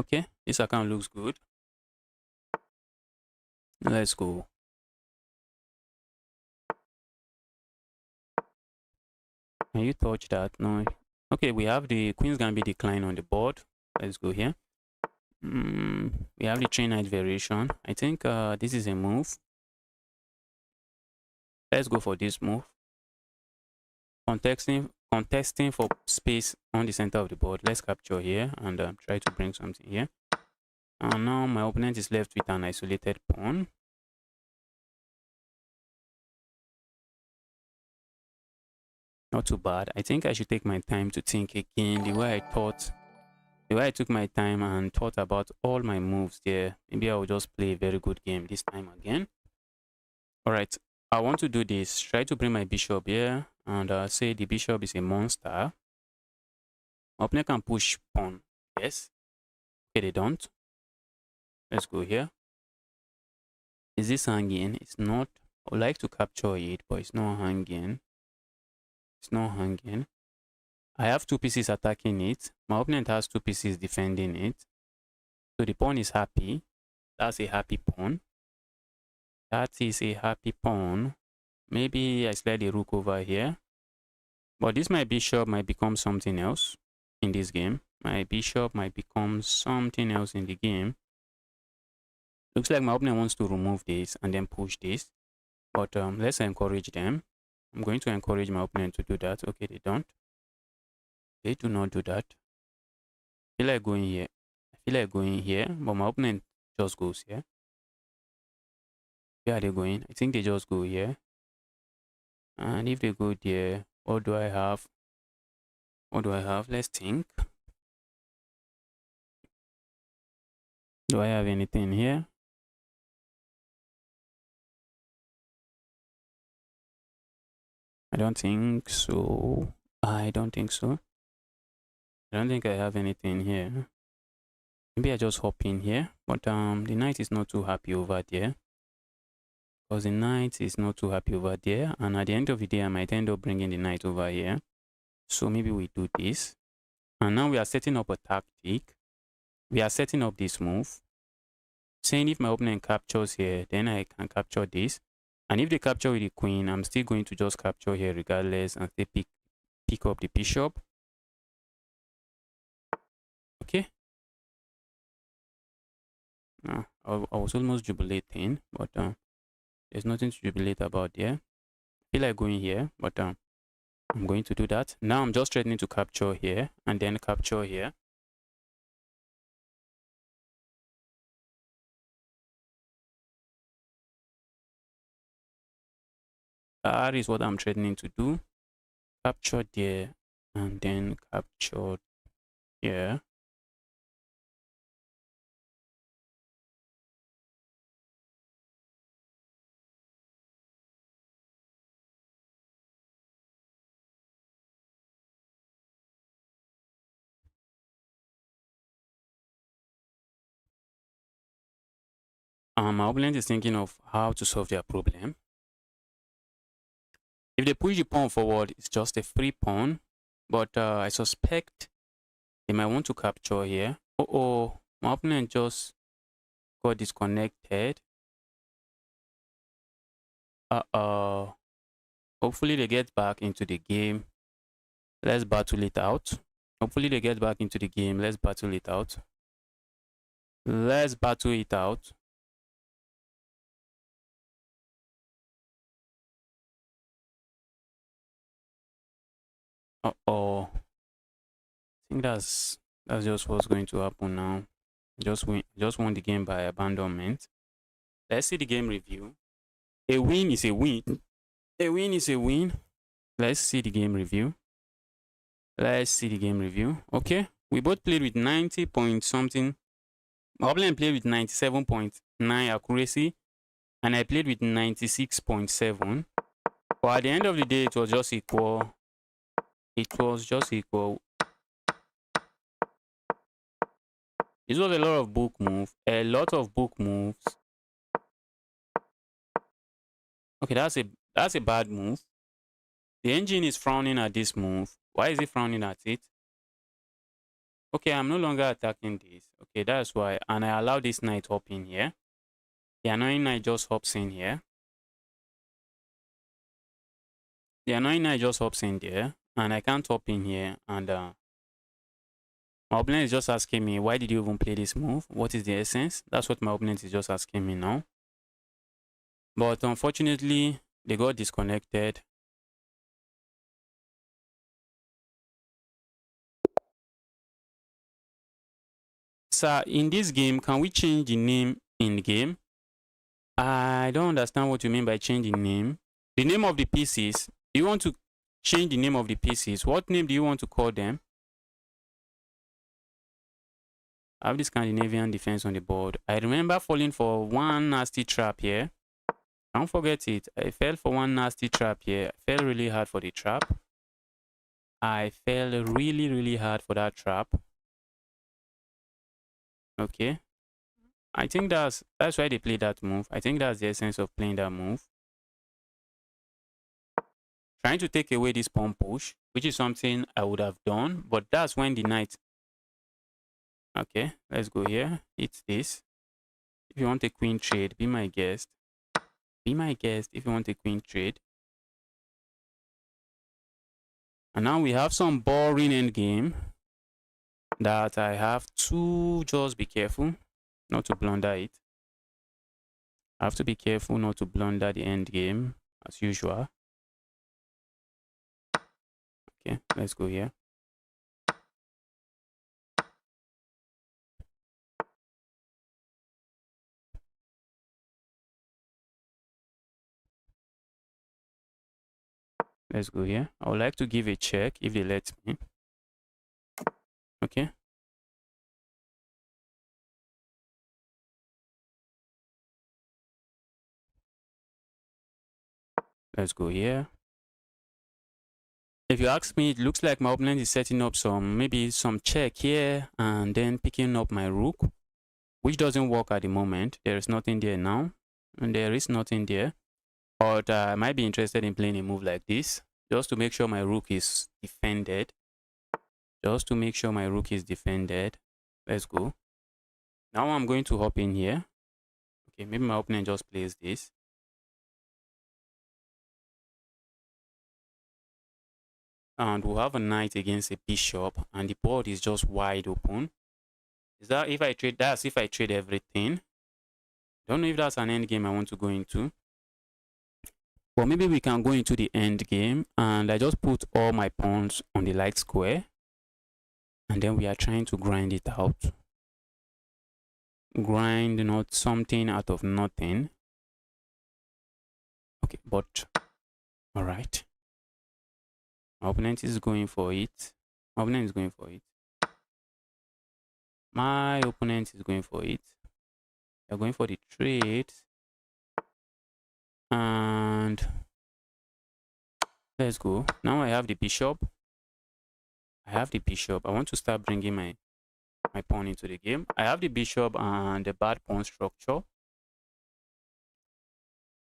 Okay, this account looks good. Let's go. Can you touch that? No. Okay, we have the Queen's Gambit decline on the board. Let's go here. We have the 3-knight variation. I think this is a move. Let's go for this move. Contesting for space on the center of the board. Let's capture here and try to bring something here. And now my opponent is left with an isolated pawn. Not too bad. I think I should take my time to think again. The way I took my time and thought about all my moves there. Maybe I will just play a very good game this time again. All right. I want to do this. Try to bring my bishop here and say the bishop is a monster. My opponent can push pawn. Yes. Okay, they don't. Let's go here. Is this hanging? It's not. I would like to capture it, but it's not hanging. I have 2 pieces attacking it. My opponent has 2 pieces defending it. So the pawn is happy. That's a happy pawn. That is a happy pawn. Maybe I slide the rook over here. But this my bishop might become something else in this game. My bishop might become something else in the game. Looks like my opponent wants to remove this and then push this. But let's encourage them. I'm going to encourage my opponent to do that. Okay, they don't. They do not do that. I feel like going here. But my opponent just goes here. Where are they going? I think they just go here. And if they go there, what do I have? Let's think. Do I have anything here? I don't think so. I don't think I have anything here. Maybe I just hop in here. But the knight is not too happy over there. And at the end of the day, I might end up bringing the knight over here. So maybe we do this. And now we are setting up a tactic. We are setting up this move. Saying if my opponent captures here, then I can capture this. And if they capture with the queen, I'm still going to just capture here regardless and still pick up the bishop. Okay. I was almost jubilating, but there's nothing to jubilate about there. I feel like going here, but I'm going to do that. Now I'm just threatening to capture here and then capture here. That is what I'm threatening to do. Capture there and then capture here. My opponent is thinking of how to solve their problem. If they push the pawn forward, it's just a free pawn. But I suspect they might want to capture here. Oh, my opponent just got disconnected. Hopefully they get back into the game. Let's battle it out. Hopefully they get back into the game. Let's battle it out. Let's battle it out. I think that's just what's going to happen now. Just won the game by abandonment. Let's see the game review. A win is a win. A win is a win. Let's see the game review. Let's see the game review. Okay, we both played with 90 point something. My opponent played with 97.9 accuracy, and I played with 96.7. But at the end of the day, it was just equal. It was just equal. This was a lot of book moves. A lot of book moves. Okay, that's a bad move. The engine is frowning at this move. Why is it frowning at it? Okay, I'm no longer attacking this. Okay, that's why. And I allow this knight hop in here. The annoying knight just hops in here. The annoying knight just hops in there. And I can't hop in here. And my opponent is just asking me, why did you even play this move? What is the essence? That's what my opponent is just asking me now. But unfortunately, they got disconnected. Sir, in this game, can we change the name in the game? I don't understand what you mean by changing name. The name of the pieces. You want to change the name of the pieces. What name do you want to call them? I have the Scandinavian defense on the board. I remember falling for one nasty trap here. Don't forget it. I fell for one nasty trap here. I fell really hard for the trap. I fell really, really hard for that trap. Okay. I think that's why they play that move. I think that's the essence of playing that move. Trying to take away this pawn push, which is something I would have done, but that's when the knight. Okay, let's go here. It's this. If you want a queen trade, be my guest. Be my guest if you want a queen trade. And now we have some boring endgame that I have to just be careful not to blunder it. I have to be careful not to blunder the endgame as usual. Okay, let's go here. Let's go here. I would like to give a check if they let me. Okay. Let's go here. If you ask me, it looks like my opponent is setting up maybe some check here and then picking up my rook, which doesn't work at the moment. There is nothing there now, and there is nothing there. But I might be interested in playing a move like this, just to make sure my rook is defended. Just to make sure my rook is defended. Let's go. Now I'm going to hop in here. Okay, maybe my opponent just plays this. And we'll have a knight against a bishop, and the board is just wide open. Is that if I trade? That's if I trade everything. Don't know if that's an end game I want to go into. But maybe we can go into the end game, and I just put all my pawns on the light square. And then we are trying to grind it out. Grind not something out of nothing. Okay, but All right. My opponent is going for it. My opponent is going for it. My opponent is going for it. They're going for the trade. And let's go. Now I have the bishop. I want to start bringing my pawn into the game. I have the bishop and the bad pawn structure.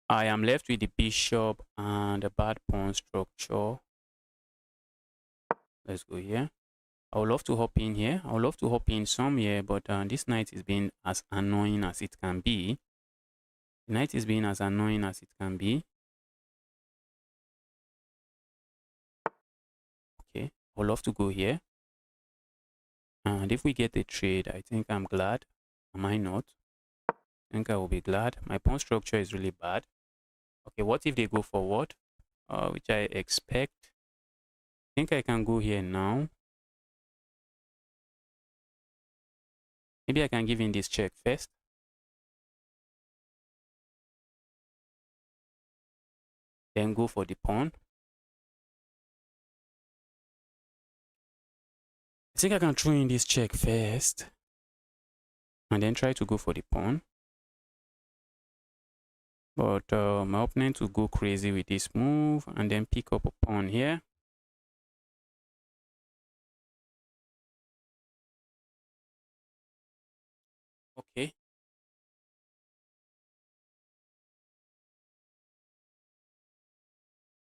I am left with the bishop and the bad pawn structure. Let's go here. I would love to hop in here. I would love to hop in some here, but this knight is being as annoying as it can be. The knight is being as annoying as it can be. Okay, I would love to go here. And if we get a trade, I think I'm glad. Am I not? I think I will be glad. My pawn structure is really bad. Okay, what if they go forward? Which I expect. I think I can go here now. Maybe I can give in this check first. Then go for the pawn. I think I can throw in this check first. And then try to go for the pawn. But my opponent will go crazy with this move and then pick up a pawn here. Okay.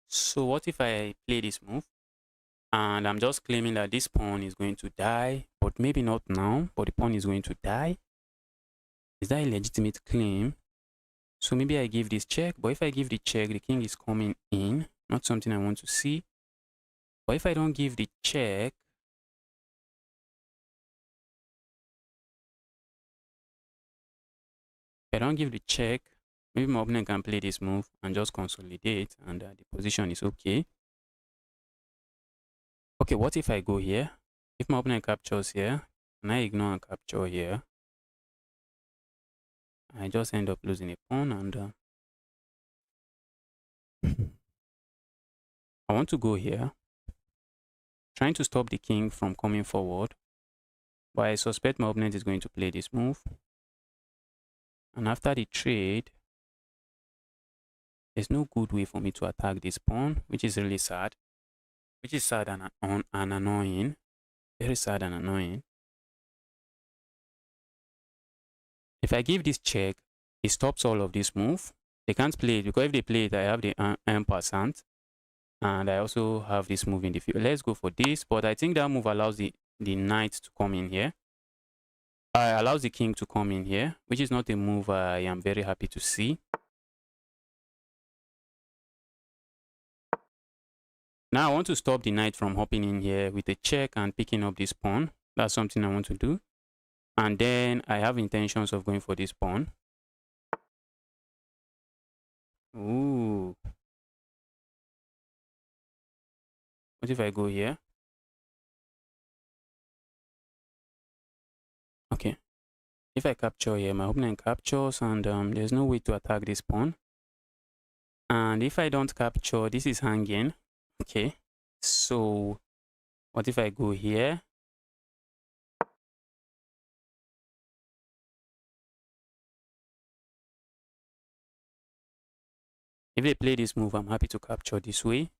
So what if I play this move? And I'm just claiming that this pawn is going to die, but maybe not now, but the pawn is going to die. Is that a legitimate claim? So maybe I give this check, but if I give the check, the king is coming in, not something I want to see. But if I don't give the check, if I don't give the check, maybe my opponent can play this move and just consolidate, and the position is okay. Okay, what if I go here? If my opponent captures here, and I ignore and capture here, I just end up losing a pawn, and I want to go here, trying to stop the king from coming forward, but I suspect my opponent is going to play this move. And after the trade, there's no good way for me to attack this pawn, which is really sad. Which is sad and annoying. Very sad and annoying. If I give this check, it stops all of this move. They can't play it because if they play it, I have the %. And I also have this move in the field. Let's go for this. But I think that move allows the knight to come in here. Allows the king to come in here, which is not a move I am very happy to see. Now I want to stop the knight from hopping in here with a check and picking up this pawn. That's something I want to do. And then I have intentions of going for this pawn. Ooh. What if I go here? Okay. If I capture here, my opponent captures and there's no way to attack this pawn. And if I don't capture, this is hanging. Okay. So what if I go here? If they play this move, I'm happy to capture this way.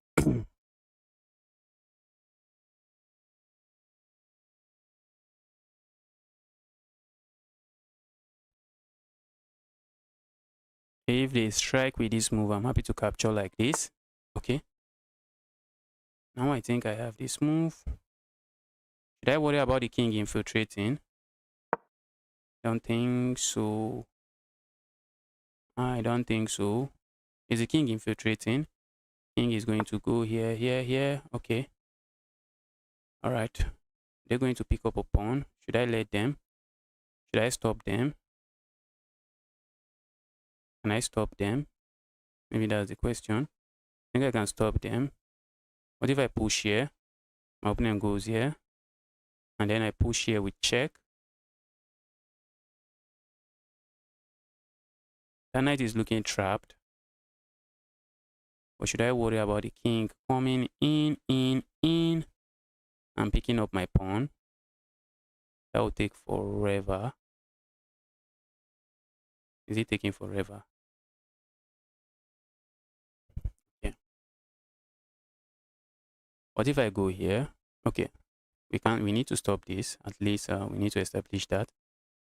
If they strike with this move, I'm happy to capture like this. Okay. Now I think I have this move. Should I worry about the king infiltrating? Don't think so. I don't think so. Is the king infiltrating? King is going to go here, here, here. Okay. All right. They're going to pick up a pawn. Should I let them? Should I stop them? Can I stop them? Maybe that's the question. I think I can stop them. What if I push here? My opponent goes here. And then I push here with check. That knight is looking trapped. Or should I worry about the king coming in? I'm picking up my pawn. That will take forever. Is it taking forever? Yeah. What if I go here? Okay. We need to stop this. At least we need to establish that.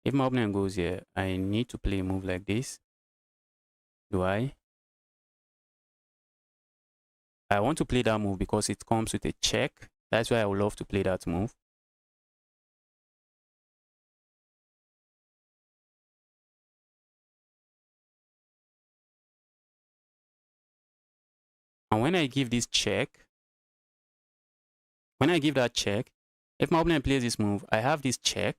If my opponent goes here, I need to play a move like this. Do I? I want to play that move because it comes with a check. That's why I would love to play that move. And when I give this check, when I give that check, if my opponent plays this move, I have this check.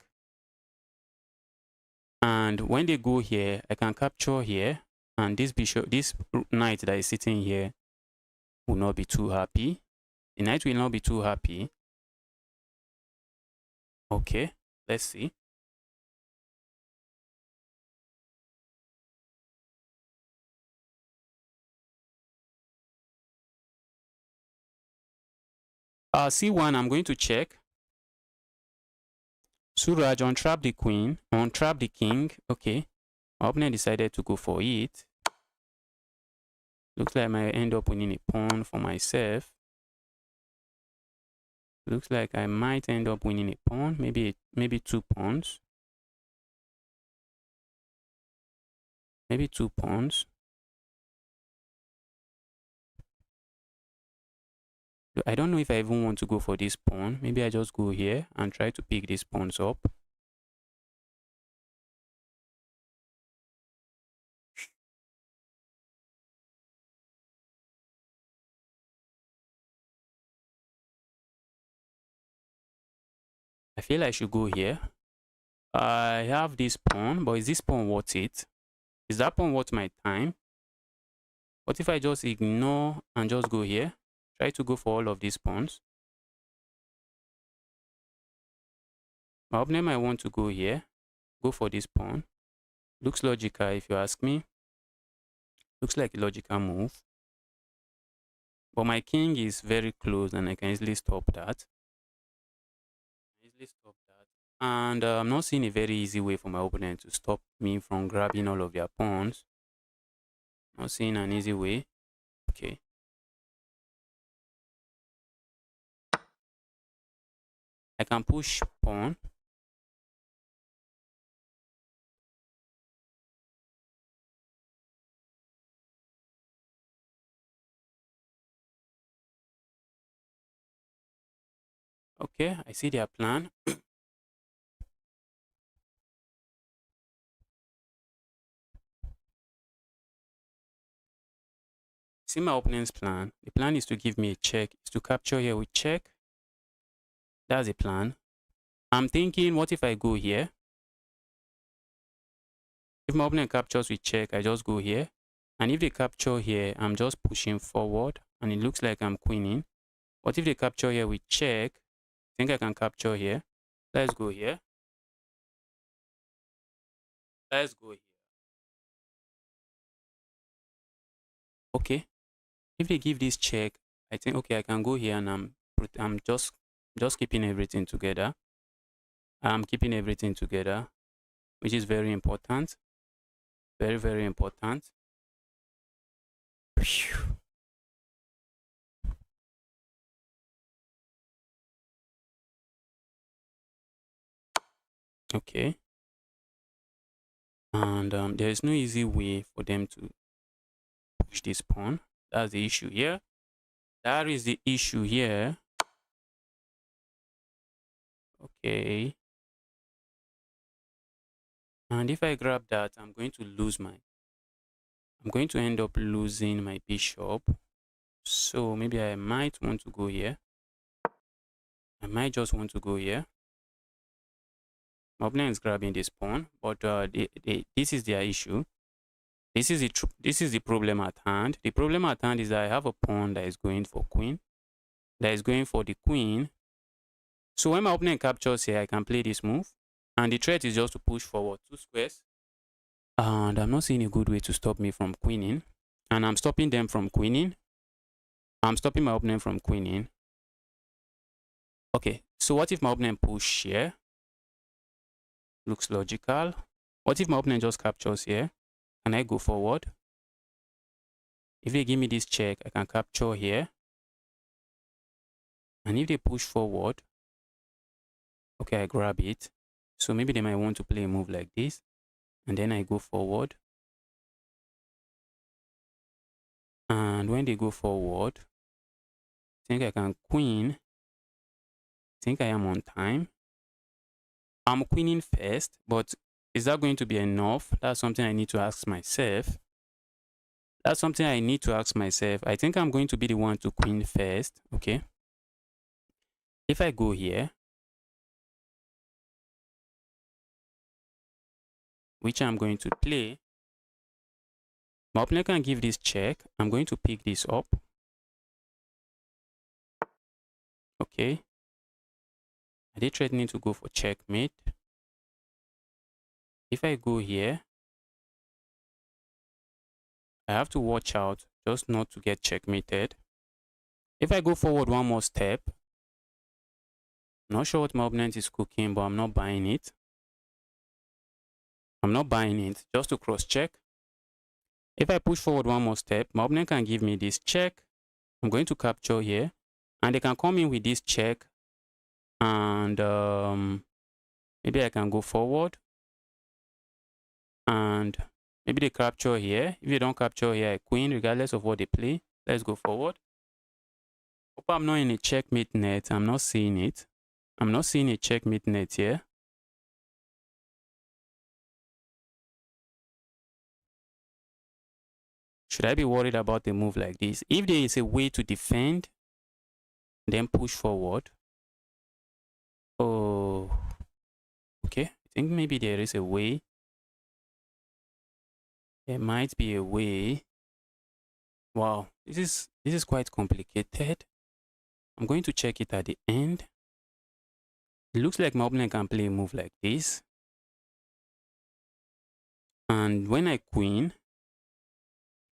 And when they go here, I can capture here. And this bishop, this knight that is sitting here will not be too happy. The knight will not be too happy. Okay, let's see. C1, I'm going to check. Suraj, untrap the queen, untrap the king. Okay, my opponent decided to go for it. Looks like I might end up winning a pawn for myself. Looks like I might end up winning a pawn, maybe 2 pawns. Maybe 2 pawns. I don't know if I even want to go for this pawn. Maybe I just go here and try to pick these pawns up. I feel I should go here. I have this pawn, but is this pawn worth it? Is that pawn worth my time? What if I just ignore and just go here? Try to go for all of these pawns. My opponent might want to go here. Go for this pawn. Looks logical if you ask me. Looks like a logical move. But my king is very close and I can easily stop that. And I'm not seeing a very easy way for my opponent to stop me from grabbing all of their pawns. Not seeing an easy way. Okay. I can push pawn. Okay, I see their plan. See my opponent's plan. The plan is to give me a check. It's to capture here with check. That's the plan. I'm thinking, what if I go here? If my opponent captures with check, I just go here. And if they capture here, I'm just pushing forward. And it looks like I'm queening. What if they capture here with check? I think I can capture here. Let's go here. Let's go here. Okay. If they give this check, I think, okay, I can go here and I'm just keeping everything together. I'm keeping everything together, which is very important. Very, very important. Okay. And there is no easy way for them to push this pawn. That's the issue here. That is the issue here. Okay. And if I grab that, I'm going to end up losing my bishop. So maybe I might want to go here. I might just want to go here. My opponent is grabbing this pawn, but this is their issue. This is the problem at hand. The problem at hand is that I have a pawn that is going for queen. That is going for the queen. So when my opponent captures here, I can play this move. And the threat is just to push forward 2 squares. And I'm not seeing a good way to stop me from queening. And I'm stopping them from queening. I'm stopping my opponent from queening. Okay, so what if my opponent push here? Looks logical. What if my opponent just captures here? Can I go forward? If they give me this check, I can capture here. And if they push forward, okay, I grab it. So maybe they might want to play a move like this. And then I go forward. And when they go forward, I think I can queen. I think I am on time. I'm queening first, but is that going to be enough? That's something I need to ask myself. That's something I need to ask myself. I think I'm going to be the one to queen first, okay? If I go here, which I'm going to play, my opponent can give this check. I'm going to pick this up. Okay. Are they threatening to go for checkmate? If I go here, I have to watch out just not to get checkmated. If I go forward one more step, I'm not sure what my opponent is cooking, but I'm not buying it. I'm not buying it, just to cross check. If I push forward one more step, my opponent can give me this check. I'm going to capture here, and they can come in with this check, and maybe I can go forward, and maybe they capture here. If they don't capture here, I queen regardless of what they play. Let's go forward. Hope I'm not in a checkmate net. I'm not seeing it. I'm not seeing a checkmate net here. Should I be worried about a move like this? If there is a way to defend, then push forward. Oh, okay. I think maybe there is a way. There might be a way. Wow, this is quite complicated. I'm going to check it at the end. It looks like my opponent can play a move like this. And when I queen,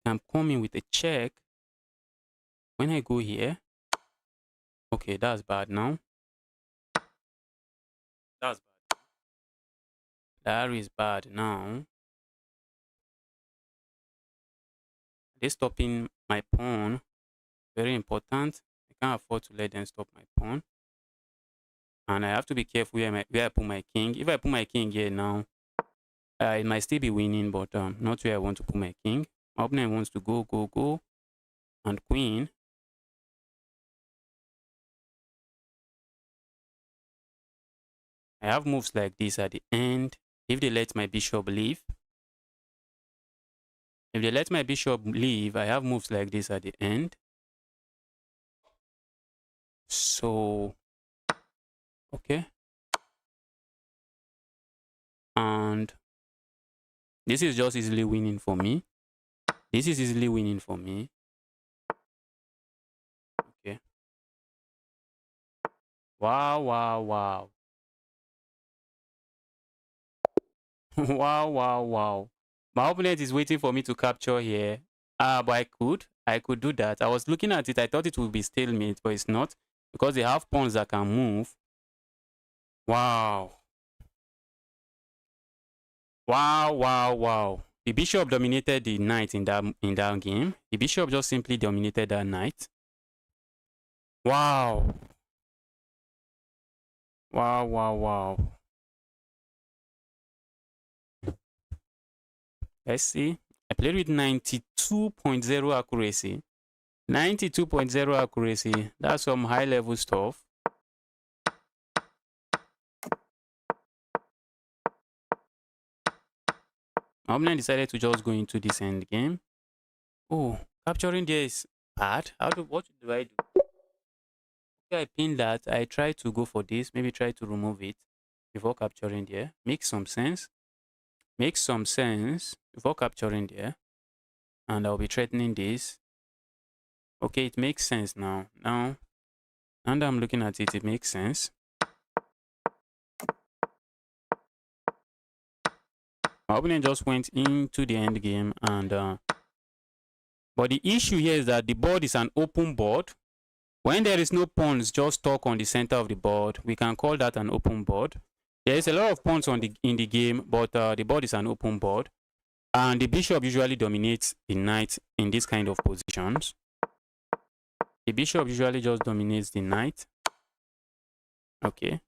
I'm coming with a check. When I go here, okay, that's bad now. That's bad. That is bad now. They're stopping my pawn. Very important. I can't afford to let them stop my pawn. And I have to be careful where I put my king. If I put my king here now, it might still be winning, but not where I want to put my king. My opponent wants to go, and queen. I have moves like this at the end. If they let my bishop leave, I have moves like this at the end. So, okay. And this is just easily winning for me. This is easily winning for me. Okay. Wow, wow, wow. Wow, wow, wow. My opponent is waiting for me to capture here. But I could do that. I was looking at it. I thought it would be stalemate, but it's not because they have pawns that can move. Wow. Wow, wow, wow. The bishop dominated the knight in that game. The bishop just simply dominated that knight. Wow. Wow, wow, wow. Let's see. I played with 92.0 accuracy. 92.0 accuracy. That's some high level stuff. My opponent decided to just go into this end game. Oh, capturing there is bad. What do I do? Okay, I pin that. I try to go for this. Maybe try to remove it before capturing there. Makes some sense. Makes some sense before capturing there. And I'll be threatening this. Okay, it makes sense now. Now that I'm looking at it, it makes sense. My opponent just went into the end game and But the issue here is that the board is an open board. When there is no pawns just stuck on the center of the board, we can call that an open board. There is a lot of pawns in the game, but the board is an open board. And the bishop usually dominates the knight in this kind of positions. The bishop usually just dominates the knight. Okay.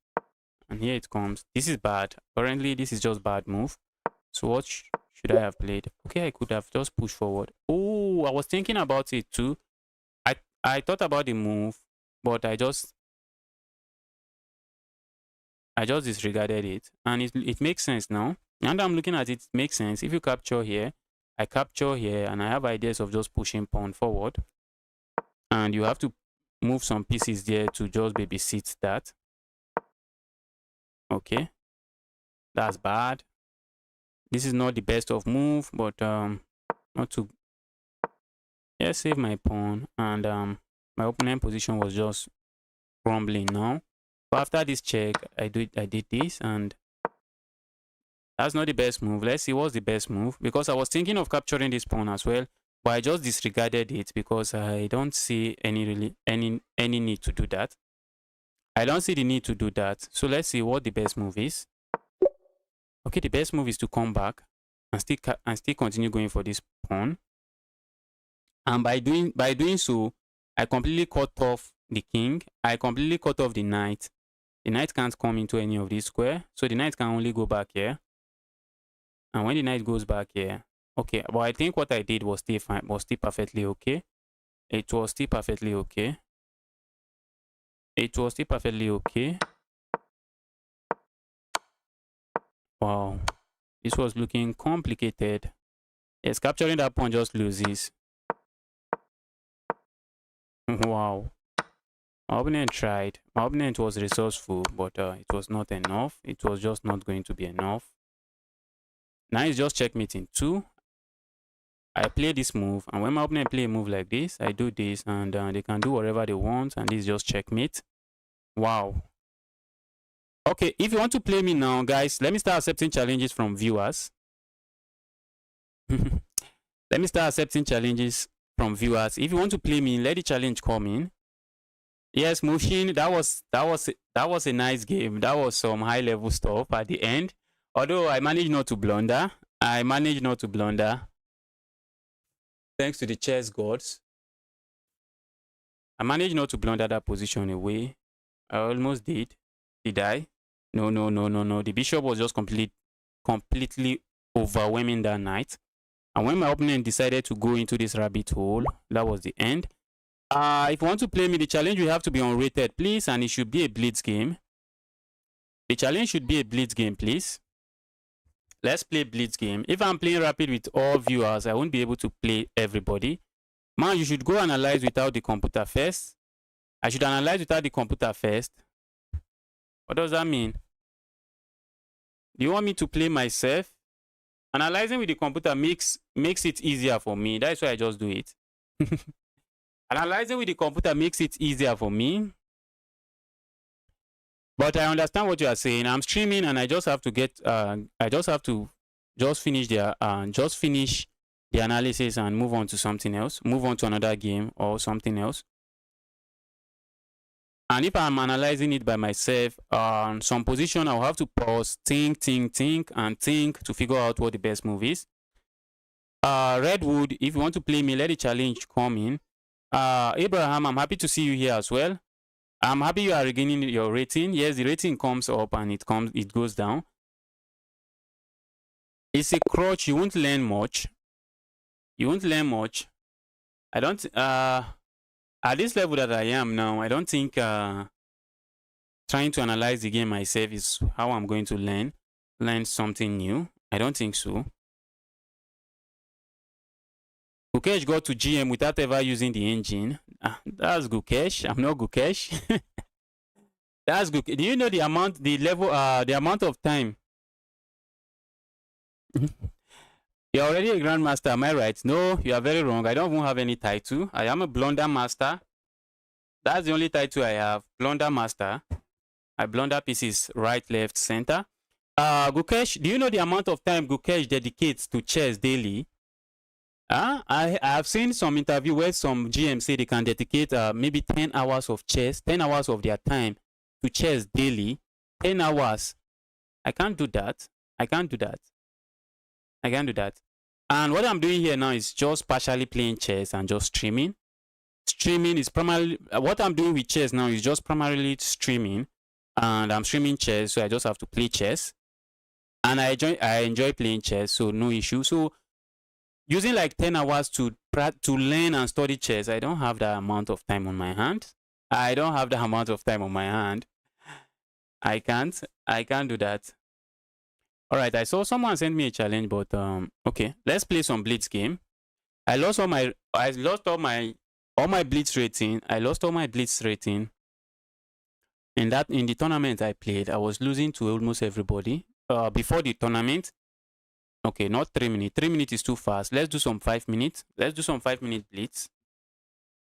And here it comes. This is bad. Currently, this is just bad move. So what should I have played? Okay, I could have just pushed forward. Oh, I was thinking about it too. I thought about the move, but I just disregarded it. And it makes sense now. Now that I'm looking at it, it makes sense. If you capture here, I capture here, and I have ideas of just pushing pawn forward. And you have to move some pieces there to just babysit that. Okay. That's bad. This is not the best of move, but not to save my pawn. And my opponent position was just crumbling now. So after this check, I did this, and that's not the best move. Let's see what's the best move, because I was thinking of capturing this pawn as well, but I just disregarded it because I don't see any need to do that. I don't see the need to do that. So let's see what the best move is. Okay, the best move is to come back and still continue going for this pawn. And by doing so, I completely cut off the king. I completely cut off the knight. The knight can't come into any of these square, so the knight can only go back here. And when the knight goes back here, okay, but I think what I did was still fine, was still perfectly okay. It was still perfectly okay. It was still perfectly okay. Wow, this was looking complicated. Yes, capturing that pawn just loses. Wow. My opponent tried. My opponent was resourceful, but it was not enough. It was just not going to be enough. Now it's just checkmating 2. I play this move, and when my opponent play a move like this, I do this, and they can do whatever they want, and this is just checkmate. Wow. Okay, if you want to play me now, guys, let me start accepting challenges from viewers. Let me start accepting challenges from viewers. If you want to play me, let the challenge come in. Yes, Mushin, that was a nice game. That was some high level stuff at the end. Although I managed not to blunder. Thanks to the chess gods. I managed not to blunder that position away. I almost did. Did I? No. The bishop was just completely overwhelming that knight. And when my opponent decided to go into this rabbit hole, that was the end. If you want to play me, the challenge will have to be unrated, please, and it should be a blitz game. The challenge should be a blitz game, please. Let's play blitz game. If I'm playing rapid with all viewers, I won't be able to play everybody. Man, you should go analyze without the computer first. I should analyze without the computer first. What does that mean? Do you want me to play myself? Analyzing with the computer makes it easier for me. That's why I just do it. Analyzing with the computer makes it easier for me. But I understand what you are saying. I'm streaming, and I just have to get finish the analysis and move on to something else. Move on to another game or something else. And if I'm analyzing it by myself, some position, I'll have to pause, think to figure out what the best move is. Redwood, if you want to play me, let the challenge come in. Abraham, I'm happy to see you here as well. I'm happy you are regaining your rating. Yes, the rating comes up and it goes down. It's a crutch. You won't learn much. I don't at this level that I am now, I don't think trying to analyze the game myself is how I'm going to learn something new. I don't think so. Gukesh got to GM without ever using the engine. That's Gukesh. I'm not Gukesh. That's good. Do you know the amount, the amount of time? You're already a grandmaster, am I right? No, you are very wrong. I don't even have any title. I am a blunder master. That's the only title I have. Blunder master. I blunder pieces right, left, center. Gukesh, do you know the amount of time Gukesh dedicates to chess daily? I've seen some interview where some GM say they can dedicate maybe 10 hours of chess, 10 hours of their time to chess daily. 10 hours. I can't do that. I can't do that. I can't do that. And what I'm doing here now is just partially playing chess and just streaming. Streaming is primarily what I'm doing with chess now is just primarily streaming, and I'm streaming chess, so I just have to play chess, and I enjoy playing chess, so no issue. So using like 10 hours to learn and study chess, I don't have that amount of time on my hand. I don't have that amount of time on my hand. I can't do that. All right, I saw someone send me a challenge, but okay, let's play some blitz game. I lost all my blitz rating. I lost all my blitz rating. In the tournament I played, I was losing to almost everybody. Before the tournament, okay, not 3 minutes. 3 minutes is too fast. Let's do some 5 minutes. Let's do some 5 minute blitz.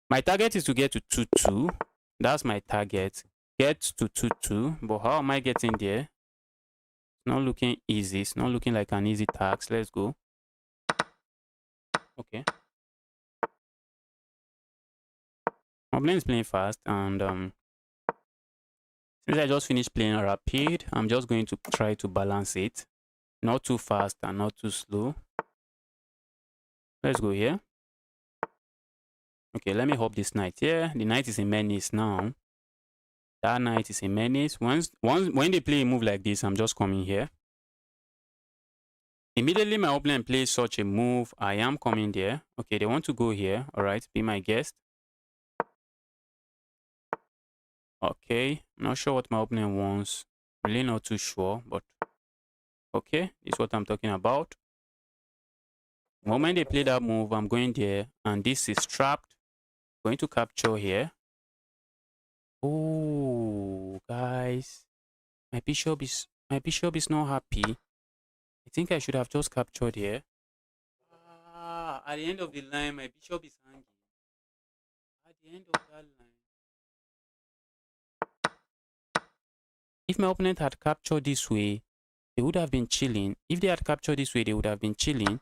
My target is to get to 2-2. That's my target. Get to 2-2. But how am I getting there? It's not looking easy. It's not looking like an easy task. Let's go. Okay. My opponent is playing fast, and since I just finished playing rapid, I'm just going to try to balance it. Not too fast and not too slow. Let's go here. Okay, let me hop this knight here. The knight is a menace now. That knight is a menace. When they play a move like this, I'm just coming here. Immediately my opponent plays such a move, I am coming there. Okay, they want to go here. All right, be my guest. Okay, not sure what my opponent wants. Really not too sure, but okay, this is what I'm talking about. The moment they play that move, I'm going there, and this is trapped. Going to capture here. Oh, guys, my bishop is not happy. I think I should have just captured here. At the end of the line, my bishop is hanging. At the end of that line. If my opponent had captured this way, they would have been chilling. If they had captured this way, they would have been chilling.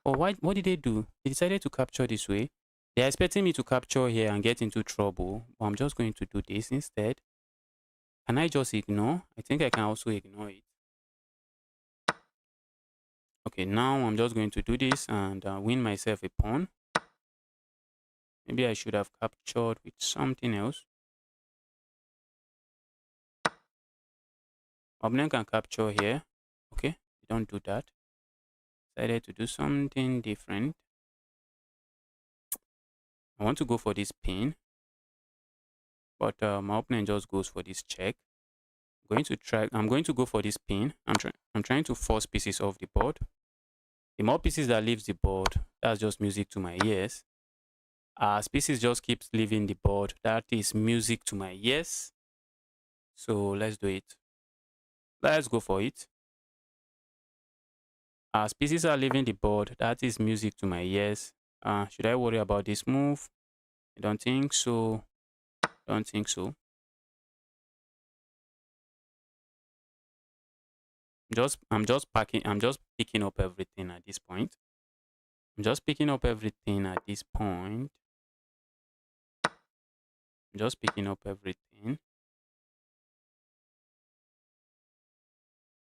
Or what did they do? They decided to capture this way. They're expecting me to capture here and get into trouble. But I'm just going to do this instead. Can I just ignore? I think I can also ignore it. Okay, now I'm just going to do this and win myself a pawn. Maybe I should have captured with something else. Opponent can capture here. Okay, don't do that. Decided to do something different. I want to go for this pin, but my opponent just goes for this check. I'm going to go for this pin. I'm trying to force pieces off the board. The more pieces that leaves the board, that's just music to my ears. As pieces just keeps leaving the board, that is music to my ears. So let's do it. Let's go for it. As pieces are leaving the board, that is music to my ears. Should I worry about this move? I don't think so. Don't think so. I'm just picking up everything at this point. I'm just picking up everything at this point. I'm just picking up everything.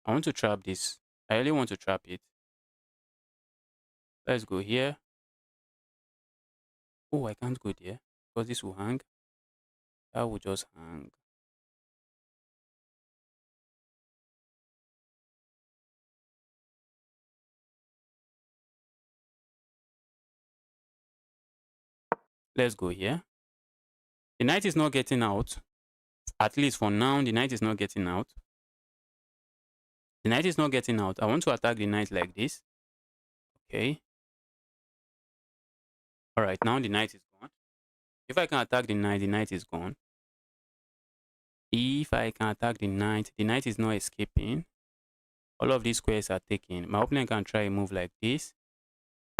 I want to trap this. I really want to trap it. Let's go here. Oh, I can't go there because this will hang. That will just hang. Let's go here. The knight is not getting out. At least for now, the knight is not getting out. The knight is not getting out. I want to attack the knight like this. Okay. All right, now the knight is gone. If I can attack the knight is gone. If I can attack the knight is not escaping. All of these squares are taken. My opponent can try a move like this,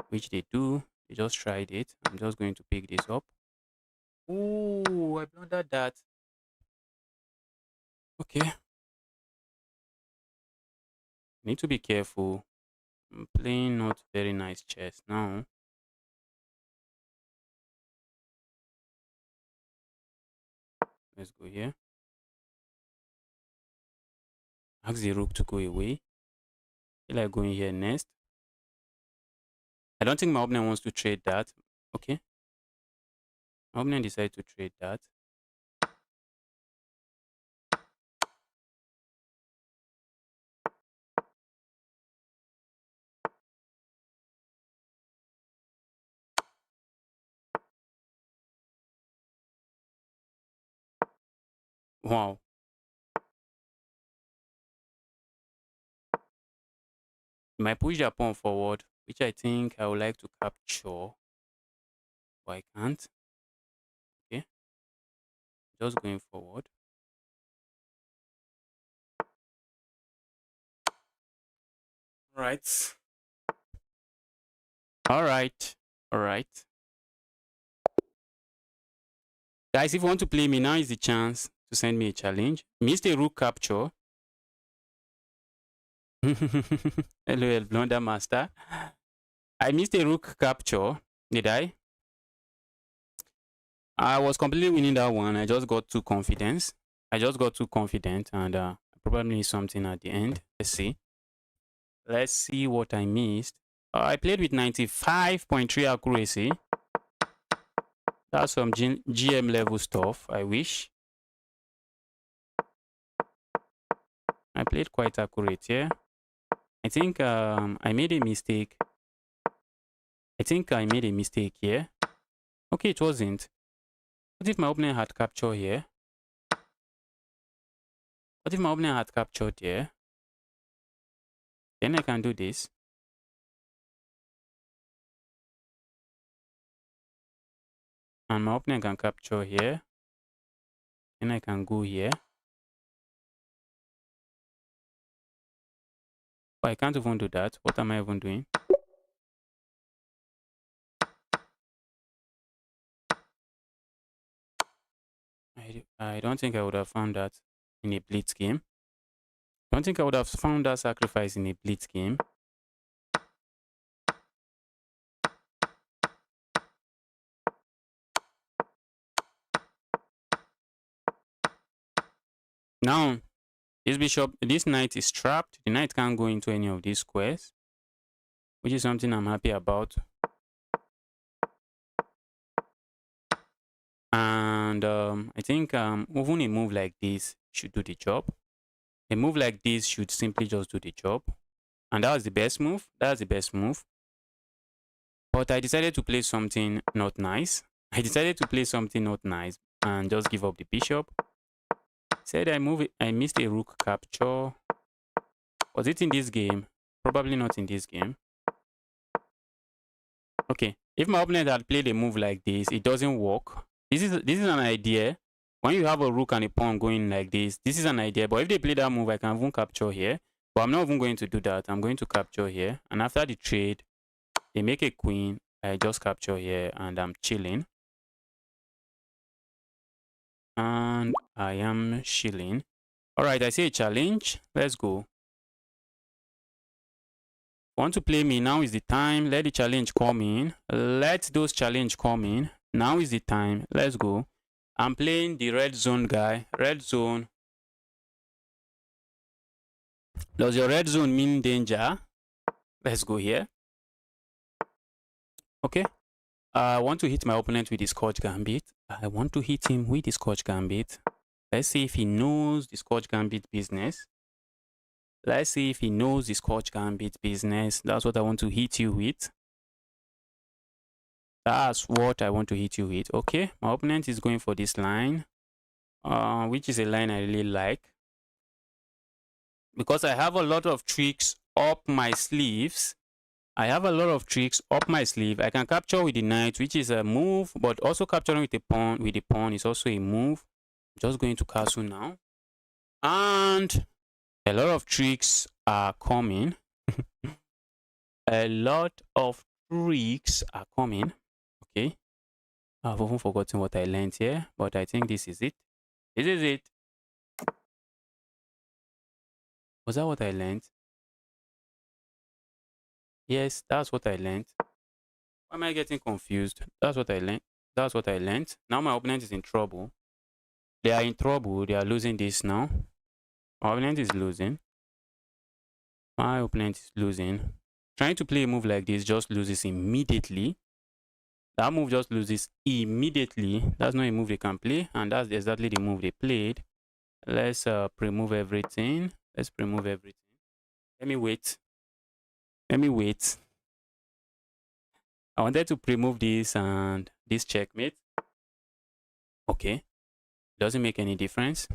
which they do. They just tried it. I'm just going to pick this up. Oh, I blundered that. Okay. Need to be careful. I'm playing not very nice chess now. Let's go here. Ask the rook to go away. Feel like going here next. I don't think my opponent wants to trade that. Okay. My opponent decided to trade that. Wow. My push the pawn forward, which I think I would like to capture, but I can't. Okay. Just going forward. Right. All right. All right. Guys, if you want to play me, now is the chance to send me a challenge. Missed a rook capture. LOL, Blunder Master. I missed a rook capture. Did I? I was completely winning that one. I just got too confident. I just got too confident and I probably need something at the end. Let's see. Let's see what I missed. I played with 95.3 accuracy. That's some GM level stuff, I wish. I played quite accurate here. I think I made a mistake. I think I made a mistake here. Okay, it wasn't. What if my opponent had captured here? What if my opponent had captured here? Then I can do this. And my opponent can capture here. Then I can go here. But I can't even do that. What am I even doing? I don't think I would have found that in a blitz game. I don't think I would have found that sacrifice in a blitz game. Now, this knight is trapped. The knight can't go into any of these squares, which is something I'm happy about. And I think even a move like this should do the job. A move like this should simply just do the job. And that was the best move. That's the best move. But I decided to play something not nice. I decided to play something not nice and just give up the bishop. Said I missed a rook capture. Was it in this game? Probably not in this game. Okay, if my opponent had played a move like this, it doesn't work. This is an idea. When you have a rook and a pawn going like this is an idea. But if they play that move, I can even capture here. But I'm not even going to do that. I'm going to capture here. And after the trade, they make a queen. I just capture here and I'm chilling. And I am chilling. All right, I see a challenge. Let's go. Want to play me? Now is the time. Let the challenge come in. Let those challenge come in. Now is the time. Let's go. I'm playing the red zone guy. Red zone. Does your red zone mean danger? Let's go here. Okay. I want to hit my opponent with the Scotch Gambit. I want to hit him with the Scotch Gambit. Let's see if he knows the Scotch Gambit business. Let's see if he knows the Scotch Gambit business. That's what I want to hit you with. That's what I want to hit you with. Okay, my opponent is going for this line, which is a line I really like. Because I have a lot of tricks up my sleeves. I have a lot of tricks up my sleeve. I can capture with the knight, which is a move, but also capturing with the pawn is also a move. I'm just going to castle now. And a lot of tricks are coming. A lot of tricks are coming. Okay. I've even forgotten what I learned here, but I think this is it. This is it. Was that what I learned? Yes, that's what I learned. Why am I getting confused? That's what I learned. That's what I learned. Now my opponent is in trouble. They are in trouble. They are losing this now. My opponent is losing. My opponent is losing. Trying to play a move like this just loses immediately. That move just loses immediately. That's not a move they can play, and that's exactly the move they played. Let's pre-move everything. Let's pre-move everything. Let me wait. Let me wait. I wanted to pre-move this and this checkmate. Okay. Doesn't make any difference.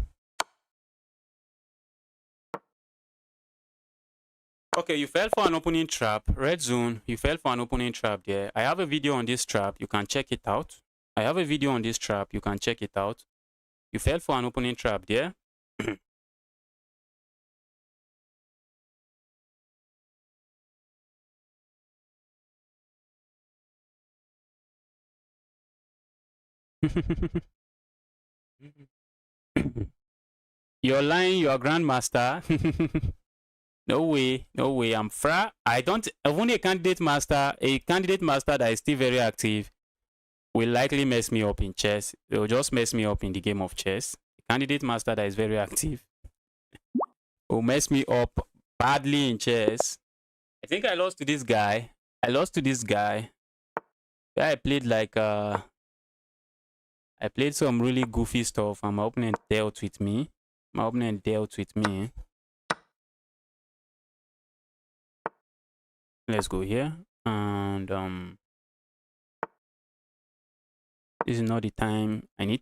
Okay, you fell for an opening trap. Red zone, you fell for an opening trap there. I have a video on this trap. You can check it out. I have a video on this trap. You can check it out. You fell for an opening trap there. You're lying, you're a grandmaster. No way, no way. I'm fra. I don't. Only a candidate master that is still very active will likely mess me up in chess. It will just mess me up in the game of chess. A candidate master that is very active will mess me up badly in chess. I think I lost to this guy. I lost to this guy. I played like I played some really goofy stuff, and my opponent dealt with me. My opponent dealt with me. Let's go here, and this is not the time. I need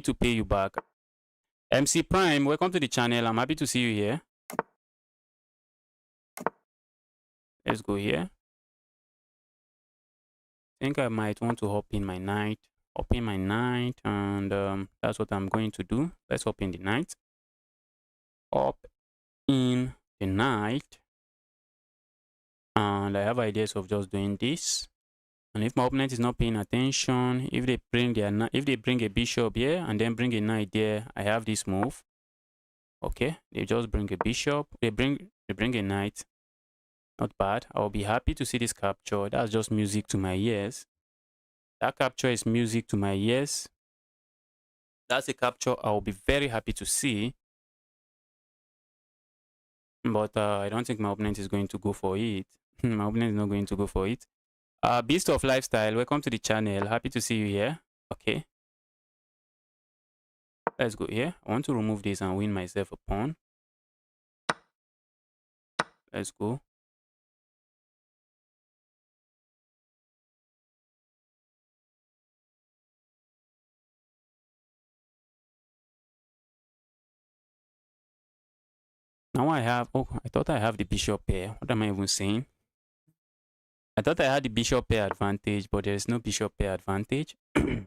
to pay you back. MC Prime, welcome to the channel. I'm happy to see you here. Let's go here. I think I might want to hop in my knight. Hop in my knight, and that's what I'm going to do. Let's hop in the knight. Hop in the knight. And I have ideas of just doing this. And if my opponent is not paying attention, if they bring a bishop here and then bring a knight there, I have this move. Okay, they just bring a bishop. They bring a knight. Not bad. I'll be happy to see this capture. That's just music to my ears. That capture is music to my ears. That's a capture I'll be very happy to see. But I don't think my opponent is going to go for it. My opponent is not going to go for it. Beast of Lifestyle, welcome to the channel. Happy to see you here. Okay. Let's go here. I want to remove this and win myself a pawn. Let's go. Now I have, oh, I thought I have the bishop pair. What am I even saying? I thought I had the bishop pair advantage, but there is no bishop pair advantage. I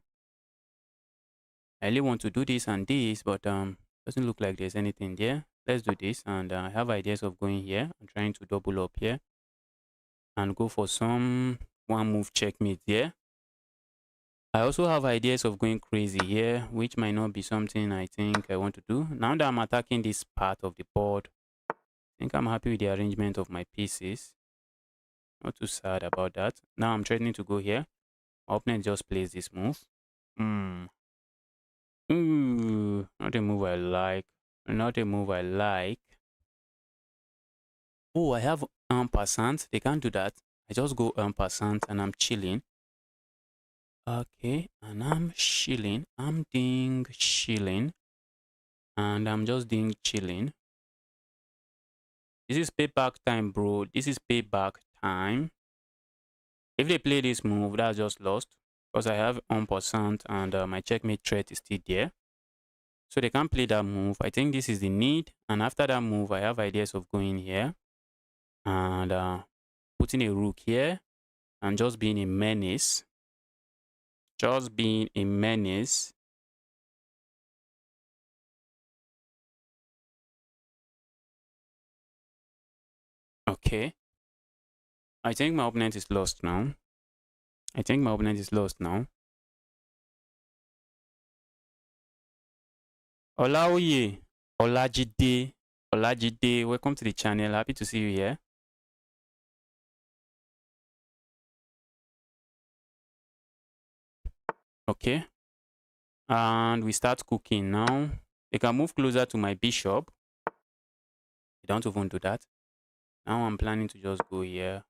really want to do this and this, but doesn't look like there's anything there. Let's do this, and I have ideas of going here. I'm trying to double up here and go for some one move checkmate there. I also have ideas of going crazy here, which might not be something I think I want to do. Now that I'm attacking this part of the board, I think I'm happy with the arrangement of my pieces. Not too sad about that. Now I'm threatening to go here. My opponent just plays this move. Ooh, not a move I like. Not a move I like. Oh, I have en passant. They can't do that. I just go en passant and I'm chilling. Okay, and I'm chilling. I'm doing chilling. And I'm just doing chilling. This is payback time, bro. This is payback time. If they play this move, that's just lost. Because I have 1% and my checkmate threat is still there. So they can't play that move. I think this is the need. And after that move, I have ideas of going here. And putting a rook here. And just being a menace. Just being a menace. Okay. I think my opponent is lost now. I think my opponent is lost now. Olaoye, Olajide, Olajide, welcome to the channel. Happy to see you here. Okay. And we start cooking now. They can move closer to my bishop. They don't even do that. Now I'm planning to just go here.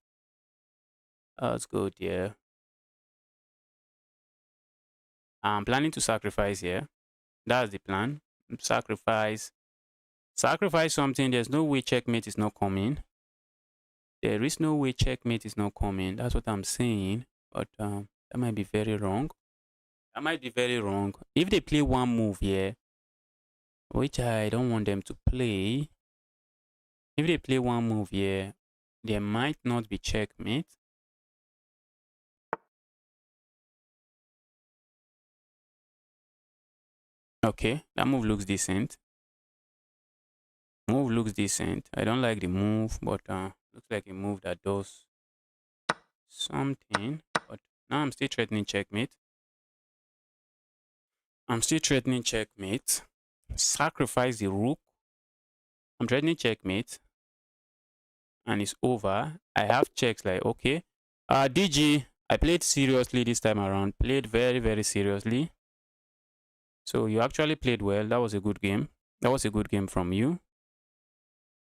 Let's go there. I'm planning to sacrifice here. That's the plan. Sacrifice. Sacrifice something. There's no way checkmate is not coming. There is no way checkmate is not coming. That's what I'm saying. But that might be very wrong. That might be very wrong. If they play one move here, which I don't want them to play. If they play one move here, there might not be checkmate. Okay, that move looks decent. Move looks decent. I don't like the move, but looks like a move that does something. But now I'm still threatening checkmate. I'm still threatening checkmate. Sacrifice the rook. I'm threatening checkmate. And it's over. I have checks like, okay. DG, I played seriously this time around. Played very, very seriously. So you actually played well. That was a good game. That was a good game from you.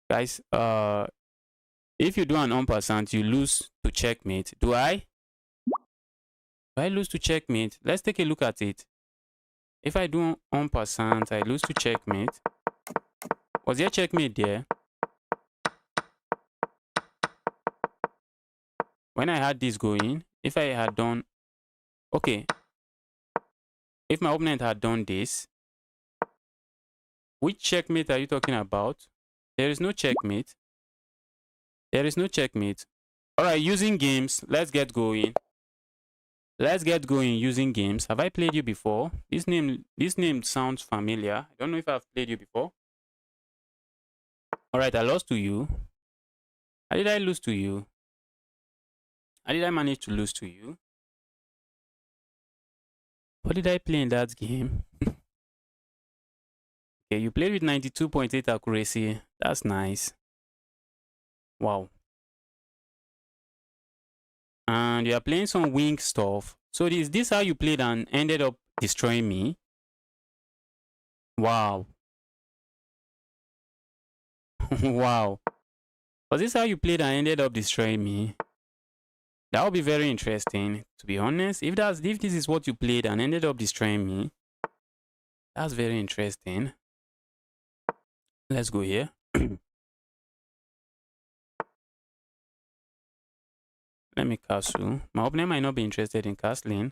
Guys, if you do an en passant, you lose to checkmate. Do I? Do I lose to checkmate? Let's take a look at it. If I do en passant, I lose to checkmate. Was there checkmate there? When I had this going, if I had done... Okay. If my opponent had done this, which checkmate are you talking about? There is no checkmate. There is no checkmate. All right, using games. Let's get going. Let's get going using games. Have I played you before? This name sounds familiar. I don't know if I've played you before. All right, I lost to you. How did I lose to you? How did I manage to lose to you? What did I play in that game? Okay, you played with 92.8 accuracy. That's nice. Wow. And you are playing some wing stuff. So is this how you played and ended up destroying me? Wow. Wow. Was this how you played and ended up destroying me? That would be very interesting, to be honest. If this is what you played and ended up destroying me, that's very interesting. Let's go here. Let me castle. My opponent might not be interested in castling.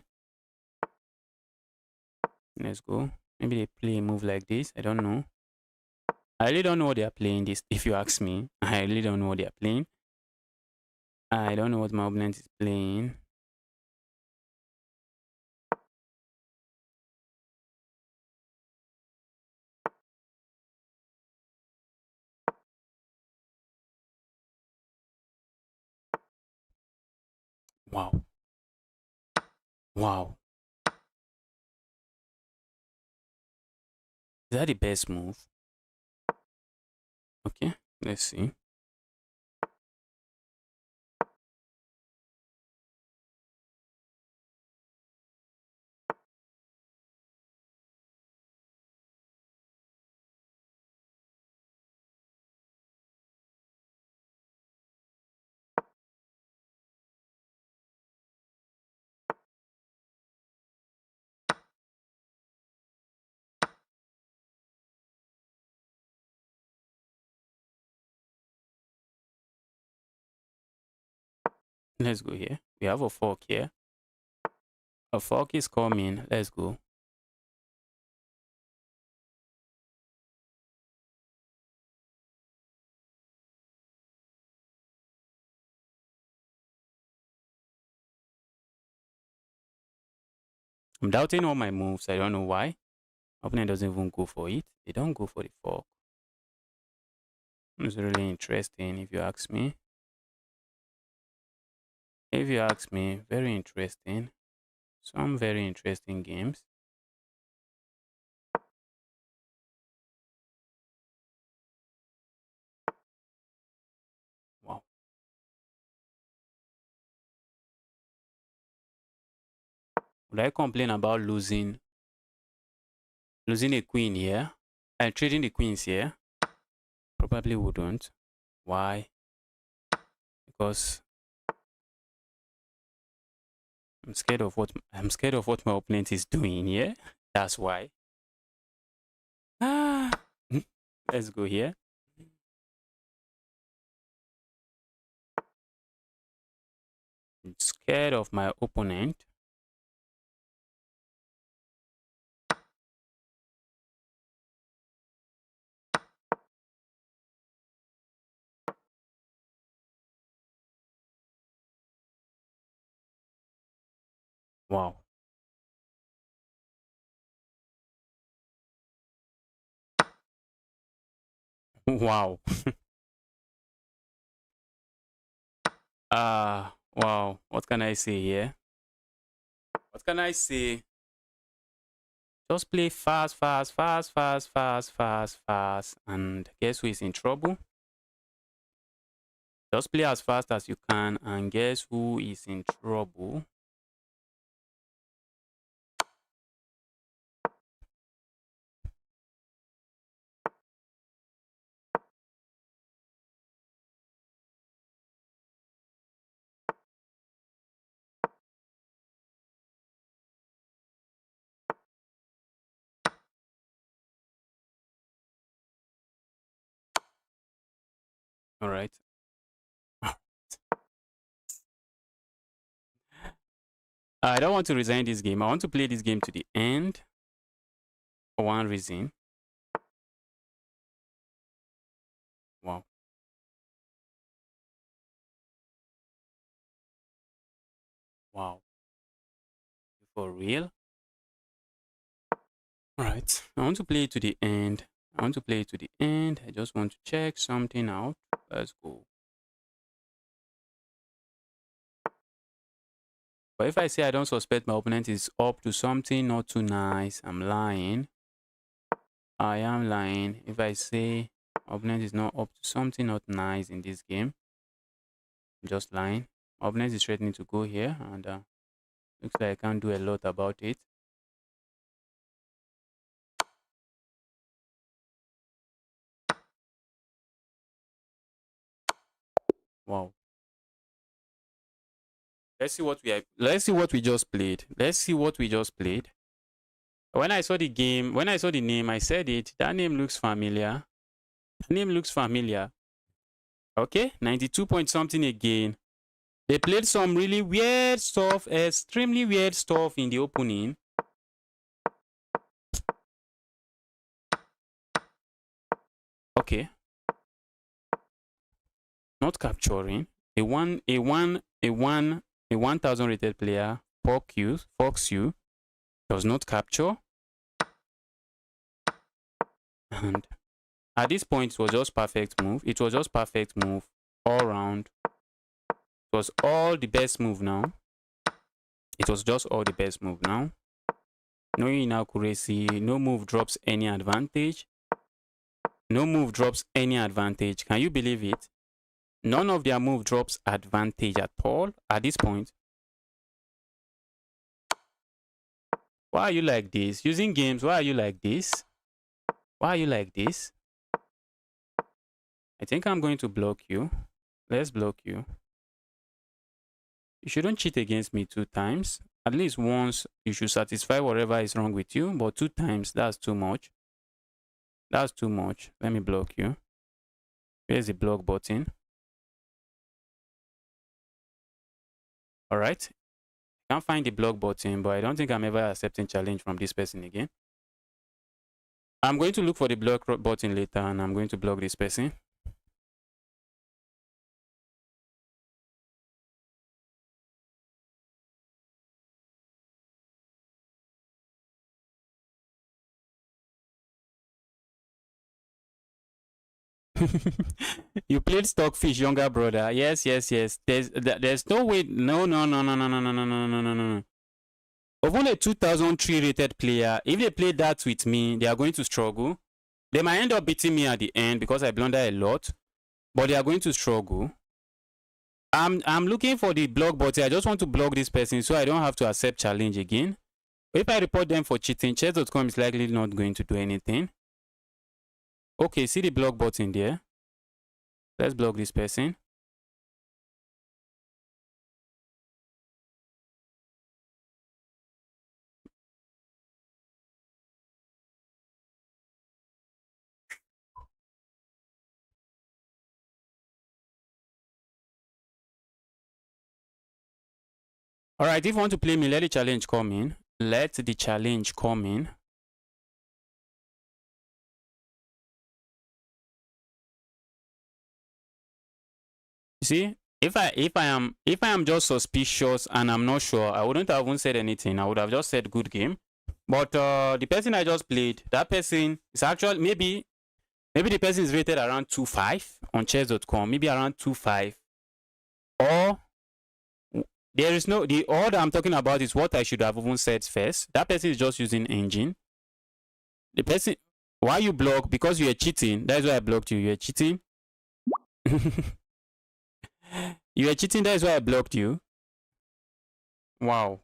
Let's go. Maybe they play a move like this. I don't know. I really don't know what they are playing this, if you ask me. I really don't know what they are playing. I don't know what my opponent is playing. Wow. Wow. Is that the best move? Okay, let's see. Let's go here. We have a fork here. A fork is coming. Let's go. I'm doubting all my moves. I don't know why. Opponent doesn't even go for it. They don't go for the fork. It's really interesting if you ask me. If you ask me, very interesting. Some very interesting games. Wow. Would I complain about losing losing a queen here and trading the queens here. Probably wouldn't. Why? Because I'm scared of what my opponent is doing here. That's why. Ah, let's go here. I'm scared of my opponent. Wow. Wow. Wow. What can I say here? What can I say? Just play fast, fast, fast, fast, fast, fast, fast. And guess who is in trouble? Just play as fast as you can. And guess who is in trouble? All right. I don't want to resign this game. I want to play this game to the end for one reason. Wow. Wow. For real? All right. I want to play it to the end. I want to play it to the end. I just want to check something out. Let's go. But if I say I don't suspect my opponent is up to something not too nice, I'm lying. I am lying. If I say my opponent is not up to something not nice in this game, I'm just lying. My opponent is threatening to go here, and looks like I can't do a lot about it. Wow. Let's see what we just played. Let's see what we just played. When I saw the game, when I saw the name, I said it. That name looks familiar. That name looks familiar. Okay, 92 point something again. They played some really weird stuff, extremely weird stuff in the opening. Okay. Not capturing. A 1000 rated player, Fox you, does not capture. And at this point, it was just perfect move. It was just perfect move all round. It was all the best move now. It was just all the best move now. No inaccuracy. No move drops any advantage. No move drops any advantage. Can you believe it? None of their move drops advantage at all at this point. Why are you like this? Using games, why are you like this? Why are you like this? I think I'm going to block you. Let's block you. You shouldn't cheat against me 2 times. At least once, you should satisfy whatever is wrong with you. But 2 times, that's too much. That's too much. Let me block you. Here's the block button. All right. I can't find the block button, but I don't think I'm ever accepting challenge from this person again. I'm going to look for the block button later, and I'm going to block this person. You played Stockfish, younger brother. Yes, yes, yes. There's no way. No. Even a 2003 rated player, if they play that with me, they are going to struggle. They might end up beating me at the end because I blunder a lot, but they are going to struggle. I'm looking for the block button. I just want to block this person so I don't have to accept challenge again. If I report them for cheating, chess.com is likely not going to do anything. Okay, see the block button there. Let's block this person. All right, if you want to play me, let the challenge come in. Let the challenge come in. You see, if I am just suspicious and I'm not sure, I wouldn't have even said anything. I would have just said good game. But the person I just played, that person is actually maybe the person is rated around 2.5 on chess.com, maybe around 2.5. Or there is no, the order I'm talking about is what I should have even said first. That person is just using engine. The person, why you block? Because you are cheating. That's why I blocked you. You are cheating. You are cheating. That's why I blocked you. Wow.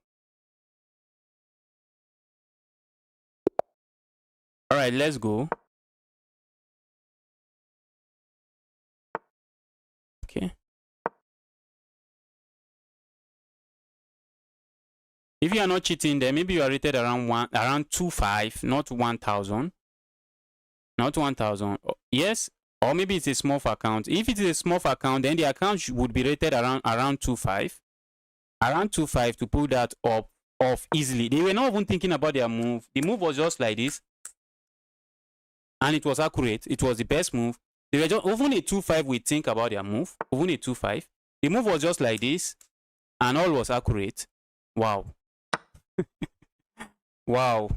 All right, let's go. Okay. If you are not cheating, then maybe you are rated around 2.5, not 1,000. Not 1,000. Yes, or maybe it's a small account. If it is a small account, then the account would be rated around 2.5. Around 2.5 to pull that up off easily. They were not even thinking about their move. The move was just like this. And it was accurate. It was the best move. They were just even a 2.5 we think about their move. Even a 2.5. The move was just like this. And all was accurate. Wow. Wow.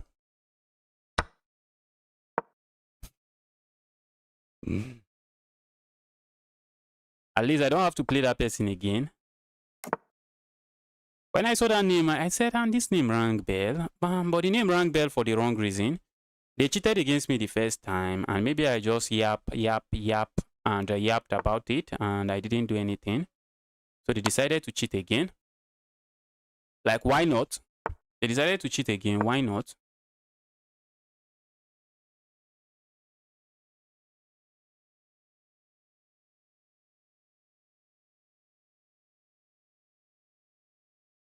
At least I don't have to play that person again. When I saw that name, I said, and this name rang bell. But the name rang bell for the wrong reason. They cheated against me the first time, and maybe I just yap, and yapped about it, and I didn't do anything. So they decided to cheat again. Like, why not? They decided to cheat again. Why not?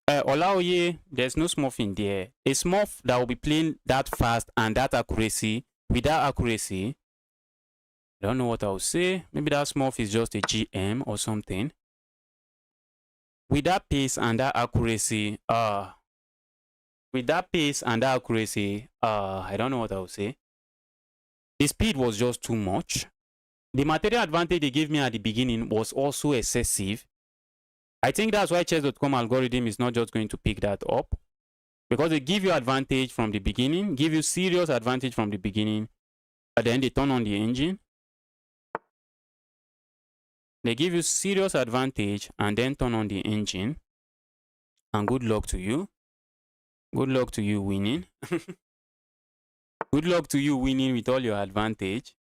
Olaoye, there's no smurf in there. A smurf that will be playing that fast and that accuracy, with that accuracy, I don't know what I would say. Maybe that smurf is just a GM or something. With that pace and that accuracy, I don't know what I would say. The speed was just too much. The material advantage they gave me at the beginning was also excessive. I think that's why chess.com algorithm is not just going to pick that up. Because they give you advantage from the beginning, give you serious advantage from the beginning, but then they turn on the engine. They give you serious advantage and then turn on the engine. And good luck to you. Good luck to you winning. Good luck to you winning with all your advantage.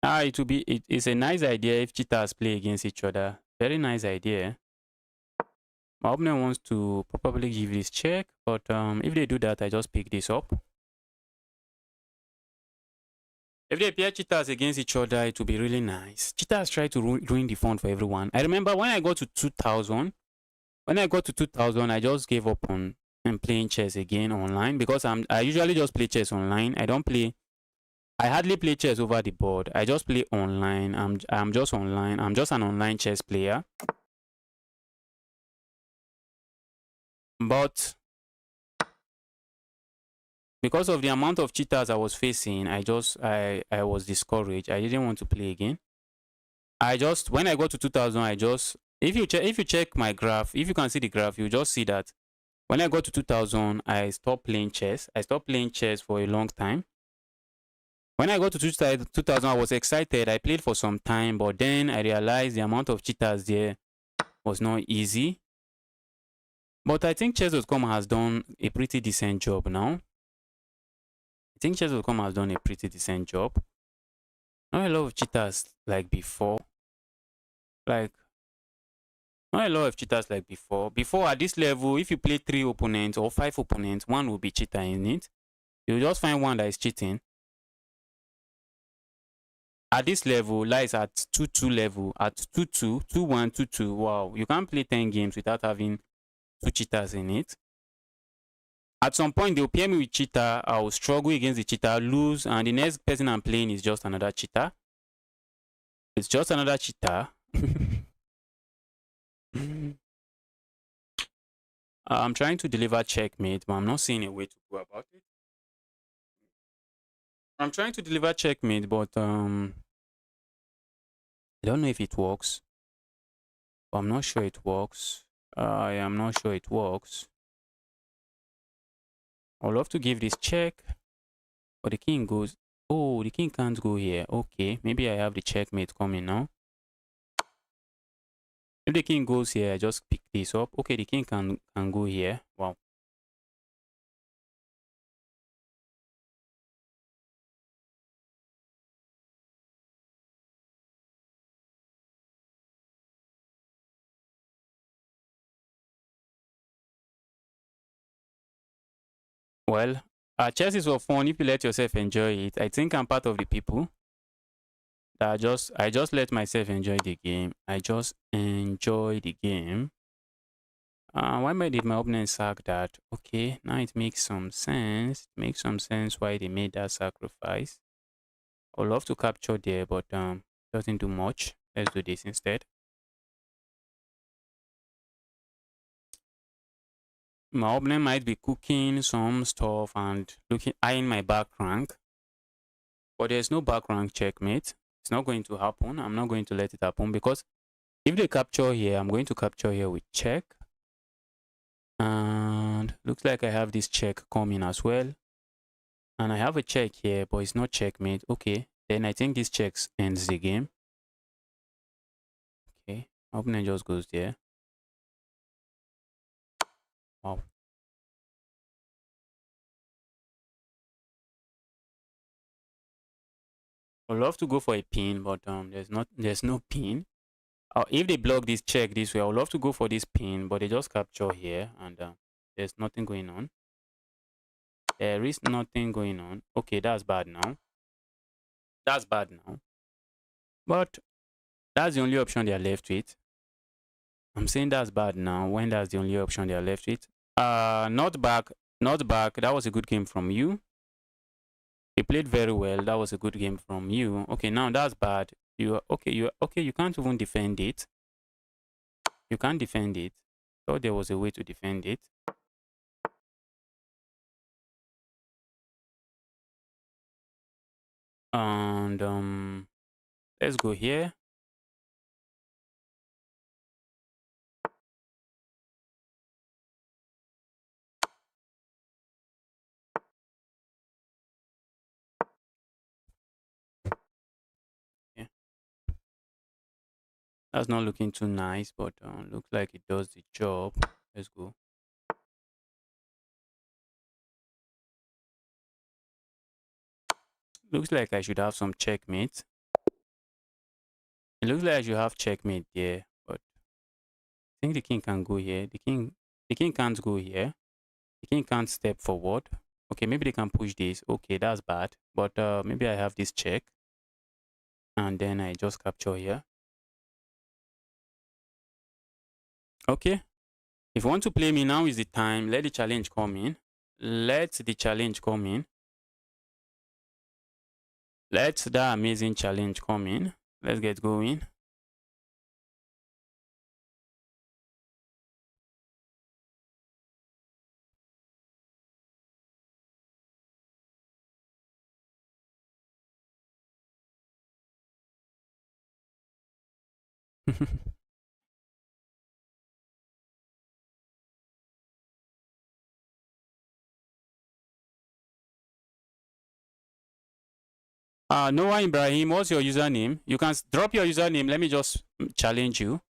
It's a nice idea if cheaters play against each other. Very nice idea. My opponent wants to probably give this check, but if they do that, I just pick this up. If they pair cheaters against each other, it will be really nice. Cheaters try to ruin the fun for everyone. I remember when I got to 2,000, I just gave up on playing chess again online because I usually just play chess online. I hardly play chess over the board. I just play online. I'm just online. I'm just an online chess player. But because of the amount of cheaters I was facing, I was discouraged. I didn't want to play again. When I got to 2000, if you check my graph, if you can see the graph, you just see that when I got to 2000, I stopped playing chess. I stopped playing chess for a long time. When I got to 2000, I was excited. I played for some time, but then I realized the amount of cheaters there was not easy. But I think chess.com has done a pretty decent job now. I think chess.com has done a pretty decent job. Not a lot of cheaters like before. Like, not a lot of cheaters like before. Before, at this level, if you play 3 opponents or 5 opponents, one will be cheater in it. You just find one that is cheating. At this level, lies at 2-2 level. At 2-2, 2-1, 2-2. Wow, you can't play 10 games without having 2 cheaters in it. At some point, they'll pair me with cheater. I'll struggle against the cheater, lose, and the next person I'm playing is just another cheater. It's just another cheater. I'm trying to deliver checkmate, but I'm not seeing a way to go about it. I'm trying to deliver checkmate, but I don't know if it works. But I'm not sure it works. I am not sure it works. I'd love to give this check, but the king goes. Oh, the king can't go here. Okay, maybe I have the checkmate coming now. If the king goes here, I just pick this up. Okay, the king can go here. Wow. Well, chess is for fun if you let yourself enjoy it. I think I'm part of the people that I just let myself enjoy the game. I just enjoy the game. Why did my opponent sack that? Okay, now it makes some sense. It makes some sense why they made that sacrifice. I'd love to capture there, but doesn't do much. Let's do this instead. My opponent might be cooking some stuff and eyeing my back rank, but there's no back rank checkmate. It's not going to happen. I'm not going to let it happen because if they capture here, I'm going to capture here with check. And looks like I have this check coming as well. And I have a check here, but it's not checkmate. Okay, then I think this check ends the game. Okay, my opponent just goes there. Wow. I'd love to go for a pin, but there's no pin. If they block this check this way, I would love to go for this pin, but they just capture here, and there's nothing going on. There is nothing going on. Okay, that's bad now. That's bad now. But that's the only option they are left with. I'm saying that's bad now when that's the only option they are left with. Not back. That was a good game from you. You played very well. That was a good game from you. Okay, now that's bad. You can't even defend it. You can't defend it. Thought there was a way to defend it. And let's go here. Yeah. That's not looking too nice, but looks like it does the job. Let's go. Looks like I should have some checkmate. It looks like I should have checkmate there, but I think the king can go here. The king can't go here. The king can't step forward. Okay, maybe they can push this. Okay, that's bad. But maybe I have this check. And then I just capture here. Okay. If you want to play me, now is the time. Let the challenge come in. Let the challenge come in. Let that amazing challenge come in. Let's get going. Noah Ibrahim, what's your username? You can drop your username. Let me just challenge you.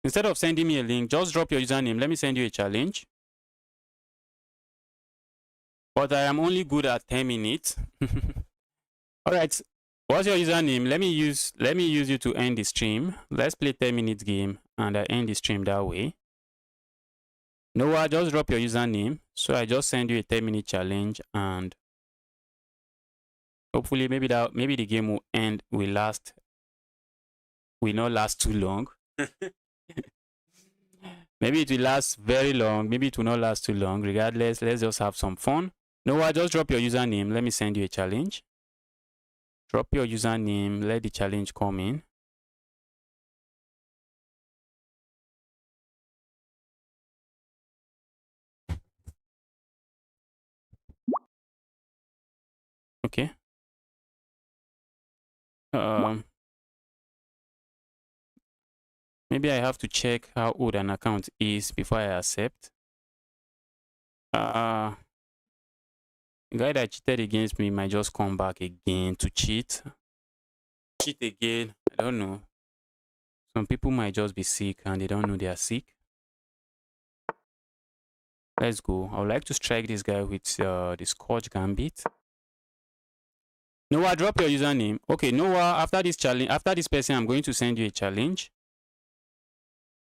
Instead of sending me a link, just drop your username. Let me send you a challenge. but I am only good at 10 minutes. All right. What's your username? Let me use you to end the stream. Let's play 10 minutes game and I end the stream that way. Noah, just drop your username. So I just send you a 10-minute challenge and hopefully maybe the game will not last too long. Maybe it will last very long. Maybe it will not last too long. Regardless, let's just have some fun. Noah, just drop your username. Let me send you a challenge. Drop your username. Let the challenge come in. Okay. Maybe I have to check how old an account is before I accept. The guy that cheated against me might just come back again to cheat. Cheat again. I don't know. Some people might just be sick and they don't know they are sick. Let's go. I would like to strike this guy with the Scotch Gambit. Noah, drop your username. Okay, Noah, after this challenge, after this person, I'm going to send you a challenge.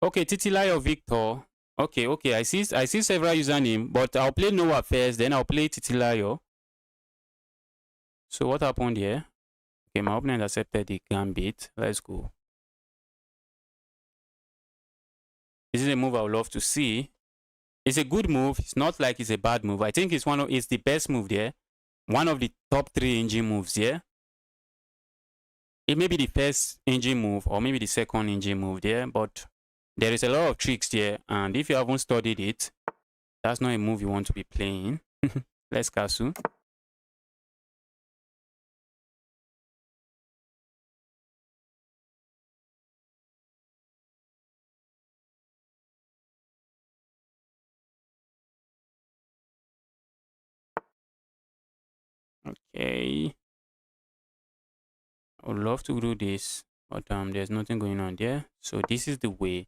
Okay, Titilayo Victor. Okay. I see several username, but I'll play Noah first, then I'll play Titilayo. So what happened here? Okay, my opponent accepted the gambit. Let's go. This is a move I would love to see. It's a good move. It's not like it's a bad move. I think it's the best move there. One of the top 3 engine moves here. It may be the first engine move or maybe the second engine move there, but there is a lot of tricks there, and if you haven't studied it, that's not a move you want to be playing. Let's castle. Okay. I would love to do this, but there's nothing going on there. So this is the way.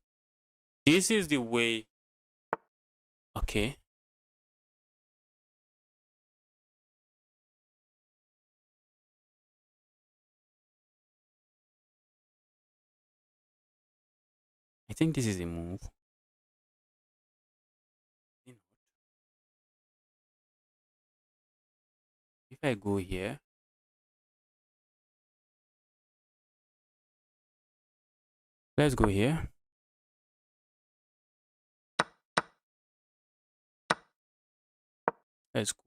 This is the way. Okay. I think this is a move. If I go here, let's go here. Let's go.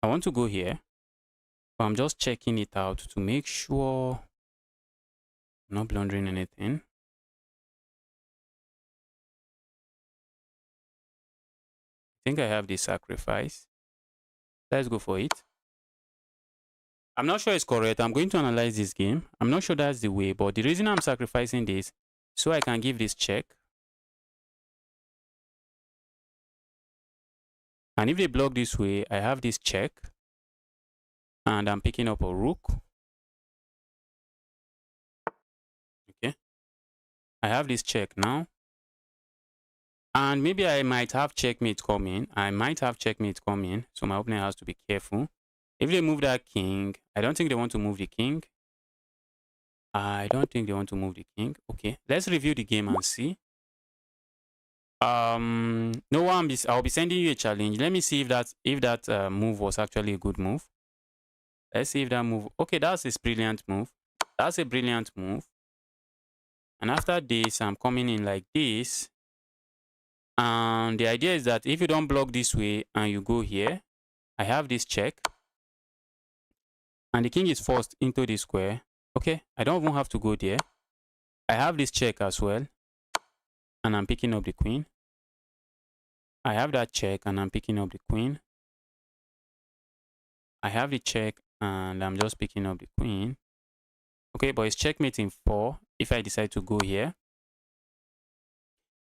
I want to go here, but I'm just checking it out to make sure I'm not blundering anything. I think I have this sacrifice. Let's go for it. I'm not sure it's correct. I'm going to analyze this game. I'm not sure that's the way, but the reason I'm sacrificing this so I can give this check. And if they block this way, I have this check. And I'm picking up a rook. Okay. I have this check now. And maybe I might have checkmate coming. So my opponent has to be careful. If they move that king, I don't think they want to move the king. Okay, let's review the game and see. No, I'll be sending you a challenge. Let me see if that move was actually a good move. Let's see if that move. Okay, that's a brilliant move. That's a brilliant move. And after this, I'm coming in like this. And the idea is that if you don't block this way and you go here, I have this check. And the king is forced into the square. Okay, I don't even have to go there. I have this check as well. And I'm picking up the queen. I have that check and I'm picking up the queen. I have the check and I'm just picking up the queen. Okay, but it's checkmate in 4 if I decide to go here.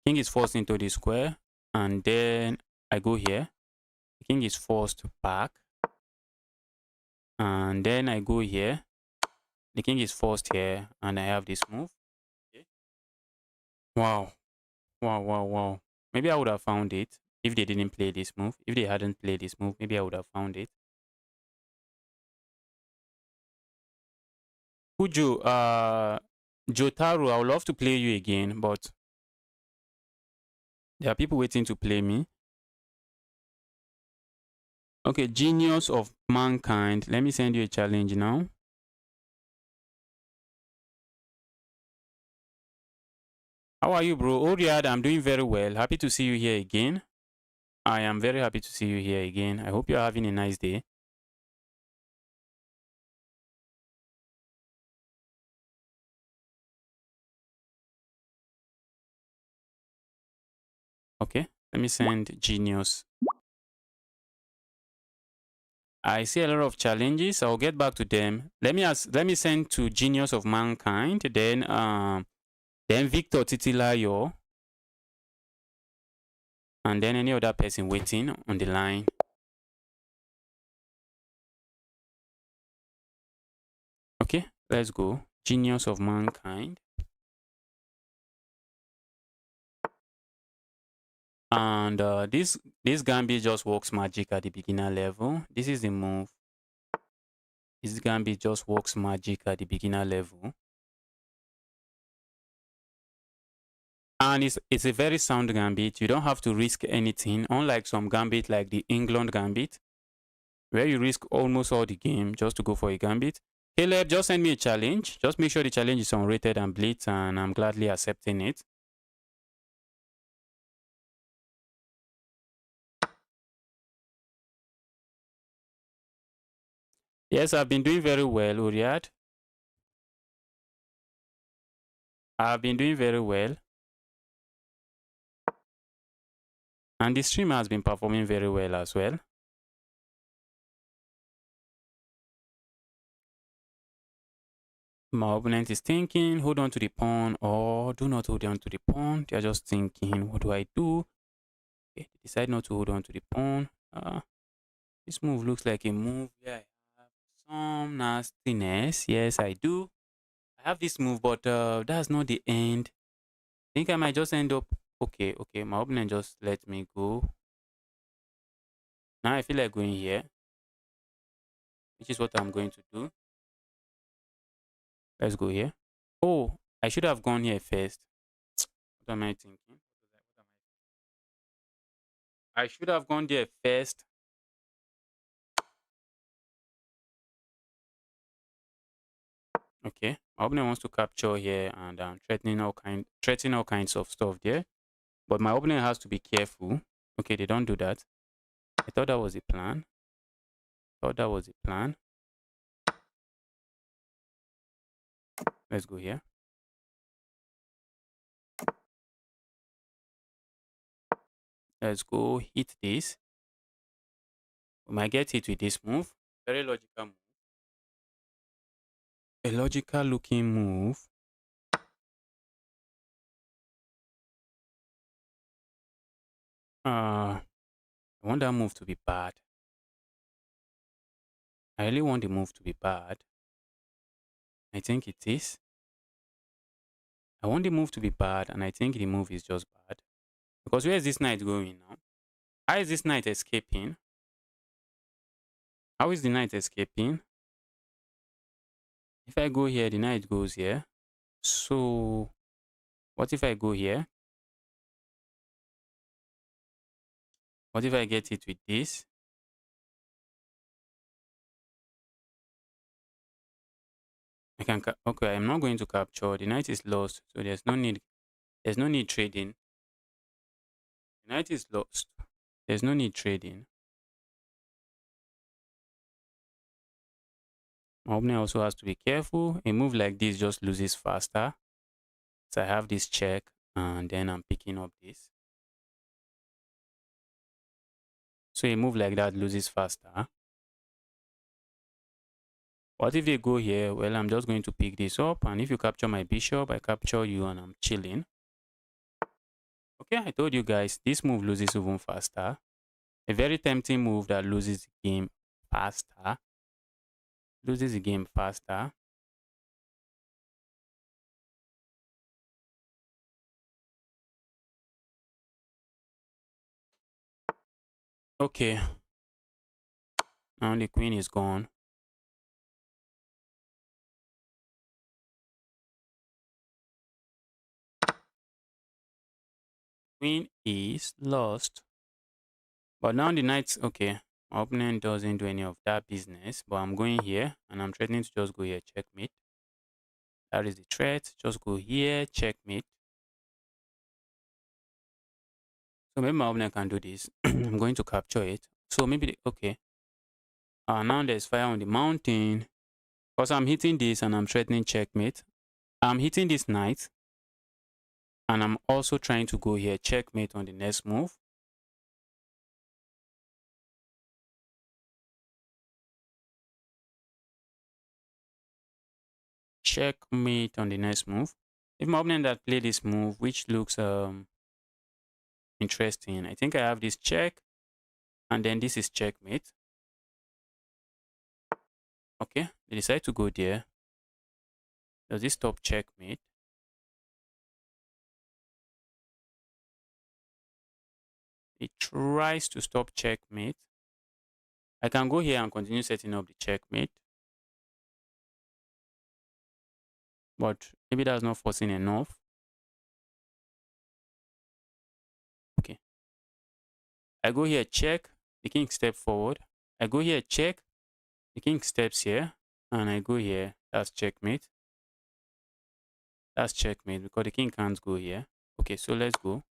King is forced into the square and then I go here. The king is forced back. And then I go here. The king is forced here and I have this move. Okay. Wow. Wow, wow, wow. Maybe I would have found it if they didn't play this move. If they hadn't played this move, maybe I would have found it. Kujo, Jotaro, I would love to play you again, but there are people waiting to play me. Okay, Genius of Mankind. Let me send you a challenge now. How are you, bro? Oriad, I'm doing very well. Happy to see you here again. I am very happy to see you here again. I hope you're having a nice day. Okay, let me send Genius. I see a lot of challenges. I'll get back to them. Let me send to Genius of Mankind, then Victor Titilayo, and then any other person waiting on the line. Okay, let's go. Genius of Mankind. And this Gambit just works magic at the beginner level. This is the move. This Gambit just works magic at the beginner level. And it's a very sound Gambit. You don't have to risk anything, unlike some Gambit like the England Gambit, where you risk almost all the game just to go for a Gambit. Caleb, just send me a challenge. Just make sure the challenge is unrated and blitz, and I'm gladly accepting it. Yes, I've been doing very well, Uriad. I've been doing very well. And the stream has been performing very well as well. My opponent is thinking, hold on to the pawn or do not hold on to the pawn. They're just thinking, what do I do? Okay, they decide not to hold on to the pawn. This move looks like a move where I have some nastiness. Yes, I do. I have this move, but that's not the end. I think I might just end up... Okay, my opponent just let me go. Now I feel like going here, which is what I'm going to do. Let's go here. Oh, I should have gone here first. What am I thinking? I should have gone there first. Okay, my opponent wants to capture here and threatening all kinds of stuff there. But my opponent has to be careful. Okay, they don't do that. I thought that was the plan. Let's go here. Let's go hit this. We might get hit with this move. Very logical move. A logical looking move. I want that move to be bad. I really want the move to be bad. I think it is. I want the move to be bad, and I think the move is just bad. Because where is this knight going now? How is this knight escaping? How is the knight escaping? If I go here, the knight goes here. So, what if I go here? What if I get it with this? I can... Okay, I'm not going to capture. The knight is lost, so there's no need. There's no need trading. The knight is lost. There's no need trading. My opponent also has to be careful. A move like this just loses faster. So I have this check, and then I'm picking up this. So a move like that loses faster. What if they go here? Well, I'm just going to pick this up, and if you capture my bishop, I capture you and I'm chilling. Okay, I told you guys, this move loses even faster. A very tempting move that loses the game faster. Loses the game faster. Okay, now the queen is gone. Queen is lost. But now the knight, okay, my opponent doesn't do any of that business. But I'm going here and I'm threatening to just go here, checkmate. That is the threat. Just go here, checkmate. So maybe my opponent can do this. I'm going to capture it. So maybe, okay. Now there's fire on the mountain. Because I'm hitting this and I'm threatening checkmate. I'm hitting this knight. And I'm also trying to go here, checkmate on the next move. Checkmate on the next move. If my opponent had played this move, which looks interesting, I think I have this check. And then this is checkmate. Okay, they decide to go there. Does this stop checkmate? It tries to stop checkmate. I can go here and continue setting up the checkmate. But maybe that's not forcing enough. Okay. I go here, check. The king step forward. I go here, check. The king steps here. And I go here. That's checkmate. That's checkmate because the king can't go here. Okay, so let's go.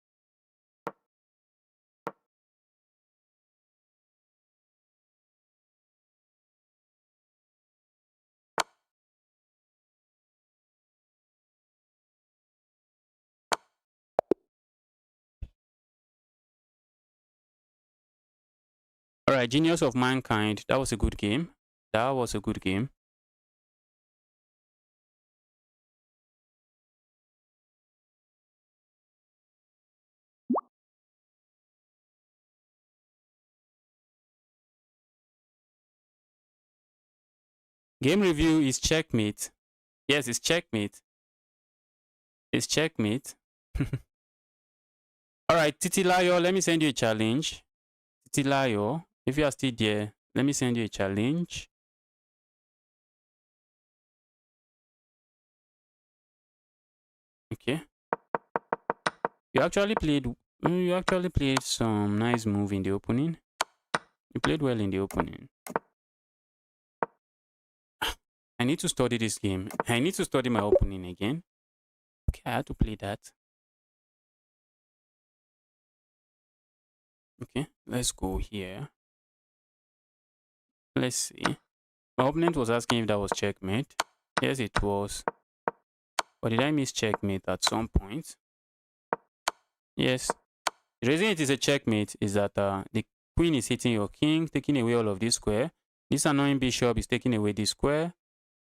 All right, Genius of Mankind. That was a good game. That was a good game. Game review is checkmate. Yes, it's checkmate. It's checkmate. All right, Titilayo, let me send you a challenge. Titilayo, if you are still there, let me send you a challenge. Okay. You actually played some nice move in the opening. You played well in the opening. I need to study this game. I need to study my opening again. Okay, I had to play that. Okay, let's go here. Let's see. My opponent was asking if that was checkmate. Yes, it was. But did I miss checkmate at some point? Yes. The reason it is a checkmate is that the queen is hitting your king, taking away all of this square. This annoying bishop is taking away this square.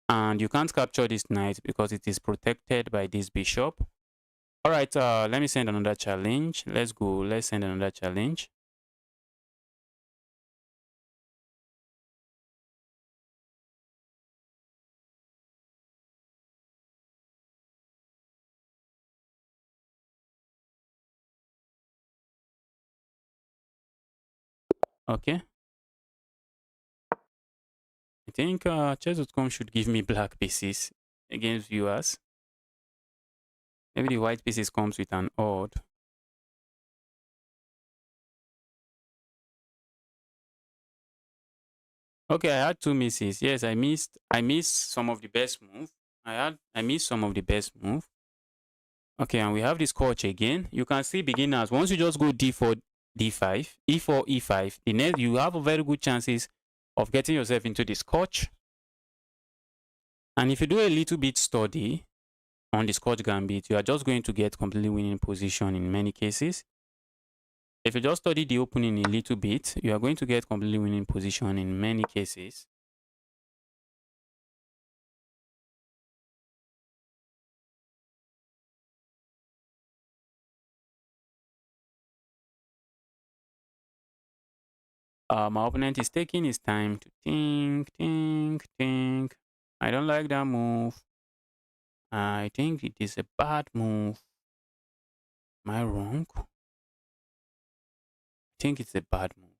And you can't capture this knight because it is protected by this bishop. All right, let me send another challenge. Let's go. Let's send another challenge. Okay. I think chess.com should give me black pieces against viewers. Maybe the white pieces comes with an odd. Okay, I had two misses. Yes, I missed some of the best move. I missed some of the best move. Okay, and we have this coach again. You can see beginners. Once you just go d4, d5, e4, e5, the next you have a very good chances of getting yourself into this coach. And if you do a little bit study on the Scotch Gambit, you are just going to get completely winning position in many cases. If you just study the opening a little bit, you are going to get completely winning position in many cases. My opponent is taking his time to think. I don't like that move. I think it is a bad move. Am I wrong? I think it's a bad move.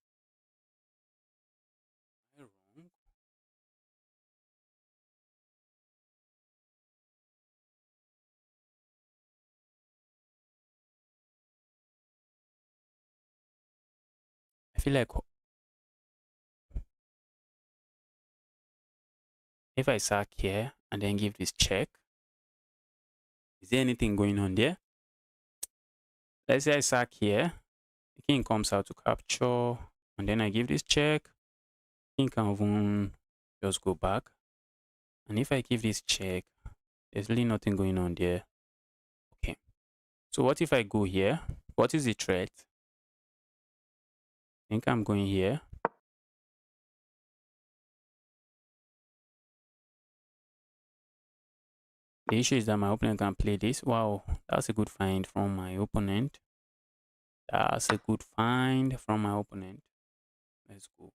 feel like if I sack here and then give this check, is there anything going on there? Let's say I sack here, the king comes out to capture, and then I give this check, king can even just go back. And if I give this check, there's really nothing going on there. Okay. So what if I go here? What is the threat? I think I'm going here. The issue is that my opponent can play this. Wow, that's a good find from my opponent. That's a good find from my opponent. Let's go.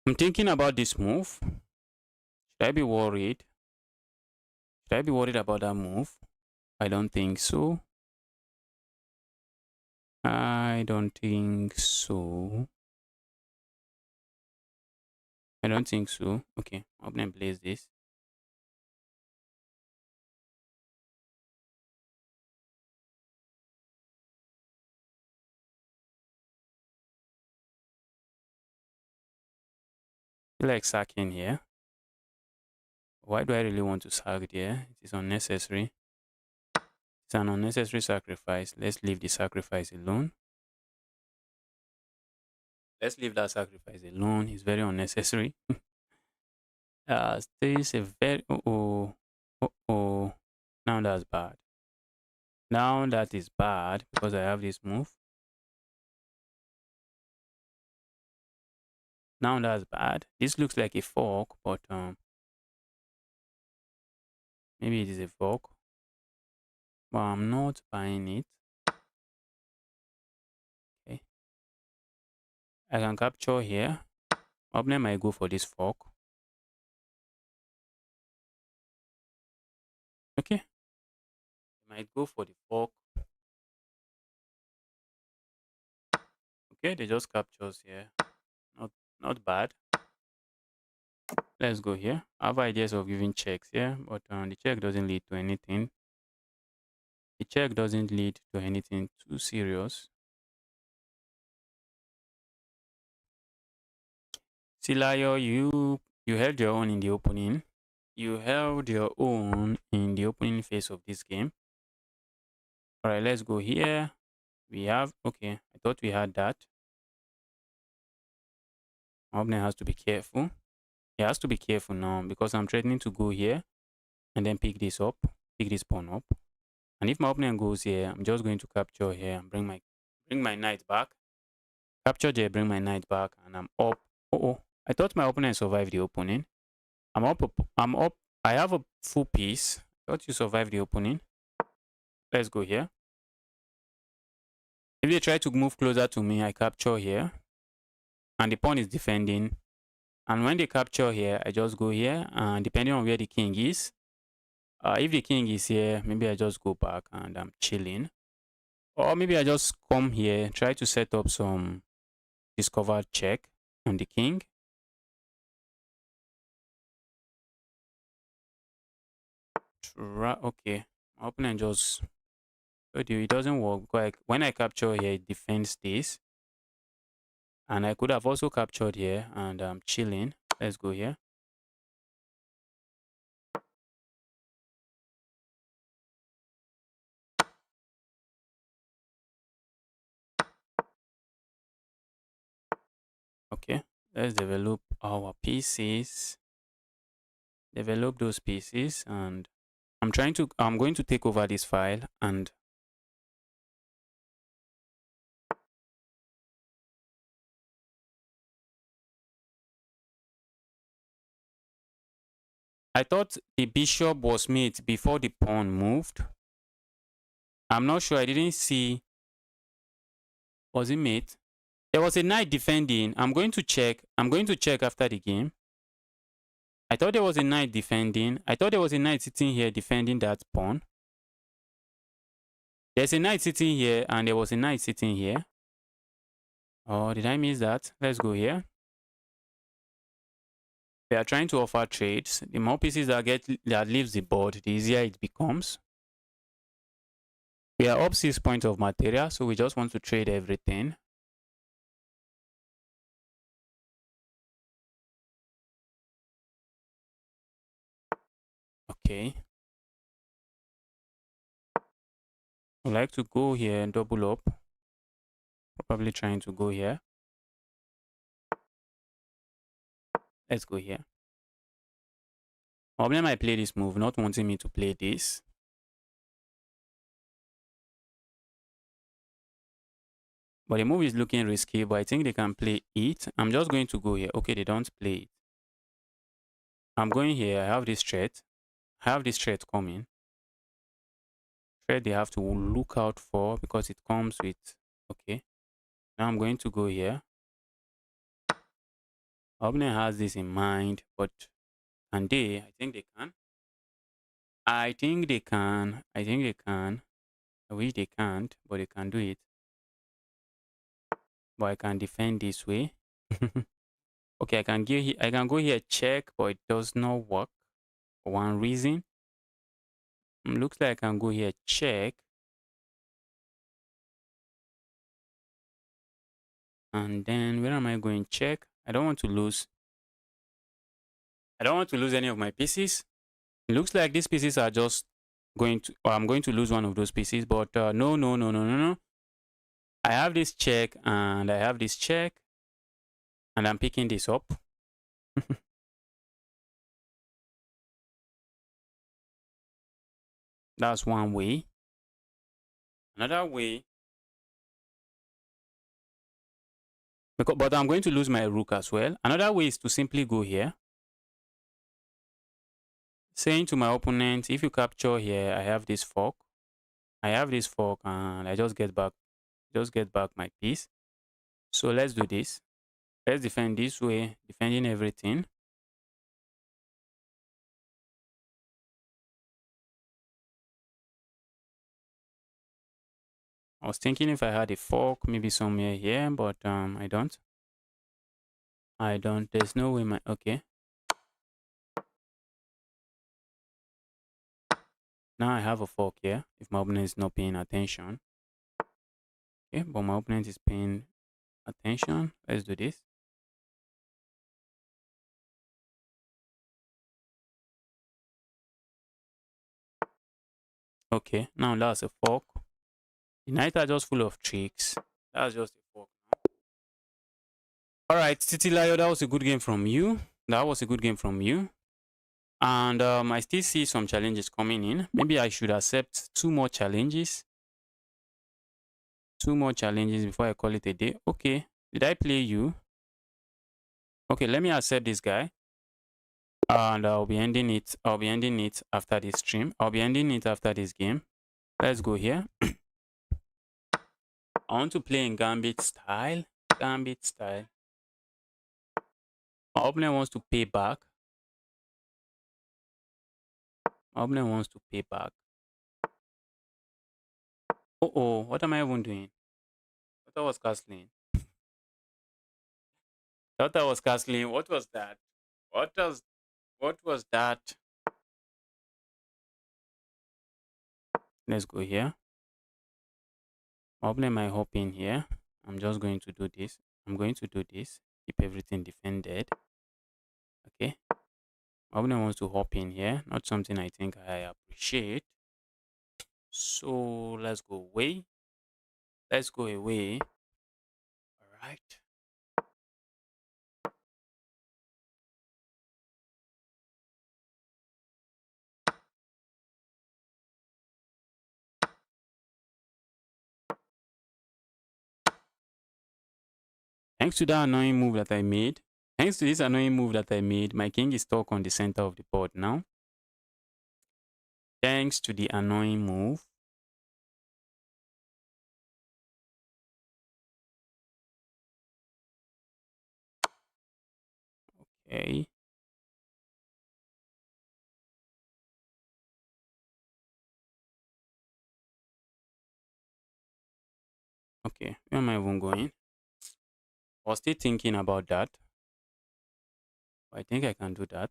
I'm thinking about this move. Should I be worried? Should I be worried about that move? I don't think so. I don't think so. I don't think so. Okay, I'm gonna place this. I feel like sacking here. Why do I really want to sack there? It is unnecessary. It's an unnecessary sacrifice. Let's leave the sacrifice alone. Let's leave that sacrifice alone. It's very unnecessary. This is a very now that's bad. Now that is bad because I have this move. Now that's bad. This looks like a fork, but maybe it is a fork. But I'm not buying it. Okay. I can capture here. Opponent might go for this fork. Okay. Might go for the fork. Okay, they just captures here. Not bad. Let's go here. I have ideas of giving checks here, but the check doesn't lead to anything. The check doesn't lead to anything too serious. Silayo, you held your own in the opening. You held your own in the opening phase of this game. All right, let's go here. We have, okay, I thought we had that. Opponent has to be careful. He has to be careful now because I'm threatening to go here and then pick this up, pick this pawn up. And if my opponent goes here, I'm just going to capture here and bring my knight back. Capture there, bring my knight back, and I'm up. I thought my opponent survived the opening. I'm up. I have a full piece. Thought you survived the opening. Let's go here. If they try to move closer to me, I capture here. And the pawn is defending. And when they capture here, I just go here. And depending on where the king is, if the king is here, maybe I just go back and I'm chilling. Or maybe I just come here, try to set up some discovered check on the king. Okay, my opponent just, it doesn't work because when I capture here, it defends this. And I could have also captured here and I'm chilling. Let's go here. Okay, let's develop our pieces. Develop those pieces, and I'm going to take over this file. And I thought the bishop was mate before the pawn moved. I'm not sure. I didn't see. Was it mate? There was a knight defending. I'm going to check. I'm going to check after the game. I thought there was a knight defending. I thought there was a knight sitting here defending that pawn. There's a knight sitting here and there was a knight sitting here. Oh, did I miss that? Let's go here. We are trying to offer trades. The more pieces that leaves the board, the easier it becomes. We are up 6 points of material, so we just want to trade everything. Okay. I'd like to go here and double up. Probably trying to go here. Let's go here. Probably might play this move, not wanting me to play this. But the move is looking risky, but I think they can play it. I'm just going to go here. Okay, they don't play it. I'm going here. I have this threat. I have this threat coming. Threat they have to look out for because it comes with... Okay. Now I'm going to go here. Opponent has this in mind, but can they? I think they can. I think they can. I think they can. I wish they can't, but they can do it. But I can defend this way. Okay, I can go here check, but it does not work for one reason. Looks like I can go here check. And then where am I going? Check. I don't want to lose. I don't want to lose any of my pieces. It looks like these pieces are just going to, or I'm going to lose one of those pieces, but no, no, no, no, no, no. I have this check and I have this check and I'm picking this up. That's one way. Another way, but I'm going to lose my rook as well. Another way is to simply go here. Saying to my opponent, if you capture here, I have this fork. I have this fork and I just get back my piece. So let's do this. Let's defend this way, defending everything. I was thinking if I had a fork, maybe somewhere here, but I don't. There's no way okay. Now I have a fork here, if my opponent is not paying attention. Okay, but my opponent is paying attention. Let's do this. Okay, now that's a fork. The knights are just full of tricks. That's just a fork. Alright, Titilayo, that was a good game from you. That was a good game from you. And I still see some challenges coming in. Maybe I should accept 2 more challenges. 2 more challenges before I call it a day. Okay, did I play you? Okay, let me accept this guy. And I'll be ending it. I'll be ending it after this stream. I'll be ending it after this game. Let's go here. I want to play in Gambit style. Gambit style. My opponent wants to pay back. My opponent wants to pay back. Oh, what am I even doing? I thought I was castling. I thought I was castling. What was that? What was that? Let's go here. My opponent might hop in here. I'm just going to do this. I'm going to do this. Keep everything defended. Okay. My opponent wants to hop in here. Not something I think I appreciate. So let's go away. Let's go away. All right. Thanks to that annoying move that I made. Thanks to this annoying move that I made, my king is stuck on the center of the board now. Thanks to the annoying move. Okay. Okay, where am I even going? I was still thinking about that. I think I can do that.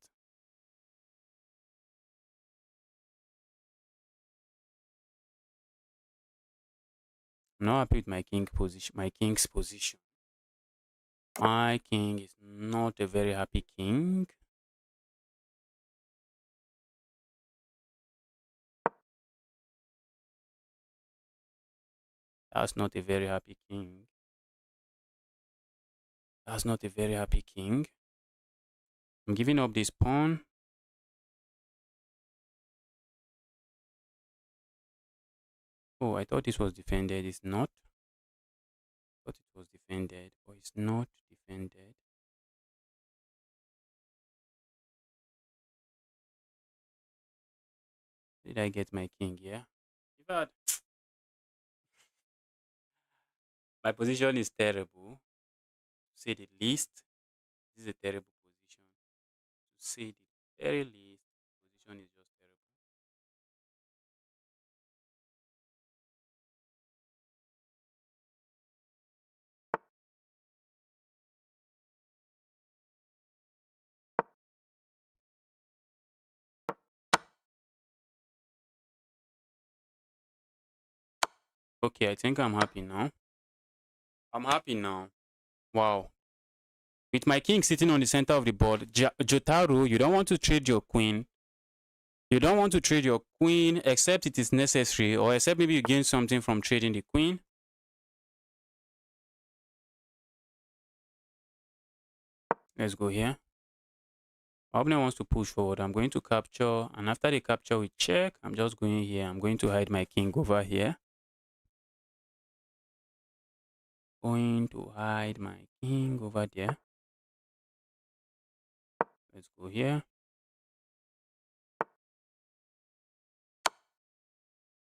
I'm not happy with my king position. My king's position. My king is not a very happy king. That's not a very happy king. That's not a very happy king. I'm giving up this pawn. Oh, I thought this was defended. It's not. I thought it was defended, but it's not defended. Did I get my king? Yeah. In fact, my position is terrible. To say the least, this is a terrible position. To say the very least, position is just terrible. Okay, I think I'm happy now. I'm happy now. Wow. With my king sitting on the center of the board, Jotaro, you don't want to trade your queen. You don't want to trade your queen except it is necessary, or except maybe you gain something from trading the queen. Let's go here. My opponent wants to push forward. I'm going to capture, and after the capture, we check. I'm just going here. I'm going to hide my king over here. Going to hide my king over there. Let's go here.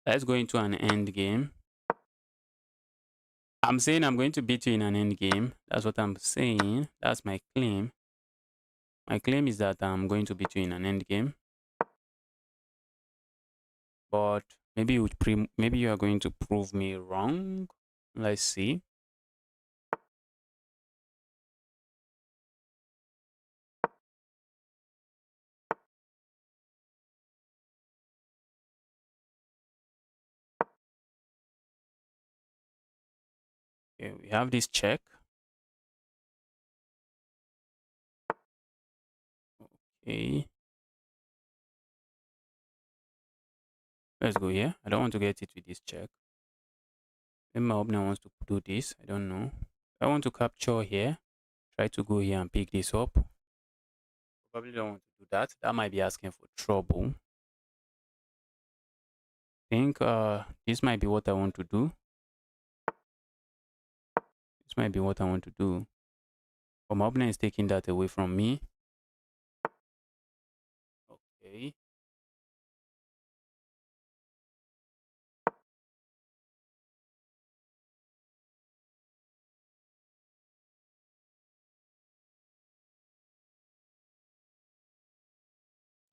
Let's go into an end game. I'm saying I'm going to beat you in an end game. That's what I'm saying. That's my claim. My claim is that I'm going to beat you in an end game. But maybe maybe you are going to prove me wrong. Let's see. Okay, we have this check. Okay. Let's go here. I don't want to get it with this check. Maybe my opponent wants to do this. I don't know. I want to capture here. Try to go here and pick this up. Probably don't want to do that. That might be asking for trouble. I think this might be what I want to do. This might be what I want to do. But my opponent is taking that away from me. Okay.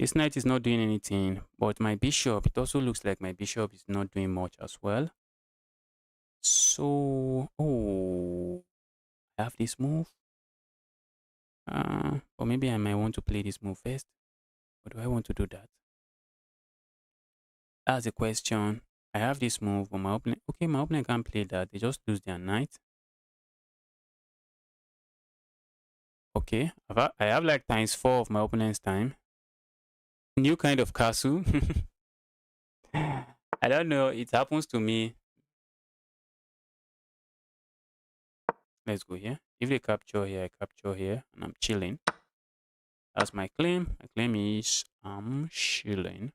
This knight is not doing anything, but my bishop, it also looks like my bishop is not doing much as well. So, oh, I have this move. Or maybe I might want to play this move first. Or do I want to do that? That's the question. I have this move, but my opponent, okay, my opponent can't play that. They just lose their knight. Okay, I have like times 4 of my opponent's time. New kind of castle. I don't know. It happens to me. Let's go here. If they capture here, I capture here, and I'm chilling. That's my claim. My claim is I'm chilling.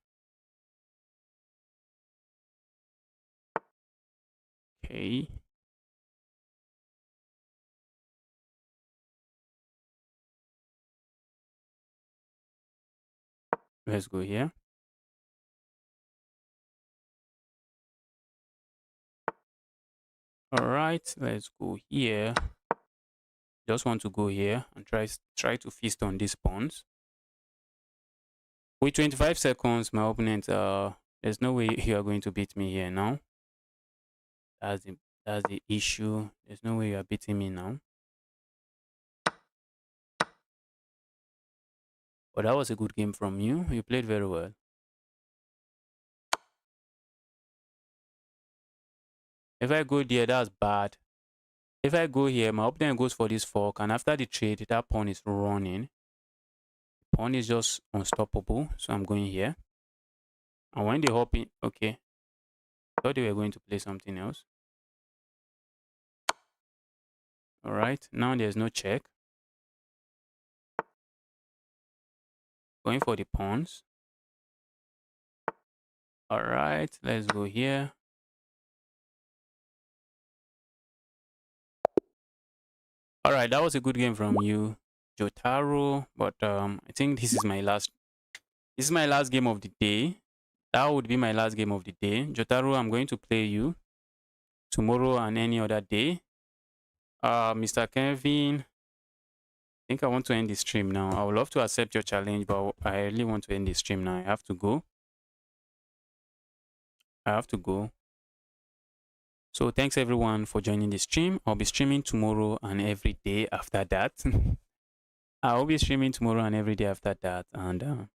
Okay. Let's go here. All right, let's go here. Just want to go here and try to feast on these pawns. With 25 seconds, my opponent, there's no way you are going to beat me here now. That's the issue. There's no way you are beating me now. But that was a good game from you. You played very well. If I go there, that's bad. If I go here, my opponent goes for this fork, and after the trade, that pawn is running. Pawn is just unstoppable, so I'm going here. And when they hop in, okay, I thought they were going to play something else. All right, now there's no check. Going for the pawns. All right, let's go here. All right, that was a good game from you, Jotaro. But I think this is my last. This is my last game of the day. That would be my last game of the day. Jotaro, I'm going to play you tomorrow and any other day. Mr. Kevin, I think I want to end the stream now. I would love to accept your challenge, but I really want to end the stream now. I have to go. I have to go. So thanks everyone for joining the stream. I'll be streaming tomorrow and every day after that. I'll be streaming tomorrow and every day after that. And